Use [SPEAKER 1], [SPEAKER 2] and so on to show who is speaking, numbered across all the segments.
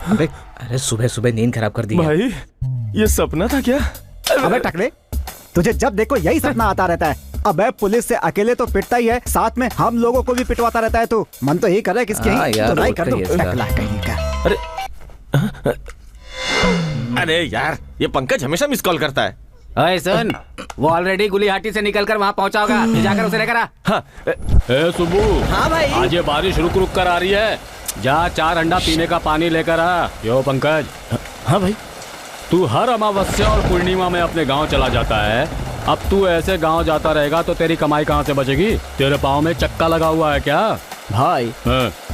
[SPEAKER 1] अबे अरे सुबह सुबह नींद खराब कर दी
[SPEAKER 2] भाई, ये सपना था क्या?
[SPEAKER 3] अबे टकले, तुझे जब देखो यही सपना आता रहता है। अबे पुलिस से अकेले तो पिटता ही है, साथ में हम लोगों को भी पिटवाता रहता है तू। मन तो यही कर रहा है किसकी धुलाई कर दो। टकला कहीं का।
[SPEAKER 2] अरे यार, ये पंकज हमेशा मिस कॉल करता है।
[SPEAKER 4] अरे सुन, वो ऑलरेडी गुलिहाटी से निकलकर वहाँ पहुँचा होगा, जाकर उसे लेकर आ।
[SPEAKER 2] हाँ।
[SPEAKER 5] सुबू,
[SPEAKER 1] हाँ भाई,
[SPEAKER 5] आज ये बारिश रुक रुक कर आ रही है, जा 4 अंडा पीने का पानी लेकर आ। यो पंकज।
[SPEAKER 2] हाँ भाई।
[SPEAKER 5] तू हर अमावस्या और पूर्णिमा में अपने गांव चला जाता है। अब तू ऐसे गांव जाता रहेगा तो तेरी कमाई कहाँ से बचेगी? तेरे पाँव में चक्का लगा हुआ है क्या?
[SPEAKER 2] भाई,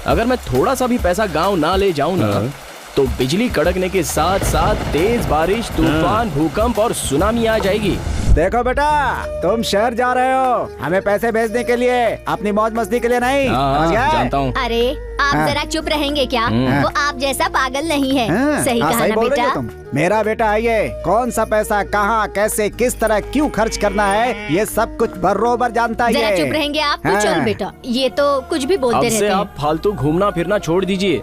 [SPEAKER 2] अगर मैं थोड़ा सा भी पैसा गांव ना ले जाऊं ना, तो बिजली कड़कने के साथ साथ तेज बारिश, तूफान, भूकंप और सुनामी आ जाएगी।
[SPEAKER 3] देखो बेटा, तुम शहर जा रहे हो हमें पैसे भेजने के लिए, अपनी मौज मस्ती के लिए नहीं।
[SPEAKER 2] जानता हूँ।
[SPEAKER 6] अरे आप जरा चुप रहेंगे क्या? वो आप जैसा पागल नहीं है। सही कहा ना बेटा।
[SPEAKER 3] तुम मेरा बेटा है ये, कौन सा पैसा कहाँ कैसे किस तरह क्यों खर्च करना है ये सब कुछ बरोबर जानता है।
[SPEAKER 6] जरा चुप रहेंगे आप तो। चल बेटा, ये तो कुछ भी बोलते रहते हैं।
[SPEAKER 2] आप फालतू घूमना फिरना छोड़ दीजिए।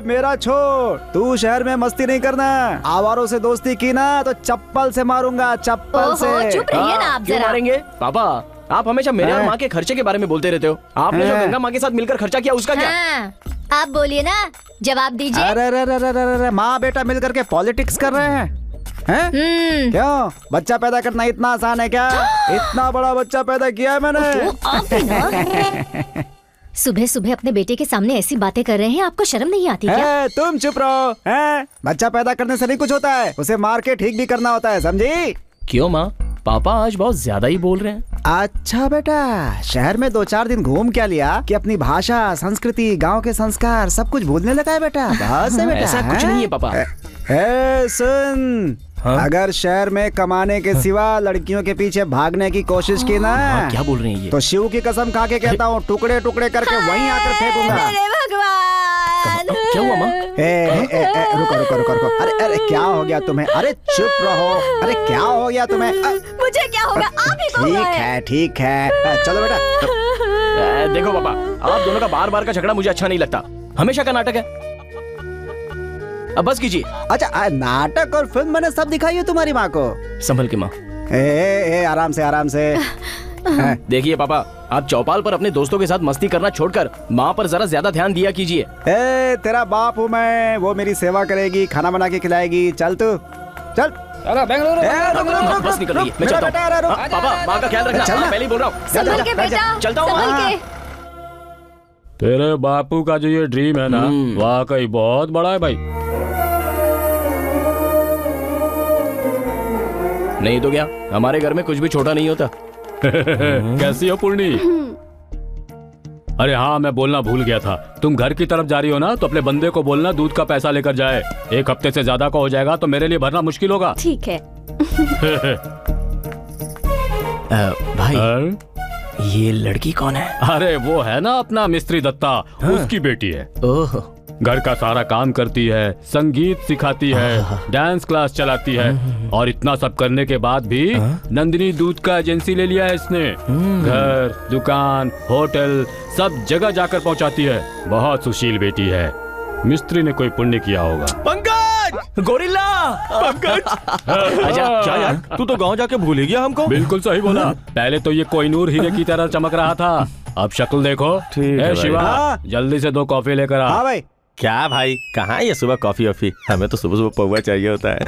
[SPEAKER 3] मेरा छोड़, तू शहर में मस्ती नहीं करना। आवारों से दोस्ती की ना तो चप्पल से मारूंगा, चप्पल से।
[SPEAKER 6] चुप रहिए ना आप जरा।
[SPEAKER 2] मारेंगे पापा, आप हमेशा मेरे और माँ के खर्चे के बारे में बोलते रहते हो। आपने जो गंगा माँ के साथ मिलकर खर्चा किया उसका क्या?
[SPEAKER 6] आप बोलिए ना, जवाब दीजिए।
[SPEAKER 3] अरे माँ बेटा मिलकर के पॉलिटिक्स कर रहे हैं। क्यों? बच्चा पैदा करना इतना आसान है क्या? इतना बड़ा बच्चा पैदा किया है मैंने।
[SPEAKER 6] सुबह सुबह अपने बेटे के सामने ऐसी बातें कर रहे हैं, आपको शर्म नहीं आती क्या?
[SPEAKER 3] तुम चुप रहो। बच्चा पैदा करने से नहीं कुछ होता है, उसे मार के ठीक भी करना होता है, समझी?
[SPEAKER 2] क्यों माँ, पापा आज बहुत ज्यादा ही बोल रहे हैं।
[SPEAKER 3] अच्छा बेटा, शहर में 2-4 दिन घूम क्या लिया कि अपनी भाषा, संस्कृति, गांव के संस्कार सब कुछ भूलने लगा है बेटा? बस है बेटा।
[SPEAKER 2] ऐसा कुछ नहीं है पापा।
[SPEAKER 3] सुन, अगर शहर में कमाने के सिवा लड़कियों के पीछे भागने की कोशिश की ना,
[SPEAKER 2] क्या बोल रहे हैं ये?
[SPEAKER 3] तो शिव की कसम खा के कहता हूँ, टुकड़े टुकड़े करके वहीं आकर फेंकूंगा।
[SPEAKER 2] क्या हुआ माँ?
[SPEAKER 3] रुको। अरे क्या हो गया तुम्हें? अरे चुप रहो। अरे क्या हो गया तुम्हें?
[SPEAKER 6] मुझे क्या होगा? आप ही
[SPEAKER 3] ठीक है। चलो बेटा।
[SPEAKER 2] देखो पापा, आप दोनों का बार बार का झगड़ा मुझे अच्छा नहीं लगता। हमेशा का नाटक है, अब बस कीजिए।
[SPEAKER 3] अच्छा, नाटक और फिल्म मैंने सब दिखाई है तुम्हारी माँ को।
[SPEAKER 2] संभल के माँ।
[SPEAKER 3] आराम से।
[SPEAKER 2] देखिए पापा, आप चौपाल पर अपने दोस्तों के साथ मस्ती करना छोड़कर माँ पर जरा ज्यादा ध्यान दिया कीजिए।
[SPEAKER 3] तेरा बाप हूँ मैं, वो मेरी सेवा करेगी, खाना बना के खिलाएगी। चल तू चल।
[SPEAKER 2] बस निकल रही है, मैं चलता हूँ। पापा, माँ का ख्याल रखना। पहले ही बोल रहा हूँ।
[SPEAKER 6] संभल के बेटा,
[SPEAKER 2] चलता हूँ।
[SPEAKER 5] तेरे बापू का जो ये ड्रीम है ना, वाकई बहुत बड़ा है भाई।
[SPEAKER 2] नहीं तो क्या, हमारे घर में कुछ भी छोटा नहीं होता।
[SPEAKER 5] कैसी हो पूर्णी? अरे हाँ, मैं बोलना भूल गया था। तुम घर की तरफ जा रही हो ना, तो अपने बंदे को बोलना दूध का पैसा लेकर जाए। 1 हफ्ते से ज्यादा का हो जाएगा तो मेरे लिए भरना मुश्किल होगा।
[SPEAKER 6] ठीक है।
[SPEAKER 2] भाई, ये लड़की कौन है?
[SPEAKER 5] अरे वो है ना अपना मिस्त्री दत्ता, उसकी बेटी है।
[SPEAKER 2] ओह,
[SPEAKER 5] घर का सारा काम करती है, संगीत सिखाती है, डांस क्लास चलाती है, और इतना सब करने के बाद भी नंदिनी दूध का एजेंसी ले लिया है इसने। घर, दुकान, होटल सब जगह जाकर पहुंचाती है। बहुत सुशील बेटी है। मिस्त्री ने कोई पुण्य किया होगा।
[SPEAKER 2] पंकज, गोरिल्ला, पंकज। अच्छा, क्या यार, तू तो गांव जाके भूल ही गया हमको।
[SPEAKER 5] बिल्कुल सही बोला। पहले तो ये कोहिनूर हीरे की तरह चमक रहा था, अब शक्ल देखो। शिवा, जल्दी से 2 कॉफी लेकर आ।
[SPEAKER 3] हाँ भाई।
[SPEAKER 2] क्या भाई, कहाँ ये सुबह कॉफी वॉफी? हमें तो सुबह सुबह पौवा चाहिए होता है।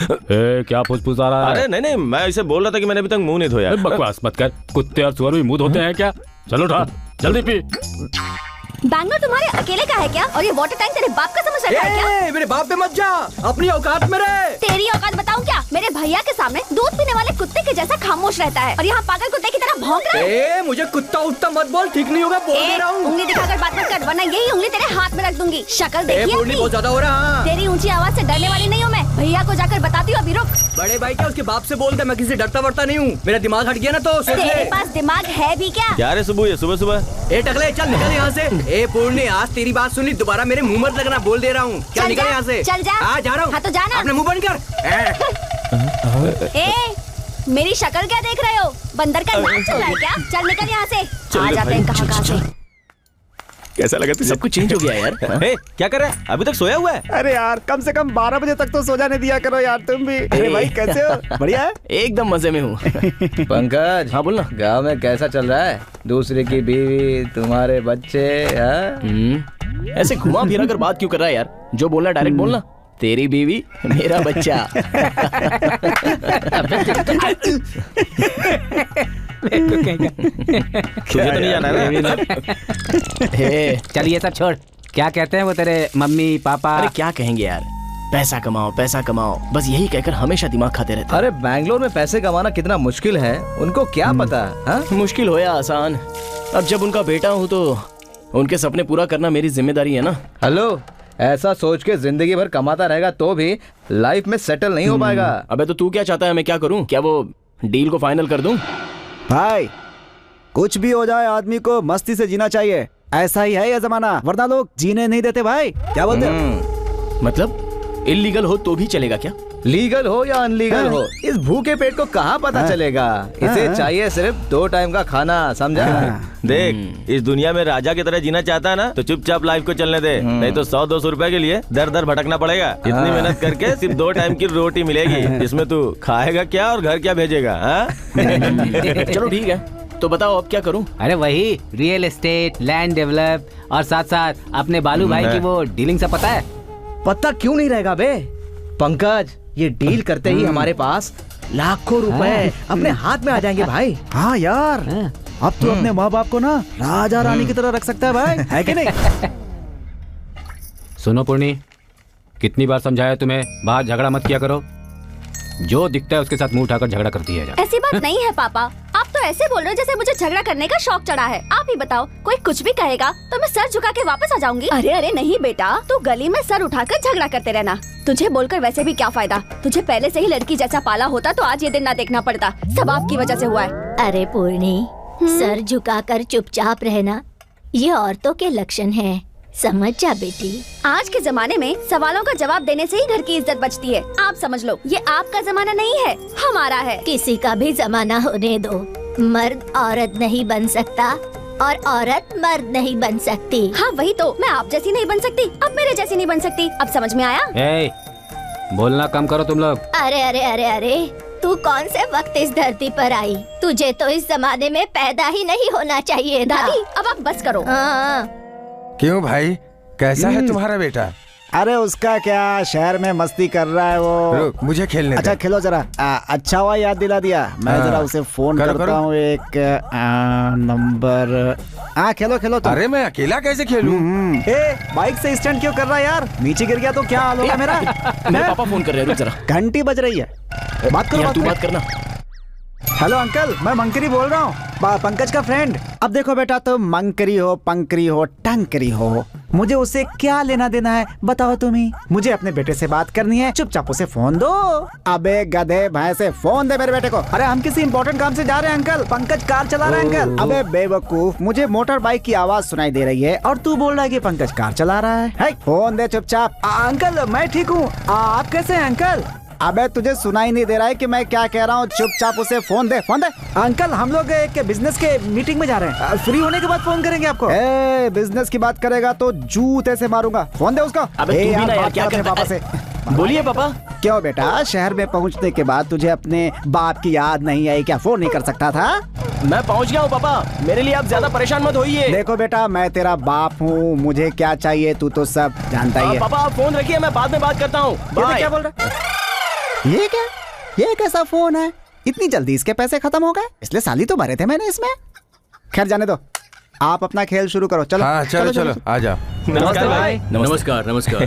[SPEAKER 5] क्या फुसफुसा रहा है?
[SPEAKER 2] अरे नहीं, मैं इसे बोल रहा था कि मैंने अभी तक मुंह नहीं धोया।
[SPEAKER 5] बकवास मत कर, कुत्ते और सुअर भी मुंह धोते हैं क्या? चलो उठा, जल्दी पी।
[SPEAKER 6] बैंगलोर तुम्हारे अकेले का है क्या? और ये वाटर टैंक तेरे बाप का समझ रहा है क्या?
[SPEAKER 1] मेरे बाप पे मत जा, अपनी औकात में रह।
[SPEAKER 6] तेरी औकात बताऊं क्या? मेरे भैया के सामने दूध पीने वाले कुत्ते के जैसा खामोश रहता है, और यहाँ पागल कुत्ते की तरह भौंक रहा है।
[SPEAKER 1] मुझे कुत्ता उत्ता मत बोल, ठीक नहीं होगा, बोल दे रहा हूँ।
[SPEAKER 6] उंगली दिखाकर बात मत कर, वरना यही उंगली तेरे हाथ में रख दूंगी। शक्ल देखिए अपनी।
[SPEAKER 1] बहुत ज्यादा हो रहा।
[SPEAKER 6] तेरी ऊंची आवाज से डरने वाली नहीं हूँ मैं। भैया को जाकर बताती हूँ, अभी रुक।
[SPEAKER 1] बड़े भाई क्या उसके बाप से बोलते, मैं किसी डरता वरता नहीं हूँ। मेरा दिमाग हट गया ना तो
[SPEAKER 6] तेरे पास दिमाग है भी क्या?
[SPEAKER 2] क्या रे सुबह सुबह?
[SPEAKER 1] ए टकले, चल निकल यहाँ से। ए पूर्णी, आज तेरी बात सुनी, दोबारा मेरे मुंह मत लगना, बोल दे रहा हूँ। क्या निकल यहाँ से?
[SPEAKER 6] चल जा।
[SPEAKER 1] जा रहा हूँ।
[SPEAKER 6] हाँ तो जाना।
[SPEAKER 1] अपने मुंह बंद कर।
[SPEAKER 6] मेरी शक्ल क्या देख रहे हो? बंदर का नाच चल रहा है क्या? चल निकल यहाँ से। आ जाते हैं कहाँ से।
[SPEAKER 7] कैसा लगा तुझे?
[SPEAKER 2] सब कुछ चेंज हो गया यार।
[SPEAKER 7] ए, क्या कर रहा है? अभी तक सोया हुआ है?
[SPEAKER 3] अरे यार कम से कम 12 बजे तक तो सो जाने दिया करो यार तुम भी। अरे भाई कैसे हो? बढ़िया है?
[SPEAKER 2] एकदम मजे में हूँ।
[SPEAKER 8] पंकज,
[SPEAKER 2] हाँ बोलना।
[SPEAKER 8] गांव में कैसा चल रहा है? दूसरे की बीवी, तुम्हारे बच्चे,
[SPEAKER 2] ऐसे घुमा फिरा कर बात क्यों कर रहा है यार? जो बोलना डायरेक्ट बोलना। तेरी बीवी, मेरा बच्चा।
[SPEAKER 7] तुझे तो नहीं जाना ना?
[SPEAKER 4] चलिए सब छोड़। क्या कहते हैं वो तेरे मम्मी पापा?
[SPEAKER 2] अरे क्या कहेंगे यार, पैसा कमाओ पैसा कमाओ, बस यही कहकर हमेशा दिमाग खाते रहते।
[SPEAKER 8] अरे बैंगलोर में पैसे कमाना कितना मुश्किल है, उनको क्या पता?
[SPEAKER 2] मुश्किल हो या आसान, अब जब उनका बेटा हूँ तो उनके सपने पूरा करना मेरी जिम्मेदारी है ना।
[SPEAKER 8] हेलो, ऐसा सोच के जिंदगी भर कमाता रहेगा तो भी लाइफ में सेटल नहीं हो पाएगा।
[SPEAKER 2] अबे तो तू क्या चाहता है मैं क्या करूं? क्या वो डील को फाइनल कर दूं?
[SPEAKER 3] भाई कुछ भी हो जाए आदमी को मस्ती से जीना चाहिए, ऐसा ही है ये जमाना, वरना लोग जीने नहीं देते भाई। क्या बोलते हो?
[SPEAKER 2] मतलब इलीगल हो तो भी चलेगा क्या?
[SPEAKER 8] लीगल हो या अनलीगल हो, इस भूखे पेट को कहाँ पता चलेगा? इसे चाहिए सिर्फ 2 टाइम का खाना, समझा?
[SPEAKER 7] देख, इस दुनिया में राजा की तरह जीना चाहता है ना, तो चुपचाप लाइफ को चलने दे, नहीं तो 100-200 रुपए के लिए दर दर भटकना पड़ेगा। इतनी मेहनत करके सिर्फ 2 टाइम की रोटी मिलेगी, जिसमें तू खाएगा क्या और घर क्या भेजेगा?
[SPEAKER 2] चलो ठीक है, तो बताओ अब क्या करूं?
[SPEAKER 4] अरे वही रियल एस्टेट, लैंड डेवलप और साथ साथ अपने बालू भाई की वो डीलिंग से पता है?
[SPEAKER 8] पता क्यों नहीं रहेगा बे? पंकज, ये डील करते ही हमारे पास लाखों रुपए अपने हाथ में आ जाएंगे भाई।
[SPEAKER 3] हाँ यार, अब तो अपने माँ बाप को ना राजा रानी की तरह रख सकता है भाई, है कि नहीं?
[SPEAKER 4] सुनो पूर्णी, कितनी बार समझाया तुम्हें, बाहर झगड़ा मत किया करो। जो दिखता है उसके साथ मुंह उठाकर झगड़ा करती है।
[SPEAKER 6] ऐसी बात नहीं है पापा, आप तो ऐसे बोल रहे हो जैसे मुझे झगड़ा करने का शौक चढ़ा है। आप ही बताओ, कोई कुछ भी कहेगा तो मैं सर झुका के वापस आ जाऊंगी। अरे अरे नहीं बेटा, तू गली में सर उठाकर झगड़ा करते रहना। तुझे बोलकर वैसे भी क्या फायदा, तुझे पहले से ही लड़की जैसा पाला होता तो आज ये दिन ना देखना पड़ता। सब आपकी वजह से हुआ है।
[SPEAKER 9] अरे पूर्णी, सर झुकाकर चुपचाप रहना ये औरतों के लक्षण हैं, समझ जा बेटी।
[SPEAKER 6] आज के जमाने में सवालों का जवाब देने से ही घर की इज्जत बचती है। आप समझ लो, ये आपका जमाना नहीं है, हमारा है।
[SPEAKER 9] किसी का भी जमाना होने दो, मर्द औरत नहीं बन सकता और औरत मर्द नहीं बन सकती।
[SPEAKER 6] हाँ वही तो, मैं आप जैसी नहीं बन सकती, अब मेरे जैसी नहीं बन सकती। अब समझ में आया?
[SPEAKER 4] बोलना कम करो तुम लोग।
[SPEAKER 9] अरे अरे अरे अरे, तू कौन से वक्त इस धरती पर आई? तुझे तो इस जमाने में पैदा ही नहीं होना चाहिए था।
[SPEAKER 6] दादी अब आप बस करो।
[SPEAKER 10] क्यों भाई, कैसा है तुम्हारा बेटा?
[SPEAKER 3] अरे उसका क्या, शहर में मस्ती कर रहा है वो।
[SPEAKER 10] रुक, मुझे खेलने
[SPEAKER 3] अच्छा
[SPEAKER 10] दे।
[SPEAKER 3] खेलो जरा। अच्छा हुआ याद दिला दिया, मैं जरा उसे फोन करता हूँ। एक नंबर। हाँ खेलो खेलो तुम।
[SPEAKER 10] अरे मैं अकेला कैसे खेलूं?
[SPEAKER 3] बाइक से स्टंट क्यों कर रहा है यार? नीचे गिर गया तो क्या हाल होगा मेरा?
[SPEAKER 2] मेरे पापा फोन कर रहे हैं, रुक जरा।
[SPEAKER 3] घंटी बज रही है, बात करो।
[SPEAKER 2] तू बात करना।
[SPEAKER 3] हेलो अंकल, मैं मंकरी बोल रहा हूँ, पंकज का फ्रेंड। अब देखो बेटा, तुम मंकरी हो, पंकरी हो, टंकरी हो, मुझे उससे क्या लेना देना है बताओ तुम ही। मुझे अपने बेटे से बात करनी है, चुपचाप उसे फोन दो। अबे गधे भैंसे, फोन दे मेरे बेटे को। अरे हम किसी इंपॉर्टेंट काम से जा रहे हैं अंकल, पंकज कार चला रहा है अंकल। अबे बेवकूफ, मुझे मोटर बाइक की आवाज सुनाई दे रही है और तू बोल रहा है कि पंकज कार चला रहा है। फोन दे चुपचाप। अंकल मैं ठीक हूँ, आप कैसे हैं अंकल? अबे तुझे सुनाई नहीं दे रहा है कि मैं क्या कह रहा हूँ? चुपचाप उसे फोन दे, फोन दे। अंकल हम लोग एक बिजनेस के मीटिंग में जा रहे हैं, फ्री होने के बाद फोन करेंगे आपको। बिजनेस की बात करेगा तो जूते से मारूंगा, फोन दे उसको।
[SPEAKER 2] अबे तू भी ना यार, क्या करता
[SPEAKER 3] पापा से?
[SPEAKER 2] बोलिए पापा।
[SPEAKER 3] क्यों बेटा, शहर में पहुँचने के बाद तुझे अपने बाप की याद नहीं आई क्या? फोन नहीं कर सकता था?
[SPEAKER 2] मैं पहुँच गया हूँ पापा, मेरे लिए आप ज्यादा परेशान मत होइए।
[SPEAKER 3] देखो बेटा, मैं तेरा बाप हूँ, मुझे क्या चाहिए तू तो सब जानता ही है।
[SPEAKER 2] पापा आप फोन रखिए, मैं बाद में बात करता हूँ।
[SPEAKER 3] क्या बोल रहा है? ये क्या, ये कैसा फोन है? इतनी जल्दी इसके पैसे खत्म हो गए? इसलिए साली तो भरे थे मैंने इसमें। खैर जाने दो, आप अपना खेल शुरू करो। चलो
[SPEAKER 10] हाँ, चलो आ जाओ।
[SPEAKER 5] नमस्कार भाई। नमस्कार नमस्कार।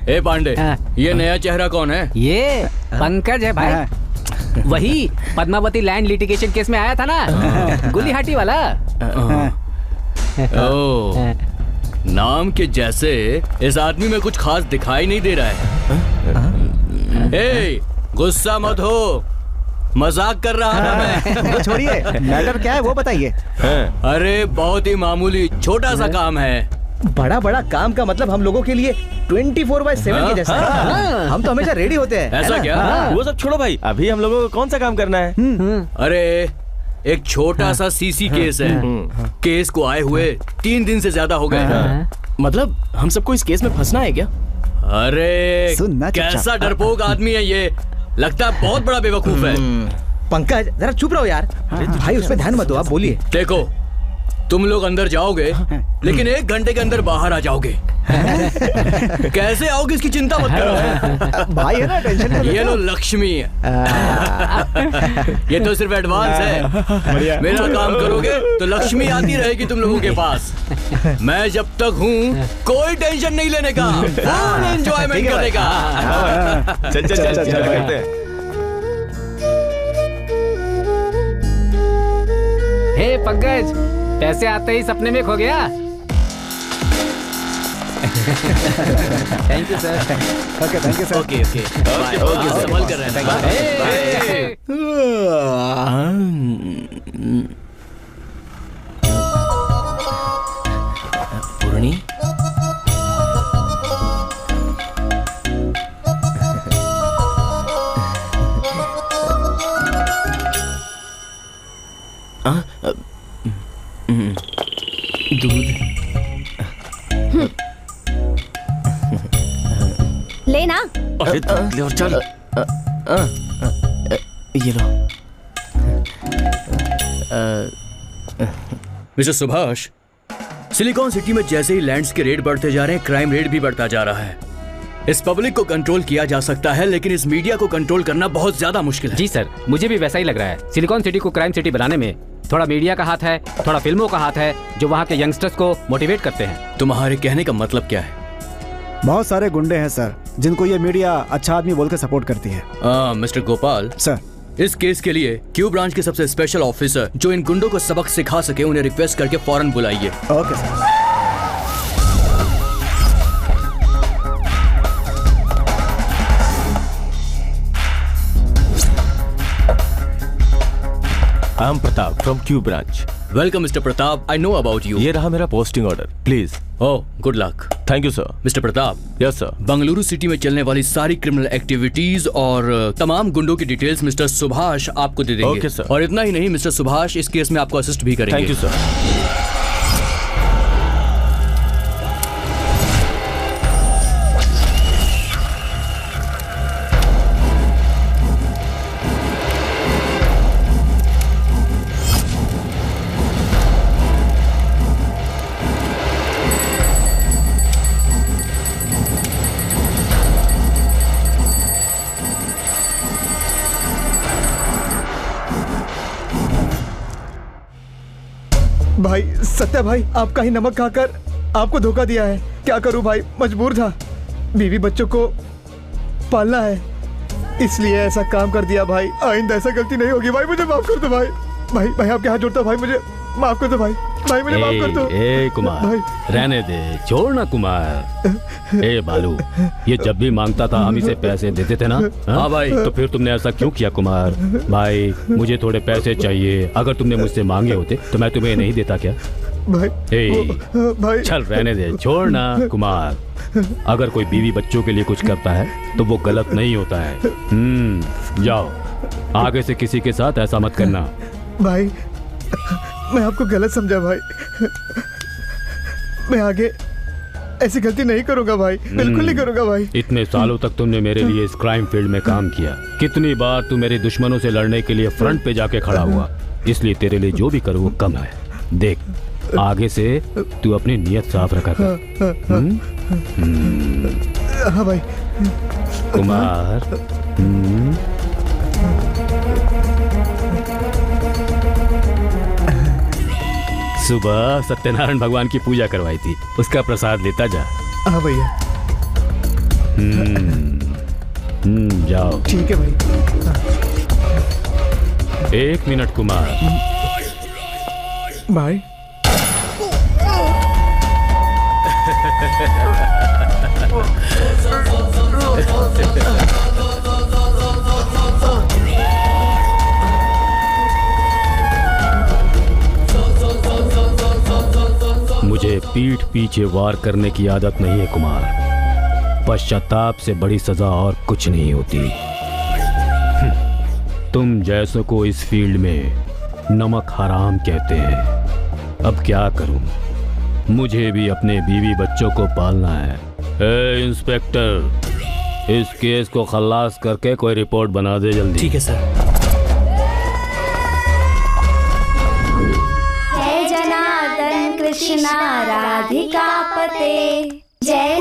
[SPEAKER 5] ए पांडे, ये नया चेहरा कौन है?
[SPEAKER 4] ये पंकज है भाई, वही पद्मावती लैंड लिटिगेशन केस में आया था ना, गुलिहाटी वाला।
[SPEAKER 5] ओह, नाम के जैसे इस आदमी में कुछ खास दिखाई नहीं दे रहा है। ए, गुस्सा मत हो, मजाक कर रहा था मैं।
[SPEAKER 3] वो छोड़िए, मैटर क्या है वो बताइए।
[SPEAKER 5] अरे बहुत ही मामूली छोटा सा काम है।
[SPEAKER 8] बड़ा बड़ा काम का मतलब हम लोगों के लिए 24/7 के जैसा है। हम तो हमेशा रेडी होते हैं।
[SPEAKER 5] ऐसा क्या?
[SPEAKER 7] वो सब छोड़ो भाई, अभी हम लोगों को कौन सा काम करना है?
[SPEAKER 5] अरे
[SPEAKER 1] एक छोटा सा सीसी केस है। केस को आए हुए 3 दिन से ज्यादा हो गए।
[SPEAKER 2] मतलब हम सबको इस केस में फंसना है क्या?
[SPEAKER 1] अरे कैसा डरपोक आदमी है ये, लगता है बहुत बड़ा बेवकूफ है।
[SPEAKER 8] पंकज जरा चुप रहो यार। भाई उस पर ध्यान मत दो, आप बोलिए।
[SPEAKER 1] देखो तुम लोग अंदर जाओगे लेकिन 1 घंटे के अंदर बाहर आ जाओगे। कैसे आओगे इसकी चिंता मत करो।
[SPEAKER 3] भाई है ना, टेंशन मत लो।
[SPEAKER 1] ये लो लक्ष्मी। ये तो सिर्फ एडवांस है। मेरा काम करोगे तो लक्ष्मी आती रहेगी तुम लोगों के पास। मैं जब तक हूँ कोई टेंशन नहीं लेने का, फुल एंजॉयमेंट करने का।
[SPEAKER 7] चल चल चल चल करते हैं।
[SPEAKER 4] हे पंकज, पैसे आते ही सपने में खो गया। Thank you sir.
[SPEAKER 3] Okay thank you sir.
[SPEAKER 1] Okay okay okay संभल कर रहे हैं।
[SPEAKER 2] पूर्णी, दूध
[SPEAKER 6] लेना।
[SPEAKER 7] अरे ले और चल।
[SPEAKER 2] ये लो।
[SPEAKER 1] मिस्टर सुभाष, सिलिकॉन सिटी में जैसे ही लैंड्स के रेट बढ़ते जा रहे हैं, क्राइम रेट भी बढ़ता जा रहा है। इस पब्लिक को कंट्रोल किया जा सकता है लेकिन इस मीडिया को कंट्रोल करना बहुत ज्यादा मुश्किल है।
[SPEAKER 4] जी सर, मुझे भी वैसा ही लग रहा है। सिलिकॉन सिटी को क्राइम सिटी बनाने में थोड़ा मीडिया का हाथ है, थोड़ा फिल्मों का हाथ है जो वहाँ के यंगस्टर्स को मोटिवेट करते हैं।
[SPEAKER 1] तुम्हारे कहने का मतलब क्या है?
[SPEAKER 3] बहुत सारे गुंडे हैं सर जिनको ये मीडिया अच्छा आदमी बोल के सपोर्ट करती है।
[SPEAKER 1] मिस्टर गोपाल
[SPEAKER 3] सर,
[SPEAKER 1] इस केस के लिए क्यू ब्रांच के सबसे स्पेशल ऑफिसर जो इन गुंडों को सबक सिखा सके उन्हें रिक्वेस्ट करके फौरन बुलाइए।
[SPEAKER 3] Okay sir.
[SPEAKER 7] I am Pratap from Q branch.
[SPEAKER 1] Welcome mister Pratap, I know about you.
[SPEAKER 7] ये रहा मेरा posting order, please.
[SPEAKER 1] Oh good luck.
[SPEAKER 7] Thank you sir.
[SPEAKER 1] Mister Pratap,
[SPEAKER 7] yes sir.
[SPEAKER 1] Bengaluru city में चलने वाली सारी क्रिमिनल एक्टिविटीज और तमाम गुंडों की डिटेल्स मिस्टर सुभाष आपको दे देंगे।
[SPEAKER 7] Okay sir.
[SPEAKER 1] और इतना ही नहीं, मिस्टर सुभाष इस केस में आपको असिस्ट भी करेंगे।
[SPEAKER 7] Thank you sir.
[SPEAKER 11] भाई सत्या भाई, आपका ही नमक खाकर आपको धोखा दिया है। क्या करूं भाई, मजबूर था। बीवी बच्चों को पालना है इसलिए ऐसा काम कर दिया भाई। आइंदा ऐसा गलती नहीं होगी भाई, मुझे माफ कर दो भाई। भाई भाई आपके हाथ जोड़ता भाई, मुझे माफ कर दो भाई। भाई मुझे माफ कर दो।
[SPEAKER 5] ए कुमार
[SPEAKER 11] भाई।
[SPEAKER 5] रहने दे, छोड़ ना कुमार। ए बालू, ये जब भी मांगता था हम इसे पैसे देते थे ना।
[SPEAKER 1] हाँ भाई।
[SPEAKER 5] तो फिर तुमने ऐसा क्यों किया कुमार? भाई मुझे थोड़े पैसे चाहिए, अगर तुमने मुझसे मांगे होते तो मैं तुम्हें नहीं देता क्या?
[SPEAKER 11] भाई
[SPEAKER 5] भाई चल रहने दे, छोड़ ना कुमार। अगर कोई बीवी बच्चों के लिए कुछ करता है तो वो गलत नहीं होता है। जाओ, आगे से किसी के साथ ऐसा मत करना।
[SPEAKER 11] भाई मैं आपको गलत समझा भाई, मैं आगे ऐसी गलती नहीं करूंगा भाई, बिल्कुल नहीं करूंगा भाई।
[SPEAKER 5] इतने सालों तक तुमने मेरे लिए इस क्राइम फील्ड में काम किया, कितनी बार तू मेरे दुश्मनों से लड़ने के लिए फ्रंट पे जाके खड़ा हुआ, इसलिए तेरे लिए जो भी करूँ वो कम है। देख, आगे से तू अपनी नियत साफ रखा कर।
[SPEAKER 11] हाँ भाई।
[SPEAKER 5] कुमार, सुबह सत्यनारायण भगवान की पूजा करवाई थी, उसका प्रसाद लेता जा।
[SPEAKER 11] हाँ भैया।
[SPEAKER 5] जाओ।
[SPEAKER 11] ठीक है भाई।
[SPEAKER 5] 1 मिनट कुमार।
[SPEAKER 11] भाई
[SPEAKER 5] मुझे पीठ पीछे वार करने की आदत नहीं है कुमार। पश्चाताप से बड़ी सजा और कुछ नहीं होती। तुम जैसों को इस फील्ड में नमक हराम कहते हैं। अब क्या करूं, मुझे भी अपने बीवी बच्चों को पालना है। ए इंस्पेक्टर, इस केस को खल्लास करके कोई रिपोर्ट बना दे जल्दी।
[SPEAKER 12] ठीक है सर।
[SPEAKER 6] जय जनार्दन कृष्णा राधिका पते, जय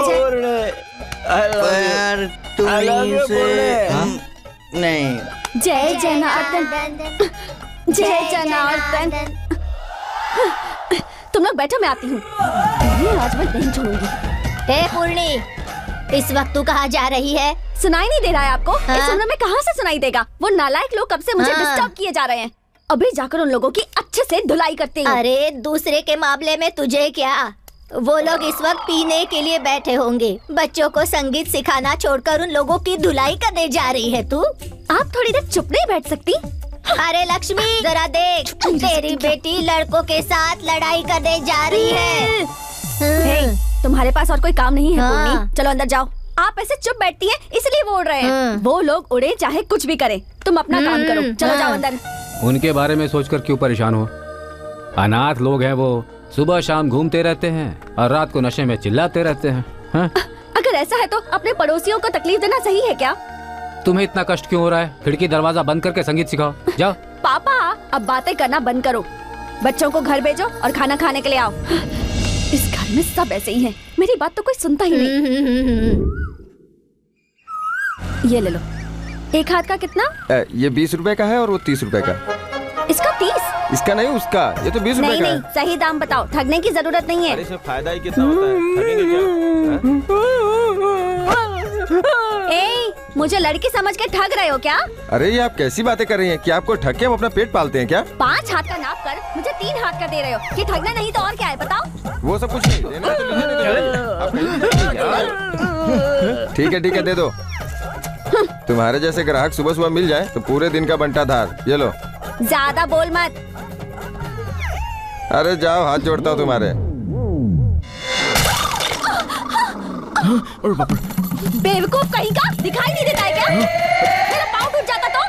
[SPEAKER 13] नहीं,
[SPEAKER 6] जय जनार्दन, जय जनार्दन। तुम लोग बैठो, मैं आती हूँ। आज मैं नहीं छोड़ूंगी।
[SPEAKER 9] हे पूर्णी, इस वक्त तू कहाँ जा रही है?
[SPEAKER 6] सुनाई नहीं दे रहा है आपको? इस उम्र में कहाँ से सुनाई देगा? वो नालायक लोग कब से मुझे डिस्टर्ब किए जा रहे हैं। अभी जाकर उन लोगों की अच्छे से धुलाई करती हूँ।
[SPEAKER 9] अरे दूसरे के मामले में तुझे क्या? वो लोग इस वक्त पीने के लिए बैठे होंगे। बच्चों को संगीत सिखाना छोड़कर उन लोगों की धुलाई करने जा रही है तू?
[SPEAKER 6] आप थोड़ी देर चुप नहीं बैठ सकती?
[SPEAKER 9] अरे लक्ष्मी, जरा देख, तेरी बेटी लड़कों के साथ लड़ाई करने जा रही है।
[SPEAKER 6] तुम्हारे पास और कोई काम नहीं है पूर्णी? चलो अंदर जाओ। आप ऐसे चुप बैठती हैं, इसलिए वो उड़ रहे हैं। वो लोग उड़े चाहे कुछ भी करें, तुम अपना काम करो। चलो जाओ अंदर।
[SPEAKER 4] उनके बारे में सोचकर क्यों परेशान हो? अनाथ लोग हैं वो, सुबह शाम घूमते रहते हैं और रात को नशे में चिल्लाते रहते हैं। हाँ?
[SPEAKER 6] अगर ऐसा है तो अपने पड़ोसियों को तकलीफ देना सही है क्या?
[SPEAKER 4] तुम्हें इतना कष्ट क्यों हो रहा है? खिड़की दरवाजा बंद करके संगीत सिखाओ, जाओ।
[SPEAKER 6] पापा, अब बातें करना बंद करो। बच्चों को घर भेजो और खाना खाने के लिए आओ। इस घर में सब ऐसे ही हैं। मेरी बात तो कोई सुनता ही नहीं। ये ले लो। एक हाथ का कितना?
[SPEAKER 10] ये 20 रुपए का है और वो 30 रुपए का।
[SPEAKER 6] इसका 30?
[SPEAKER 10] इसका नहीं, उसका। ये तो 20 रुपए का है।
[SPEAKER 6] नहीं, सही दाम बताओ, ठगने की जरूरत नहीं है।
[SPEAKER 7] अरे इसमें फायदा ही कितना होता है, ठगेंगे क्या?
[SPEAKER 6] ए, मुझे लड़की समझ के ठग रहे हो क्या?
[SPEAKER 10] अरे ये आप कैसी बातें कर रही हैं? क्या आपको ठग के हम अपना पेट पालते हैं क्या?
[SPEAKER 6] 5 हाथ का नाप कर मुझे 3 हाथ का दे रहे हो। ये ठगना नहीं तो और क्या है बताओ?
[SPEAKER 10] वो सब कुछ नहीं, देना तो ठीक है, दे दो। तुम्हारे जैसे ग्राहक सुबह सुबह मिल जाए तो पूरे दिन का बंटा धार। ये लो।
[SPEAKER 6] ज्यादा बोल मत।
[SPEAKER 10] अरे जाओ, हाथ जोड़ता हूँ तुम्हारे।
[SPEAKER 6] बेवकूफ कहीं का, दिखाई नहीं देता है क्या? मेरा पाँव टूट जाता तो।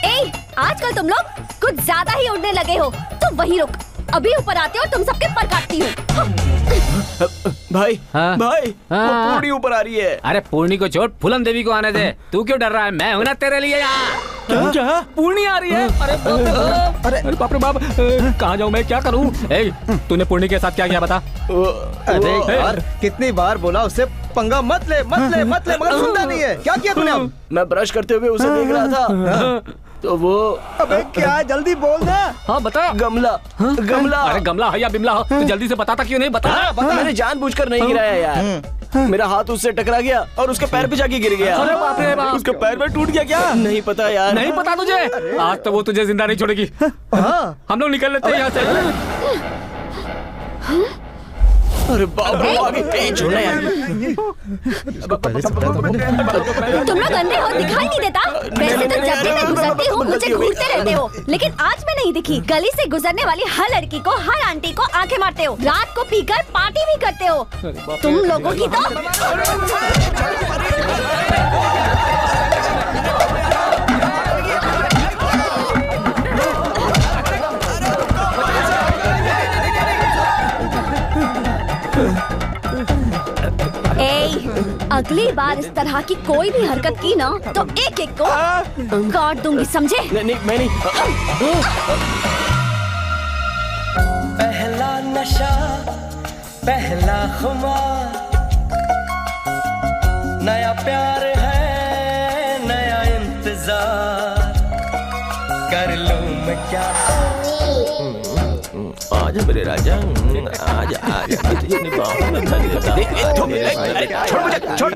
[SPEAKER 6] ए, आजकल तुम लोग कुछ ज्यादा ही उड़ने लगे हो। तुम वहीं रुक, अभी ऊपर आते हो, तुम सबके पर काटती हूँ।
[SPEAKER 2] भाई,
[SPEAKER 4] हाँ?
[SPEAKER 2] भाई, वो पूर्णी ऊपर आ रही है।
[SPEAKER 4] अरे पूर्णी को छोड़, फूलन देवी को आने दे। तू क्यों डर रहा है? मैं हूं ना तेरे लिए यहाँ।
[SPEAKER 2] क्या? पूर्णी आ रही है?
[SPEAKER 4] अरे बाप रे बाप, कहाँ जाऊँ मैं, क्या करूँ? तूने पूर्णी के साथ क्या किया बता?
[SPEAKER 8] अरे यार, कितनी बार बोला उससे पंगा मत ले, मगर सुनता नहीं है। क्या किया तूने?
[SPEAKER 2] मैं ब्रश करते हुए उसे देख रहा था तो वो।
[SPEAKER 8] अबे क्या, जल्दी बोल ना।
[SPEAKER 4] हाँ बता।
[SPEAKER 2] गमला।
[SPEAKER 4] अरे गमला है या बिमला हो, तू जल्दी से बताता क्यों नहीं? बता।
[SPEAKER 2] मैंने जानबूझकर नहीं गिराया यार। मेरा हाथ उससे टकरा गया और उसके पैर पे जाके गिर गया।
[SPEAKER 4] अरे बाप रे बाप,
[SPEAKER 2] उसके पैर में टूट गया क्या? नहीं पता यार।
[SPEAKER 4] नहीं पता तुझे? आज तो वो तुझे जिंदा नहीं छोड़ेगी। हम लोग निकल लेते हैं यहाँ से।
[SPEAKER 2] अरे बाप रे, आगे छोड़ना यार।
[SPEAKER 6] तुम लोग अंधे हो, दिखाई नहीं देता? वैसे तो जब भी मैं गुजरती हूँ मुझे घूरते रहते हो, लेकिन आज मैं नहीं दिखी। गली से गुजरने वाली हर लड़की को, हर आंटी को आंखें मारते हो। रात को पीकर पार्टी भी करते हो। तुम लोगों की तो अगली बार इस तरह की कोई भी हरकत की ना तो एक एक को काट दूंगी, समझे?
[SPEAKER 2] नहीं, मैं नहीं।
[SPEAKER 14] पहला नशा, पहला खुमार, नया प्यार है, नया इंतजार, कर लूं मैं क्या?
[SPEAKER 7] आजा मेरे राजा, आजा अपनी बाहों में धर लेता।
[SPEAKER 3] छोड़,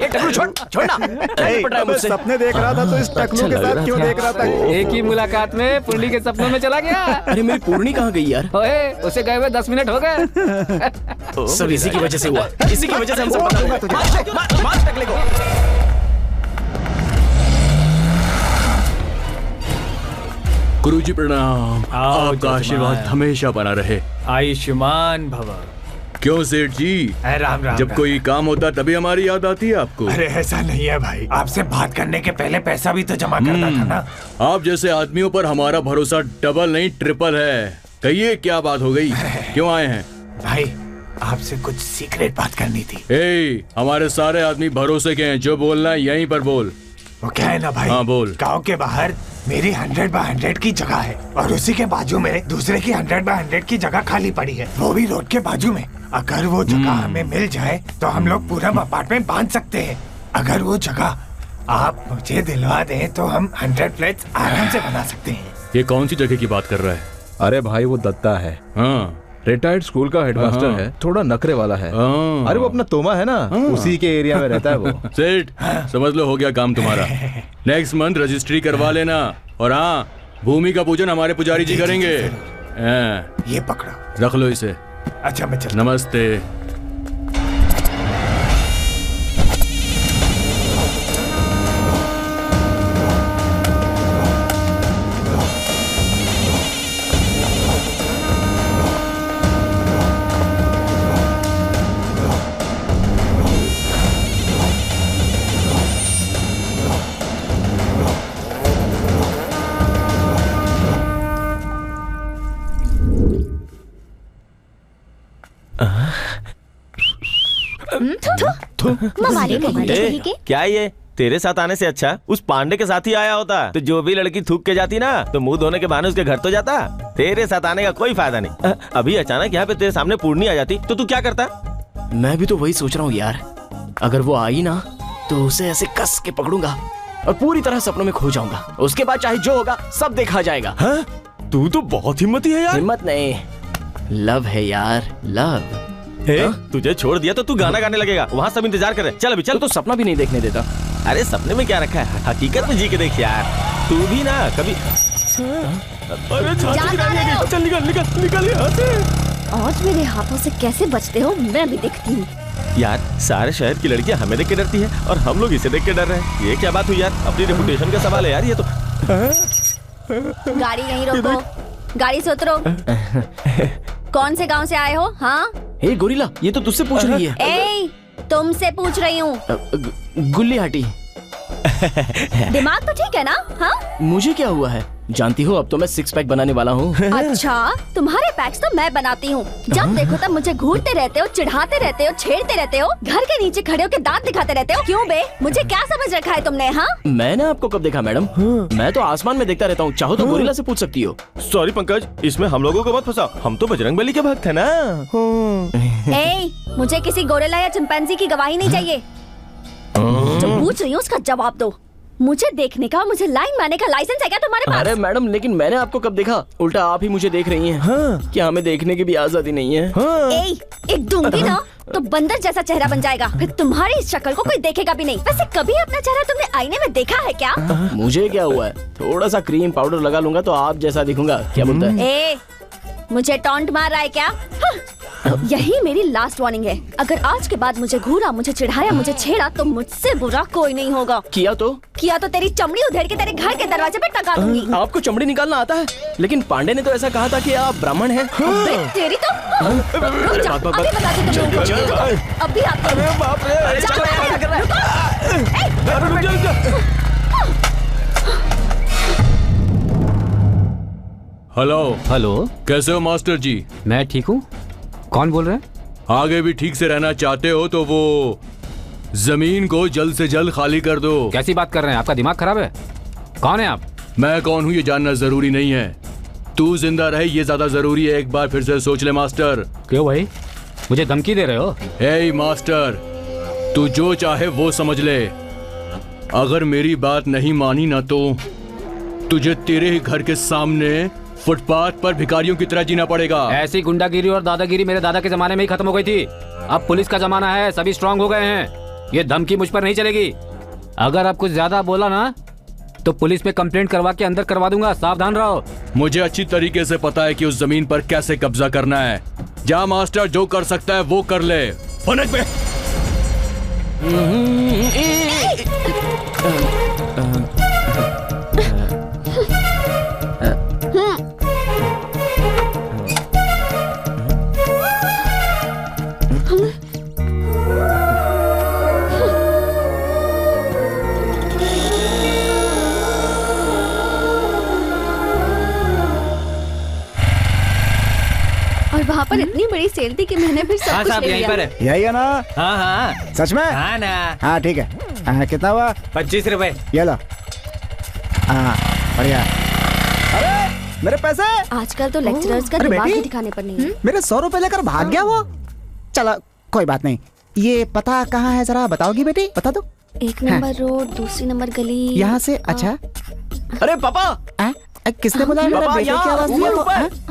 [SPEAKER 3] सपने देख रहा था तो इस टकलू के साथ क्यों देख रहा था?
[SPEAKER 4] एक ही मुलाकात में पूर्णी के सपनों में चला गया।
[SPEAKER 2] अरे मेरी पूर्णी कहाँ गई यार?
[SPEAKER 4] ओए, उसे गए हुए 10 मिनट हो गए।
[SPEAKER 2] सब इसी की वजह से हुआ, इसी की वजह से हम सब मार टकले को। गुरुजी प्रणाम। आपका आशीर्वाद हमेशा बना रहे।
[SPEAKER 12] आयुष्मान भव।
[SPEAKER 1] क्यों सेठ जी?
[SPEAKER 12] राम राम।
[SPEAKER 1] जब कोई काम होता तभी हमारी याद आती है आपको?
[SPEAKER 12] अरे ऐसा नहीं है भाई, आपसे बात करने के पहले पैसा भी तो जमा करना था ना।
[SPEAKER 1] आप जैसे आदमियों पर हमारा भरोसा डबल नहीं ट्रिपल है। कहिए क्या बात हो गई, क्यों आए हैं?
[SPEAKER 12] भाई आपसे कुछ सीक्रेट बात करनी थी।
[SPEAKER 1] हमारे सारे आदमी भरोसे के हैं, जो बोलना है यहीं पर बोल।
[SPEAKER 12] वो क्या है ना भाई,
[SPEAKER 1] हाँ बोल।
[SPEAKER 12] गांव के बाहर मेरी 100x100 की जगह है और उसी के बाजू में दूसरे की 100x100 की जगह खाली पड़ी है, वो भी रोड के बाजू में। अगर वो जगह हमें मिल जाए तो हम लोग पूरा अपार्टमेंट बांध सकते हैं। अगर वो जगह आप मुझे दिलवा दें तो हम 100 फ्लैट्स आराम से बना सकते हैं।
[SPEAKER 1] ये कौन सी जगह की बात कर रहा है?
[SPEAKER 13] अरे भाई वो दत्ता है, रिटायर्ड स्कूल का हेडमास्टर है, थोड़ा नखरे वाला है। अरे वो अपना तोमा है ना, उसी के एरिया में रहता है वो।
[SPEAKER 1] सेठ समझ लो हो गया काम तुम्हारा। नेक्स्ट मंथ रजिस्ट्री करवा लेना। और हाँ, भूमि का पूजन हमारे पुजारी जी करेंगे।
[SPEAKER 12] ये पकड़ो,
[SPEAKER 1] रख लो इसे।
[SPEAKER 12] अच्छा मैं चलता।
[SPEAKER 1] नमस्ते।
[SPEAKER 7] क्या ये तेरे साथ आने से अच्छा उस पांडे के साथ ही आया होता। तो जो भी लड़की थूक के जाती ना तो मुंह धोने के बहाने उसके घर तो जाता। तेरे साथ आने का कोई फायदा नहीं। अभी अचानक यहाँ पे तेरे सामने पूर्णी आ जाती तो तू क्या करता?
[SPEAKER 2] मैं भी तो वही सोच रहा हूँ यार। अगर वो आई ना तो उसे ऐसे कस के पकड़ूंगा और पूरी तरह सपनों में खो जाऊंगा। उसके बाद चाहे जो होगा सब देखा जाएगा।
[SPEAKER 7] तू तो बहुत हिम्मती है यार।
[SPEAKER 2] हिम्मत नहीं, लव है यार, लव।
[SPEAKER 7] तुझे छोड़ दिया तो तू गाना गाने लगेगा, वहाँ सब इंतजार कर रहे। चल अभी चल।
[SPEAKER 2] तो सपना भी नहीं देखने देता।
[SPEAKER 7] अरे सपने में क्या रखा है, हकीकत में जी के देख यार। तू भी ना कभी। अरे चल निकल निकल निकल यहाँ से।
[SPEAKER 6] आज मेरे हाथों से कैसे बचते हो मैं भी देखती हूँ।
[SPEAKER 7] यार सारे शहर की लड़कियाँ हमें देख के डरती है और हम लोग इसे देख के डर रहे हैं। ये क्या बात हुई यार, अपनी रेपुटेशन का सवाल है यार ये तो।
[SPEAKER 6] गाड़ी नहीं रोको, गाड़ी से उतरो। कौन से गांव से आए हो? हाँ
[SPEAKER 2] हे गोरिल्ला, ये तो तुझसे पूछ रही है।
[SPEAKER 6] ए, तुमसे पूछ रही हूँ।
[SPEAKER 2] गुल्लीहाटी।
[SPEAKER 6] दिमाग तो ठीक है ना? हाँ
[SPEAKER 2] मुझे क्या हुआ है जानती हो, अब तो मैं 6 पैक बनाने वाला हूँ।
[SPEAKER 6] अच्छा तुम्हारे पैक्स तो मैं बनाती हूँ। जब देखो तब मुझे घूरते रहते हो, चिढ़ाते रहते हो, छेड़ते रहते हो, घर के नीचे खड़े होकर दांत दिखाते रहते हो। क्यों बे, मुझे क्या समझ रखा है तुमने? हाँ
[SPEAKER 2] मैंने आपको कब देखा मैडम? मैं तो आसमान में देखता रहता हूँ, चाहो तो गोरिल्ला से पूछ सकती हो।
[SPEAKER 7] सॉरी पंकज, इसमें हम लोगों को मत फंसा, हम तो बजरंगबली के भक्त है ना।
[SPEAKER 6] मुझे किसी गोरिल्ला या चिंपैंजी की गवाही नहीं चाहिए। जो पूछ रही हूँ उसका जवाब दो। मुझे देखने का, मुझे लाइन मारने का लाइसेंस है क्या तुम्हारे पास?
[SPEAKER 2] अरे मैडम, लेकिन मैंने आपको कब देखा? उल्टा आप ही मुझे देख रही हैं। क्या हमें देखने की भी आजादी नहीं है?
[SPEAKER 6] एक दूंगी ना तो बंदर जैसा चेहरा बन जाएगा, फिर तुम्हारी इस शक्ल को कोई देखेगा भी नहीं। वैसे कभी अपना चेहरा तुमने आईने में देखा है क्या?
[SPEAKER 2] मुझे क्या हुआ है, थोड़ा सा क्रीम पाउडर लगा लूंगा तो आप जैसा दिखूंगा। क्या बोलता है?
[SPEAKER 6] मुझे टॉन्ट मार रहा है क्या? यही मेरी लास्ट वार्निंग है। अगर आज के बाद मुझे घूरा, मुझे चिढ़ाया, मुझे छेड़ा तो मुझसे बुरा कोई नहीं होगा।
[SPEAKER 2] किया तो
[SPEAKER 6] तेरी चमड़ी उधेड़ के तेरे घर के दरवाजे पे टंगा दूंगी।
[SPEAKER 2] आपको चमड़ी निकालना आता है? लेकिन पांडे ने तो ऐसा कहा था कि आप ब्राह्मण हैं।
[SPEAKER 6] तेरी तो रुक जा, अभी बताती तुम लोगों को। अभी
[SPEAKER 1] हेलो
[SPEAKER 4] हेलो,
[SPEAKER 1] कैसे हो मास्टर जी?
[SPEAKER 4] मैं ठीक हूँ। कौन बोल रहे हैं?
[SPEAKER 1] आगे भी ठीक से रहना चाहते हो तो वो जमीन को जल्द से जल्द खाली कर दो।
[SPEAKER 4] कैसी बात कर रहे हैं, आपका दिमाग खराब है? कौन है आप?
[SPEAKER 1] मैं कौन हूँ ये जानना जरूरी नहीं है, तू जिंदा रहे ये ज्यादा जरूरी है। एक बार फिर से सोच ले मास्टर।
[SPEAKER 4] क्यों भाई, मुझे धमकी दे रहे हो?
[SPEAKER 1] हे मास्टर, तू जो चाहे वो समझ ले। अगर मेरी बात नहीं मानी ना तो तुझे तेरे ही घर के सामने फुटपाथ पर भिखारियों की तरह जीना पड़ेगा।
[SPEAKER 4] ऐसी गुंडागिरी और दादागिरी मेरे दादा के जमाने में ही खत्म हो गई थी। अब पुलिस का जमाना है, सभी स्ट्रांग हो गए हैं। ये धमकी मुझ पर नहीं चलेगी। अगर आप कुछ ज्यादा बोला ना तो पुलिस पे कंप्लेंट करवा के अंदर करवा दूंगा, सावधान रहो।
[SPEAKER 1] मुझे अच्छी तरीके से पता है कि उस जमीन पर कैसे कब्जा करना है। जा मास्टर, जो कर सकता है वो कर ले। फनक पे
[SPEAKER 6] बड़ी सेल थी कि मैंने फिर सब कुछ ले लिया।
[SPEAKER 3] यही है ना?
[SPEAKER 4] हाँ हाँ
[SPEAKER 3] सच में?
[SPEAKER 4] हाँ ना।
[SPEAKER 3] हाँ ठीक है। कितना हुआ?
[SPEAKER 4] 25 रुपए।
[SPEAKER 3] ये लो। हाँ बढ़िया। अरे मेरे पैसे!
[SPEAKER 6] आजकल तो लेक्चरर्स का दिमाग ही दिखाने पर नहीं है।
[SPEAKER 3] मेरे 100 रुपए लेकर भाग गया वो। चलो कोई बात नहीं। ये पता कहाँ है जरा बताओगी बेटी? बता दो।
[SPEAKER 6] 1 नंबर रोड, दूसरी नंबर गली।
[SPEAKER 3] यहाँ से? अच्छा।
[SPEAKER 2] अरे पापा,
[SPEAKER 3] किसने बुलाया? मेरे बेटे की आवाज
[SPEAKER 2] मैं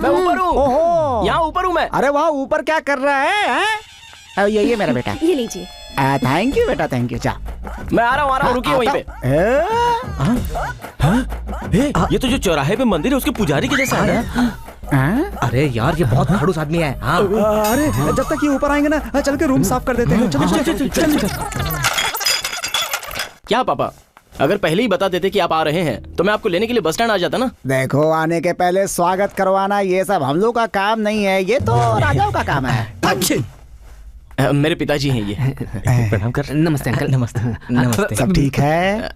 [SPEAKER 2] ऊपर हूँ।
[SPEAKER 3] ओहो,
[SPEAKER 2] यहाँ ऊपर हूँ मैं।
[SPEAKER 3] अरे वहाँ ऊपर क्या कर रहा है? ये मेरा बेटा।
[SPEAKER 6] ये लीजिए।
[SPEAKER 3] थैंक यू बेटा, थैंक यू। जा
[SPEAKER 2] मैं आ रहा हूँ, रुकिए वहीं पे।
[SPEAKER 7] ये तो जो चौराहे पे मंदिर है उसके पुजारी के जैसा है।
[SPEAKER 8] अरे यार ये बहुत खड़ूस आदमी है।
[SPEAKER 3] अरे जब तक ये ऊपर आएंगे ना, चल के रूम साफ कर देते हैं। चलो।
[SPEAKER 2] क्या पापा, अगर पहले ही बता देते कि आप आ रहे हैं तो मैं आपको लेने के लिए बस स्टैंड आ जाता ना।
[SPEAKER 3] देखो, आने के पहले स्वागत करवाना ये सब हम लोग का काम नहीं है, ये तो राजाओं का काम है।
[SPEAKER 2] अच्छे, मेरे पिताजी हैं ये।
[SPEAKER 4] प्रणाम कर। नमस्ते अंकल।
[SPEAKER 8] नमस्ते।
[SPEAKER 3] सब ठीक है?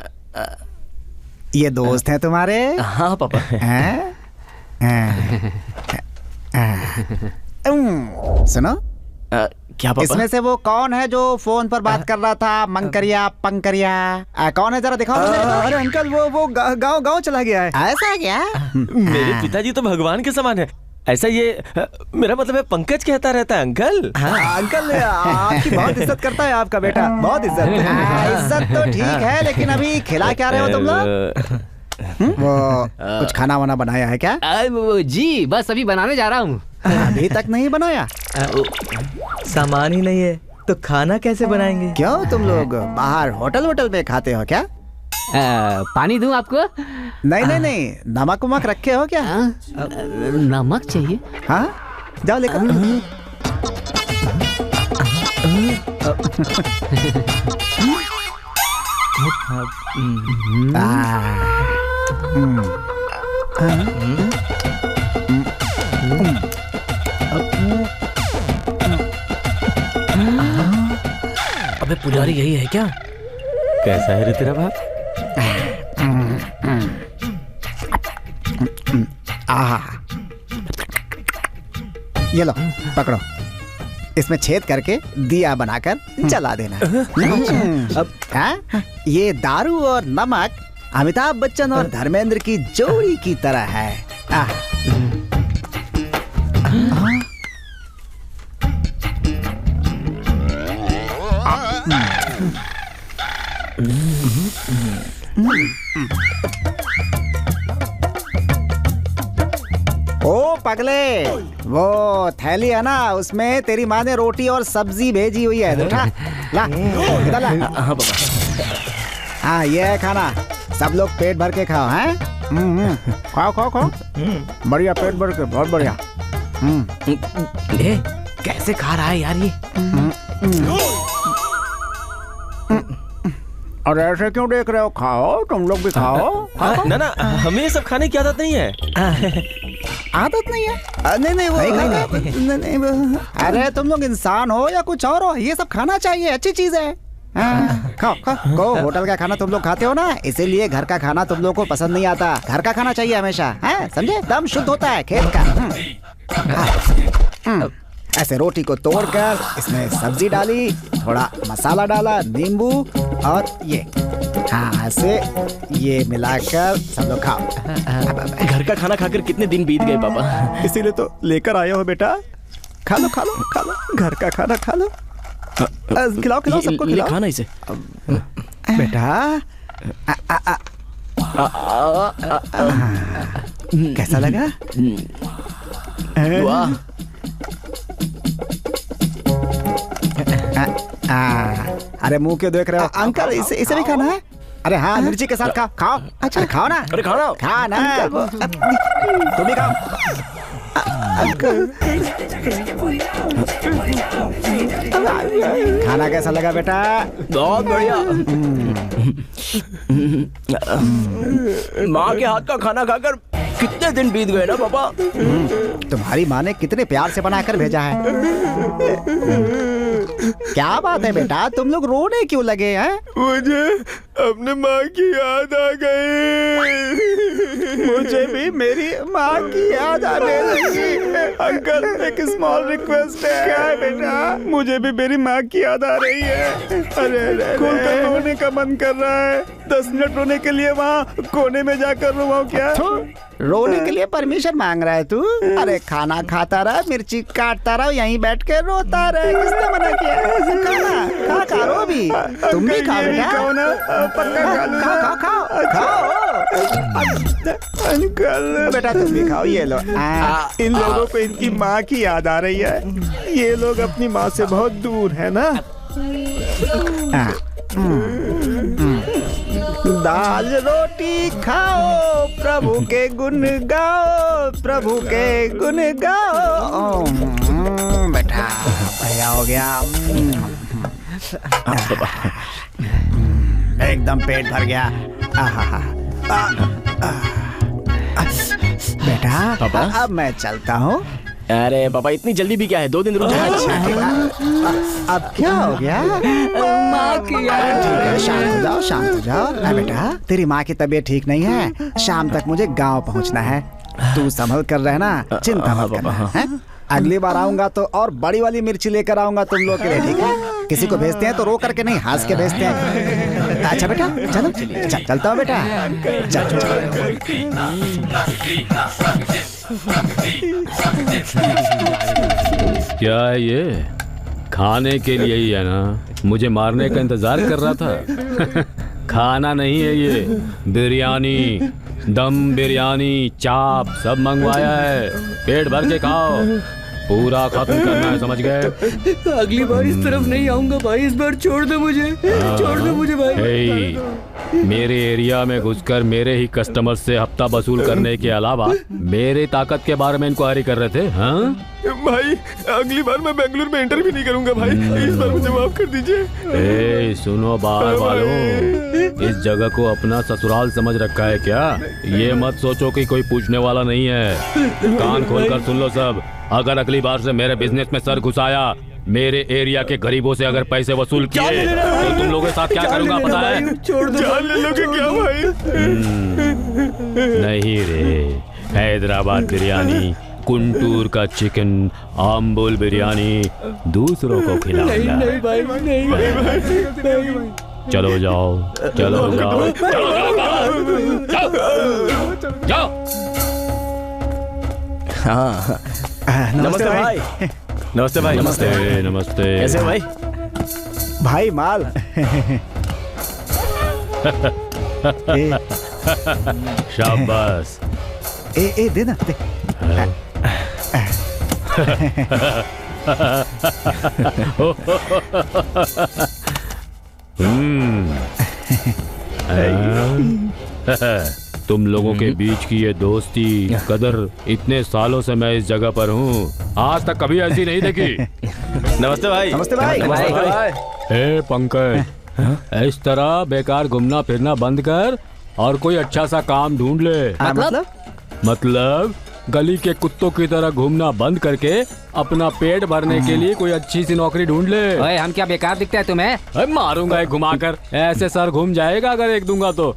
[SPEAKER 3] ये दोस्त हैं तुम्हारे?
[SPEAKER 2] हाँ पापा।
[SPEAKER 3] सुनो,
[SPEAKER 2] क्या पापा?
[SPEAKER 3] इसमें से वो कौन है जो फोन पर बात कर रहा था? मंकरिया पंकरिया कौन है, जरा दिखाओ।
[SPEAKER 11] अरे अंकल वो गांव चला गया है।
[SPEAKER 3] ऐसा क्या?
[SPEAKER 7] मेरे पिताजी तो भगवान के समान है। ऐसा ये मेरा मतलब है पंकज कहता रहता है अंकल।
[SPEAKER 11] अंकल आपकी बहुत इज्जत करता है आपका बेटा, बहुत इज्जत।
[SPEAKER 3] इज्जत तो ठीक है, लेकिन अभी खिला क्या रहे हो तुम लोग? वो कुछ खाना वाना बनाया है क्या?
[SPEAKER 4] जी बस अभी बनाने जा रहा हूँ।
[SPEAKER 3] अभी तक नहीं बनाया?
[SPEAKER 8] सामान ही नहीं है तो खाना कैसे बनाएंगे?
[SPEAKER 3] क्यों, तुम लोग बाहर होटल में खाते हो क्या?
[SPEAKER 4] पानी दूं आपको?
[SPEAKER 3] नहीं, नमक वमक रखे हो क्या?
[SPEAKER 4] नमक चाहिए?
[SPEAKER 3] हाँ जाओ लेकर।
[SPEAKER 8] अबे पुजारी यही है क्या?
[SPEAKER 7] कैसा है रे तेरा बाप?
[SPEAKER 3] ये लो पकड़ो, इसमें छेद करके दिया बनाकर जला देना। अब ये दारू और नमक अमिताभ बच्चन और धर्मेंद्र की जोड़ी की तरह है। ओ पगले, वो थैली है ना, उसमें तेरी माँ ने रोटी और सब्जी भेजी हुई है। उठा ला, इधर ला।
[SPEAKER 2] हाँ पापा।
[SPEAKER 3] हाँ ये है खाना, सब लोग पेट भर के खाओ। हैं? खाओ। बढ़िया, पेट भर के, बहुत बढ़िया।
[SPEAKER 8] ले कैसे खा रहा है यार ये?
[SPEAKER 3] और ऐसे क्यों देख रहे हो? खाओ, तुम लोग भी खाओ।
[SPEAKER 7] ना हमें ये सब खाने की आदत नहीं है।
[SPEAKER 3] आदत नहीं है? नहीं वो अरे तुम लोग इंसान हो या कुछ और हो, ये सब खाना चाहिए, अच्छी चीज है। खाओ। होटल का खाना तुम लोग खाते हो ना, इसीलिए घर का खाना तुम लोग को पसंद नहीं आता। घर का खाना चाहिए हमेशा, समझे? दम शुद्ध होता है खेत का। ऐसे रोटी को तोड़कर इसमें सब्जी डाली, थोड़ा मसाला डाला, नींबू और ये, ऐसे ये मिलाकर सब लोग खाओ।
[SPEAKER 2] घर का खाना खाकर कितने दिन बीत गए पापा।
[SPEAKER 3] इसीलिए तो लेकर आए हो बेटा। खा लो, घर का खाना खा लो। खिलाओ सबको, खिलाओ।
[SPEAKER 2] खाना इसे
[SPEAKER 3] बेटा। कैसा लगा?
[SPEAKER 2] वाह।
[SPEAKER 3] अरे मुंह क्यों देख रहे हो? अंकल इसे भी खाना है? अरे हाँ, मिर्ची के साथ खाओ। अच्छा खाओ ना।
[SPEAKER 2] अरे खाओ
[SPEAKER 3] ना। तुम भी खाओ। खाना कैसा लगा बेटा?
[SPEAKER 2] बहुत बढ़िया। माँ के हाथ का खाना खाकर कितने दिन बीत गए ना पापा।
[SPEAKER 3] तुम्हारी माँ ने कितने प्यार से बनाकर भेजा है। क्या बात है बेटा, तुम लोग रोने क्यों लगे हैं?
[SPEAKER 11] मुझे
[SPEAKER 15] अपने माँ की याद आ गई।
[SPEAKER 3] मुझे भी मेरी माँ की याद आने लगी। अंकल, एक स्मॉल रिक्वेस्ट है।
[SPEAKER 15] क्या है बेटा?
[SPEAKER 3] मुझे भी मेरी माँ की याद आ रही है।
[SPEAKER 15] अरे
[SPEAKER 3] खोलकर रोने का मन कर रहा है। 10 मिनट रोने के लिए वहाँ कोने में जाकर रोवाऊं क्या? रोने के लिए परमिशन मांग रहा है तू? अरे खाना खाता रहा, मिर्ची काटता रहा, यहीं बैठ के रोता रहे। किसने मना किया? खा रो भी। तुम भी खाओ बेटा। खाओ।
[SPEAKER 15] अंकल
[SPEAKER 3] बेटा तुम भी खाओ। ये लो। इन लोगों को इनकी माँ की याद आ रही है। ये लोग अपनी माँ से बहुत दूर है ना। दाल रोटी खाओ, प्रभु के गुण गाओ, प्रभु के गुण गाओ। बेटा भैया हो गया। एकदम पेट भर गया। बेटा
[SPEAKER 2] पापा?
[SPEAKER 3] अब मैं चलता हूँ।
[SPEAKER 2] अरे पापा, इतनी जल्दी भी क्या है? 2 दिन रुक जाओ।
[SPEAKER 3] अब क्या हो गया?
[SPEAKER 2] माँ की याद।
[SPEAKER 3] ठीक है, शांत हो जाओ, शांत हो जाओ। बेटा तेरी माँ की तबीयत ठीक नहीं है। शाम तक मुझे गांव पहुंचना है। तू संभल कर रहना, चिंता मत करना। हैं? अगली बार आऊंगा तो और बड़ी वाली मिर्ची लेकर आऊंगा तुम लोग के लिए, ठीक है? किसी को भेजते हैं तो रो करके नहीं, हंस के भेजते हैं। अच्छा बेटा चलो, चलता हूँ बेटा।
[SPEAKER 5] क्या है ये? खाने के लिए ही है ना? मुझे मारने का इंतजार कर रहा था। खाना नहीं है ये, बिरयानी, दम बिरयानी, चाप सब मंगवाया है। पेट भर के खाओ, पूरा खत्म करना है, समझ गए?
[SPEAKER 2] अगली बार इस तरफ नहीं आऊंगा भाई। इस बार छोड़ दो मुझे, छोड़ दो मुझे भाई।
[SPEAKER 5] मेरे एरिया में घुसकर मेरे ही कस्टमर से हफ्ता वसूल करने के अलावा मेरे ताकत के बारे में इंक्वायरी कर रहे थे। हाँ
[SPEAKER 15] भाई, अगली बार मैं बेंगलुरु में इंटरव्यू नहीं करूंगा भाई। इस बार मुझे माफ कर दीजिए।
[SPEAKER 5] सुनो बाहर वालों, इस जगह को अपना ससुराल समझ रखा है क्या? ये मत सोचो कि कोई पूछने वाला नहीं है। कान खोलकर सुन लो सब। अगर अगली बार से मेरे बिजनेस में सर घुसाया, मेरे एरिया के गरीबों से अगर पैसे वसूल किए तो तुम लोगों के साथ क्या करूंगा पता है?
[SPEAKER 15] जान ले लोगे क्या भाई?
[SPEAKER 5] नहीं रे, हैदराबाद बिरयानी, गुंटूर का चिकन, आम्बुल बिरयानी दूसरों को खिलाऊंगा।
[SPEAKER 2] नहीं भाई, नहीं।
[SPEAKER 5] चलो जाओ, चलो जाओ, जाओ।
[SPEAKER 3] हाँ,
[SPEAKER 2] नमस्ते भाई।
[SPEAKER 7] नमस्ते भाई।
[SPEAKER 5] नमस्ते नमस्ते।
[SPEAKER 2] कैसे भाई?
[SPEAKER 3] भाई माल।
[SPEAKER 5] शाबाश।
[SPEAKER 3] ए दे ना, दे।
[SPEAKER 5] तुम लोगों के बीच की ये दोस्ती कदर, इतने सालों से मैं इस जगह पर हूँ, आज तक कभी ऐसी नहीं देखी।
[SPEAKER 7] नमस्ते भाई।
[SPEAKER 3] नमस्ते भाई।
[SPEAKER 5] ए पंकज, इस तरह बेकार घूमना फिरना बंद कर और कोई अच्छा सा काम ढूंढ ले। मतलब गली के कुत्तों की तरह घूमना बंद करके अपना पेट भरने के लिए कोई अच्छी सी नौकरी ढूंढ ले।
[SPEAKER 4] ओए, हम क्या बेकार दिखते हैं तुम्हें?
[SPEAKER 5] मारूंगा एक घुमाकर, ऐसे सर घूम जाएगा अगर एक दूंगा तो।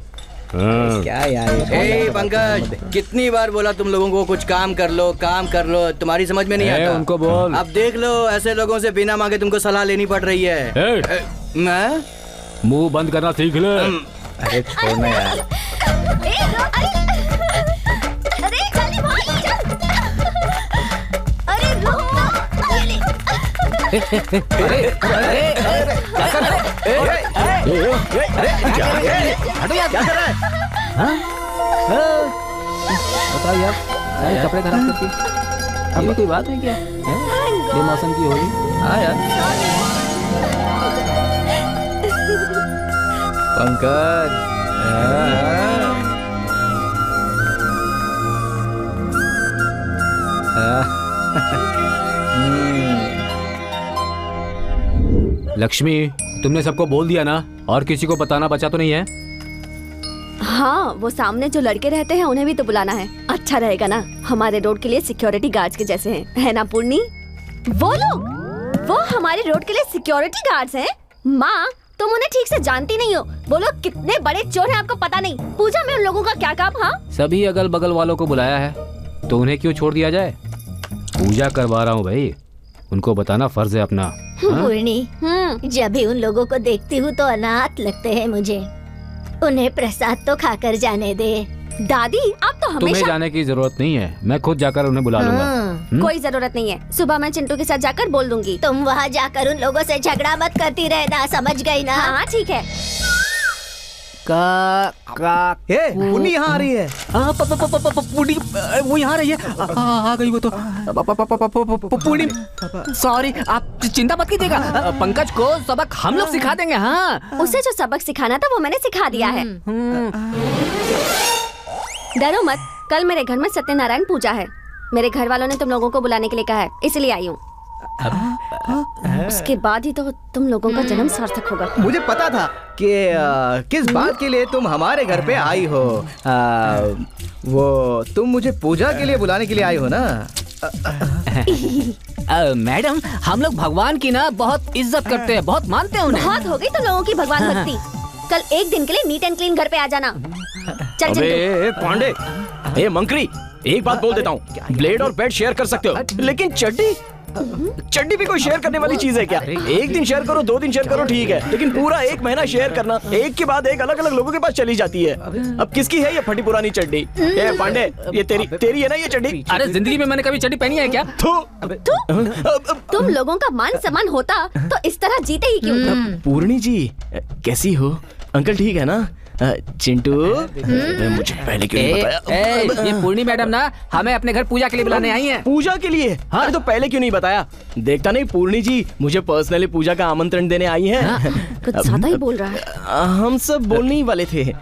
[SPEAKER 8] क्या यार? ए पंकज, कितनी बार बोला तुम लोगों को कुछ काम कर लो, काम कर लो, तुम्हारी समझ में नहीं आता।
[SPEAKER 5] उनको बोल।
[SPEAKER 8] अब देख लो, ऐसे लोगों से बिना मांगे तुमको सलाह लेनी पड़ रही है। मैं
[SPEAKER 5] मुंह बंद करना सीख ले।
[SPEAKER 8] अरे छोड़ना यार।
[SPEAKER 4] बताओ यार, कपड़े खराब करती अभी कोई बात है क्या? बेमौसम की होली। हाँ यार।
[SPEAKER 8] पंकज,
[SPEAKER 4] लक्ष्मी, तुमने सबको बोल दिया ना? और किसी को बताना बचा तो नहीं है?
[SPEAKER 6] हाँ, वो सामने जो लड़के रहते हैं उन्हें भी तो बुलाना है। अच्छा रहेगा ना? हमारे रोड के लिए सिक्योरिटी गार्ड्स के जैसे हैं, है ना पूर्णी? वो लोग, वो हमारे रोड के लिए सिक्योरिटी गार्ड्स हैं। माँ, तुम उन्हें ठीक से जानती नहीं हो। वो लोग कितने बड़े चोर हैं आपको पता नहीं। पूजा में उन लोगों का क्या काम? हाँ,
[SPEAKER 4] सभी अगल बगल वालों को बुलाया है तो उन्हें क्यों छोड़ दिया जाए? पूजा करवा रहा हूँ भाई, उनको बताना फर्ज है अपना।
[SPEAKER 9] पूर्णी, जब भी उन लोगों को देखती हूँ तो अनाथ लगते हैं मुझे। उन्हें प्रसाद तो खाकर जाने दे।
[SPEAKER 6] दादी आप तो हमेशा।
[SPEAKER 4] तुम्हें जाने की जरूरत नहीं है, मैं खुद जाकर उन्हें बुला लूंगा।
[SPEAKER 6] कोई जरूरत नहीं है, सुबह मैं चिंटू के साथ जाकर बोल दूंगी।
[SPEAKER 9] तुम वहाँ जाकर उन लोगों से झगड़ा मत करती रहना, समझ गई ना?
[SPEAKER 6] हाँ ठीक है।
[SPEAKER 8] पुनी यहाँ आ रही है।
[SPEAKER 16] पुनी वो यहाँ रही है। आ गई वो तो। पुनी सॉरी, आप चिंता मत कीजिएगा, पंकज को सबक हम लोग सिखा देंगे। हाँ,
[SPEAKER 6] उसे जो सबक सिखाना था वो मैंने सिखा दिया है। डरो मत, कल मेरे घर में सत्यनारायण पूजा है। मेरे घर वालों ने तुम लोगों को बुलाने के लिए कहा है, इसलिए आई हूँ। उसके बाद ही तो तुम लोगों का जन्म सार्थक होगा।
[SPEAKER 8] मुझे पता था कि किस बात के लिए तुम हमारे घर पे आई हो। वो तुम मुझे पूजा के लिए बुलाने के लिए आई हो ना?
[SPEAKER 16] मैडम, हम लोग भगवान की ना बहुत इज्जत करते हैं, बहुत मानते हैं उन्हें।
[SPEAKER 6] बहुत हो गई तुम लोगों की भगवान भक्ति। कल एक दिन के लिए नीट एंड क्लीन घर पे आ जाना। चल
[SPEAKER 2] अबे पांडे, ए मंकरी, एक बात बोल देता हूँ, ब्लेड और बेड शेयर कर सकते हो, लेकिन चड्डी भी कोई शेयर करने वाली चीज है क्या? एक दिन शेयर करो, 2 दिन शेयर करो ठीक है, लेकिन पूरा 1 महीना शेयर करना, एक के बाद एक अलग अलग लोगों के पास चली जाती है। अब किसकी है ये फटी पुरानी चड्डी? ए पांडे, ये तेरी है ना ये चड्डी?
[SPEAKER 4] अरे जिंदगी में मैंने कभी चड्डी पहनी है क्या?
[SPEAKER 6] तुम लोगों का मान सम्मान होता तो इस तरह जीते ही क्यों?
[SPEAKER 2] पूर्णी जी कैसी हो? अंकल ठीक है ना? चिंटू, मुझे पहले क्यों नहीं बताया?
[SPEAKER 4] ये पूर्णी मैडम ना हमें अपने घर पूजा के लिए बुलाने आई हैं।
[SPEAKER 2] पूजा के लिए? हाँ, अरे तो पहले क्यों नहीं बताया? देखता नहीं पूर्णी जी मुझे पर्सनली पूजा का आमंत्रण देने आई हैं।
[SPEAKER 6] कुछ ज्यादा ही बोल रहा है।
[SPEAKER 2] हम सब बोलने ही वाले थे।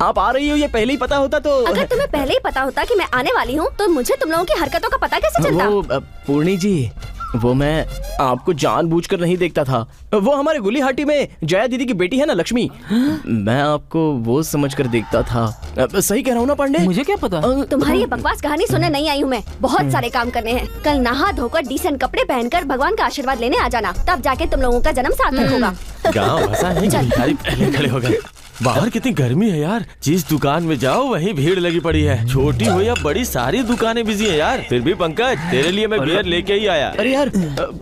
[SPEAKER 2] आप आ रही हो ये पहले ही पता होता तो।
[SPEAKER 6] अगर तुम्हें पहले ही पता होता कि मैं आने वाली हूँ तो मुझे तुम लोगों की हरकतों का पता कैसे चलता?
[SPEAKER 2] वो पूर्णी जी, वो मैं आपको जानबूझकर नहीं देखता था। वो हमारे गुलीहाटी में जया दीदी की बेटी है ना लक्ष्मी, मैं आपको वो समझकर देखता था। सही कह रहा हूँ ना पांडे?
[SPEAKER 4] मुझे क्या पता?
[SPEAKER 6] तुम्हारी ये बकवास कहानी सुनने नहीं आई हूँ मैं। बहुत सारे काम करने हैं। कल नहा धोकर डिसेंट कपड़े पहनकर भगवान का आशीर्वाद लेने आ जाना, तब जाके तुम लोगों का जन्म सार्थक होगा।
[SPEAKER 7] गाँव ऐसा है, भिखारी पहले खड़े हो गए। बाहर कितनी गर्मी है यार, जिस दुकान में जाओ वहीं भीड़ लगी पड़ी है। छोटी हो या बड़ी सारी दुकानें बिजी है यार। फिर भी पंकज, तेरे लिए मैं बियर लेके ही आया।
[SPEAKER 2] अरे यार,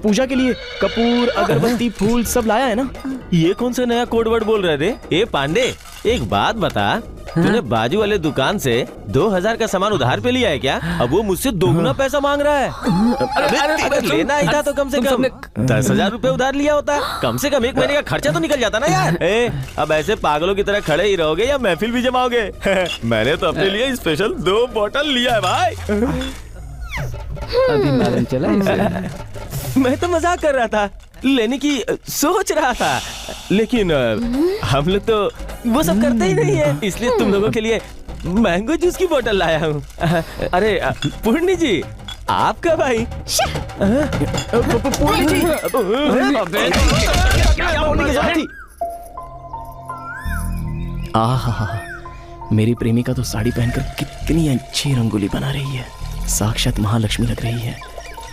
[SPEAKER 2] पूजा के लिए कपूर, अगरबत्ती, फूल सब लाया है ना?
[SPEAKER 7] ये कौन सा नया कोड वर्ड बोल रहे थे? ए पांडे, एक बात बता, तूने बाजू वाले दुकान से 2000 का सामान उधार पे लिया है क्या? अब वो मुझसे 2 गुना पैसा मांग रहा है। अरे लेना ही था तो कम से कम 10,000 रुपए उधार लिया होता। कम से कम 1 महीने का खर्चा तो निकल जाता ना यार। अब ऐसे पागलों की तरह खड़े ही रहोगे या महफिल भी जमाओगे? मैंने तो अपने लिए स्पेशल 2 बोतल लिया है भाई।
[SPEAKER 4] अभी मालूम चला इसे।
[SPEAKER 7] मैं तो मजाक कर रहा था, लेने की सोच रहा था, लेकिन हम लोग तो वो सब करते ही नहीं है, इसलिए तुम लोगों के लिए मैंगो जूस की बोतल लाया हूँ। अरे पूर्णी जी, आपका भाई।
[SPEAKER 2] पूर्णी जी, क्या बोलने की जरूरत थी? आहा, मेरी प्रेमिका तो साड़ी पहनकर कितनी अच्छी रंगोली बना रही है, साक्षात महालक्ष्मी लग रही है।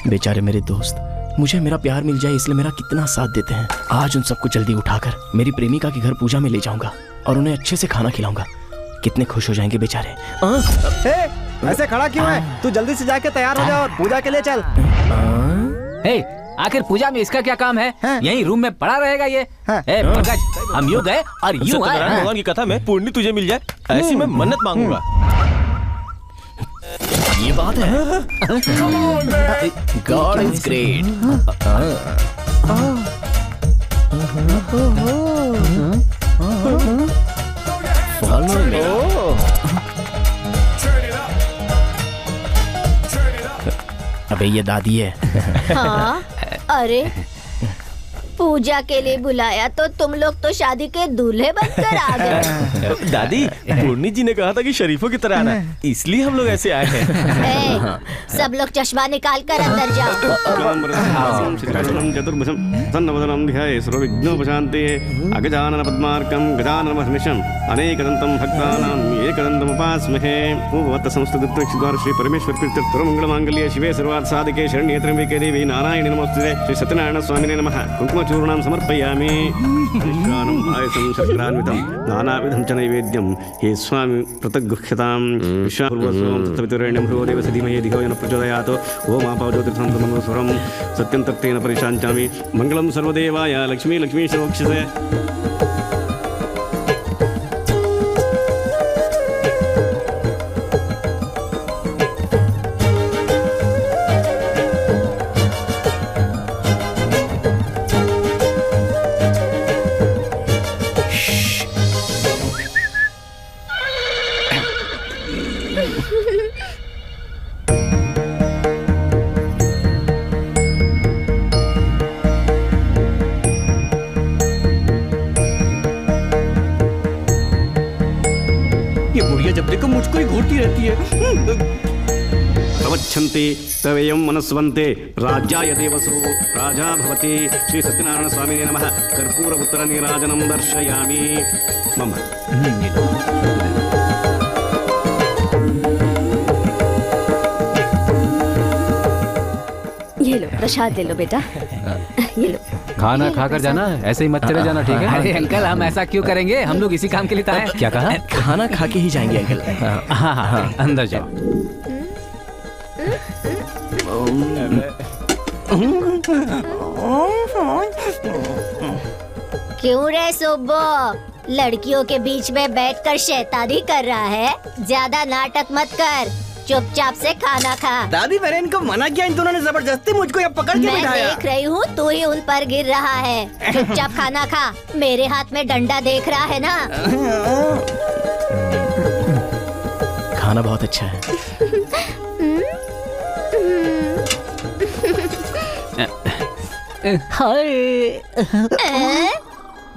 [SPEAKER 2] बेचारे मेरे दोस्त, मुझे मेरा प्यार मिल जाए इसलिए मेरा कितना साथ देते हैं। आज उन सबको जल्दी उठाकर मेरी प्रेमिका के घर पूजा में ले जाऊंगा और उन्हें अच्छे से खाना खिलाऊंगा। कितने खुश हो जाएंगे बेचारे।
[SPEAKER 3] ऐसे खड़ा क्यों है? तू जल्दी से जाके तैयार हो जा और पूजा के लिए चल।
[SPEAKER 4] आखिर पूजा में इसका क्या काम है? यही रूम में पड़ा रहेगा ये। पंकज, हम यूं गए और यूं आए।
[SPEAKER 7] भगवान की कथा में पूर्णी तुझे मिल जाए ऐसी मैं मन्नत मांगूंगा।
[SPEAKER 2] ये बात है। God is great. Follow me. अबे ये दादी है।
[SPEAKER 9] हाँ, अरे पूजा के लिए बुलाया तो तुम लोग तो शादी के दूल्हे बनकर आ गए।
[SPEAKER 7] दादी, पूर्णी जी ने कहा था कि शरीफों की तरह आना, इसलिए हम लोग ऐसे आए हैं।
[SPEAKER 9] सब लोग चश्मा निकाल कर अंदर जाओ।
[SPEAKER 17] चतुर्भुजं ध्याये सर्वविघ्नोपशान्ते अगजानन पद्मार्कं गजानन महर्निशं अनेकदन्तं भक्तानां एकदन्तम् उपास्महे। ओम समस्तद्वार श्री परमेश्वर प्रीत्यर्थं मंगलमांगल्ये शिवे सर्वार्थ साधिके शरण्ये त्र्यंबके देवी नारायणी नमोस्तुते। श्री सत्यनारायण स्वामिने नमः। कुंकुम चूर्णं समर्पयामि विश्वानं पायसं शर्करान्वितं नानाविधं च नैवेद्यं हे स्वामी प्रतगुह्यतां विश्वापूर्वस्वं तत्सवितुर्वरेण्यं भर्गो देवस्य धीमहि धियो यो नः प्रचोदयात् ओम आपो ज्योतिर्संतमस्वरं सत्यं तत्तेन परिशाञ्चामि मङ्गलं सर्वदेवाय लक्ष्मी लक्ष्मी शोक्षसे।
[SPEAKER 1] मुझको ही घूरती रहती है।
[SPEAKER 17] प्रवच्छन्ति तवेयं मनस्वन्ते राज्याय देवसो राजा भवति। श्री सत्यनारायण स्वामिने नमः। कर्पूर उत्तर नीराजनं दर्शयामि मम।
[SPEAKER 6] ये लो प्रसाद ले लो बेटा, ये लो।
[SPEAKER 4] खाना खाकर जाना, ऐसे ही मत चले जाना, ठीक है? अरे अंकल, हम ऐसा क्यों करेंगे? हम लोग इसी काम के लिए तो आए। क्या कहा?
[SPEAKER 2] खाना खा के ही जाएंगे अंकल।
[SPEAKER 4] हाँ हाँ हाँ, अंदर जाओ।
[SPEAKER 9] क्यों रे सुब्बो, लड़कियों के बीच में बैठकर शैतानी कर रहा है? ज्यादा नाटक मत कर, चुपचाप से खाना खा।
[SPEAKER 2] दादी मैंने इनको मना किया, इन दोनों ने जबरदस्ती मुझको यहाँ पकड़ के बिठाया।
[SPEAKER 9] मैं देख रही हूँ, तू ही उन पर गिर रहा है। चुपचाप खाना खा, मेरे हाथ में डंडा देख रहा है ना।
[SPEAKER 2] खाना बहुत अच्छा है।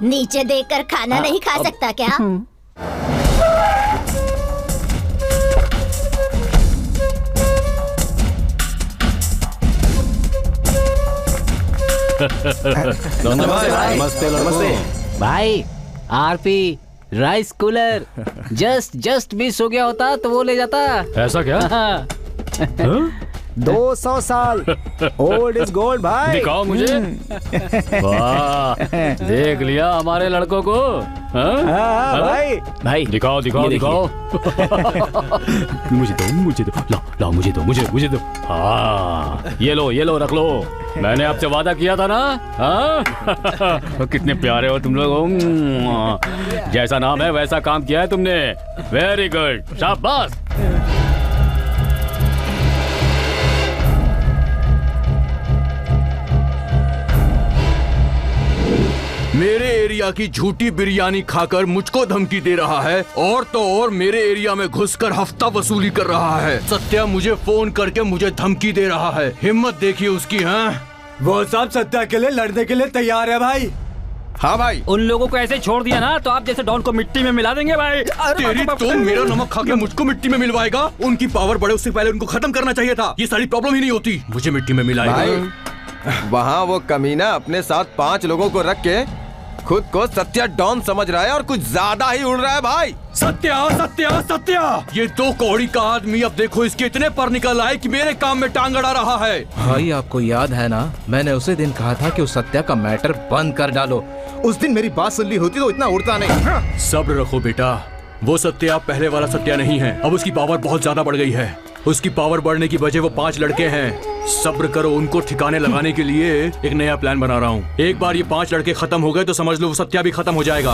[SPEAKER 9] नीचे देखकर खाना नहीं खा सकता क्या?
[SPEAKER 4] नमस्ते नमस्ते भाई। RP rice cooler just miss हो गया होता तो वो ले जाता।
[SPEAKER 5] ऐसा क्या?
[SPEAKER 3] 200 साल ओल्ड इज गोल्ड भाई।
[SPEAKER 5] दिखाओ मुझे। वाह, देख लिया हमारे लड़कों को।
[SPEAKER 3] भाई
[SPEAKER 2] भाई
[SPEAKER 5] दिखाओ दिखाओ दिखाओ। मुझे दो लाओ मुझे दो। हाँ ये लो रख लो। मैंने आपसे वादा किया था ना। हाँ कितने प्यारे हो तुम लोग। जैसा नाम है वैसा काम किया है तुमने। वेरी गुड, शाबाश।
[SPEAKER 1] मेरे एरिया की झूठी बिरयानी खाकर मुझको धमकी दे रहा है, और तो और मेरे एरिया में घुसकर हफ्ता वसूली कर रहा है। सत्या मुझे फोन करके मुझे धमकी दे रहा है। हिम्मत देखिए उसकी। हाँ
[SPEAKER 15] वो सब सत्या के लिए लड़ने के लिए तैयार है भाई।
[SPEAKER 10] हाँ भाई,
[SPEAKER 4] उन लोगों को ऐसे छोड़ दिया ना तो आप जैसे डॉन को मिट्टी में मिला देंगे भाई।
[SPEAKER 1] तेरी तो मेरा नमक खा के मुझको मिट्टी में मिलवाएगा। उनकी पावर बढ़े उससे पहले उनको खत्म करना चाहिए था। ये सारी प्रॉब्लम ही नहीं होती, मुझे मिट्टी में मिलाएगा।
[SPEAKER 10] वहाँ वो कमीना अपने साथ 5 लोगों को रख के खुद को सत्या डॉन समझ रहा है और कुछ ज्यादा ही उड़ रहा है भाई।
[SPEAKER 1] सत्या ये 2 कौड़ी का आदमी अब देखो इसके इतने पर निकल आए कि मेरे काम में टांग अड़ा रहा है।
[SPEAKER 13] भाई आपको याद है ना, मैंने उसे दिन कहा था कि उस सत्या का मैटर बंद कर डालो। उस दिन मेरी बात सुन ली होती तो इतना उड़ता नहीं।
[SPEAKER 1] सब्र रखो बेटा, वो सत्या पहले वाला सत्या नहीं है। अब उसकी पावर बहुत ज्यादा बढ़ गई है। उसकी पावर बढ़ने की वजह वो 5 लड़के हैं। सब्र करो, उनको ठिकाने लगाने के लिए एक नया प्लान बना रहा हूँ। एक बार ये 5 लड़के खत्म हो गए तो समझ लो वो सत्या भी खत्म हो जाएगा।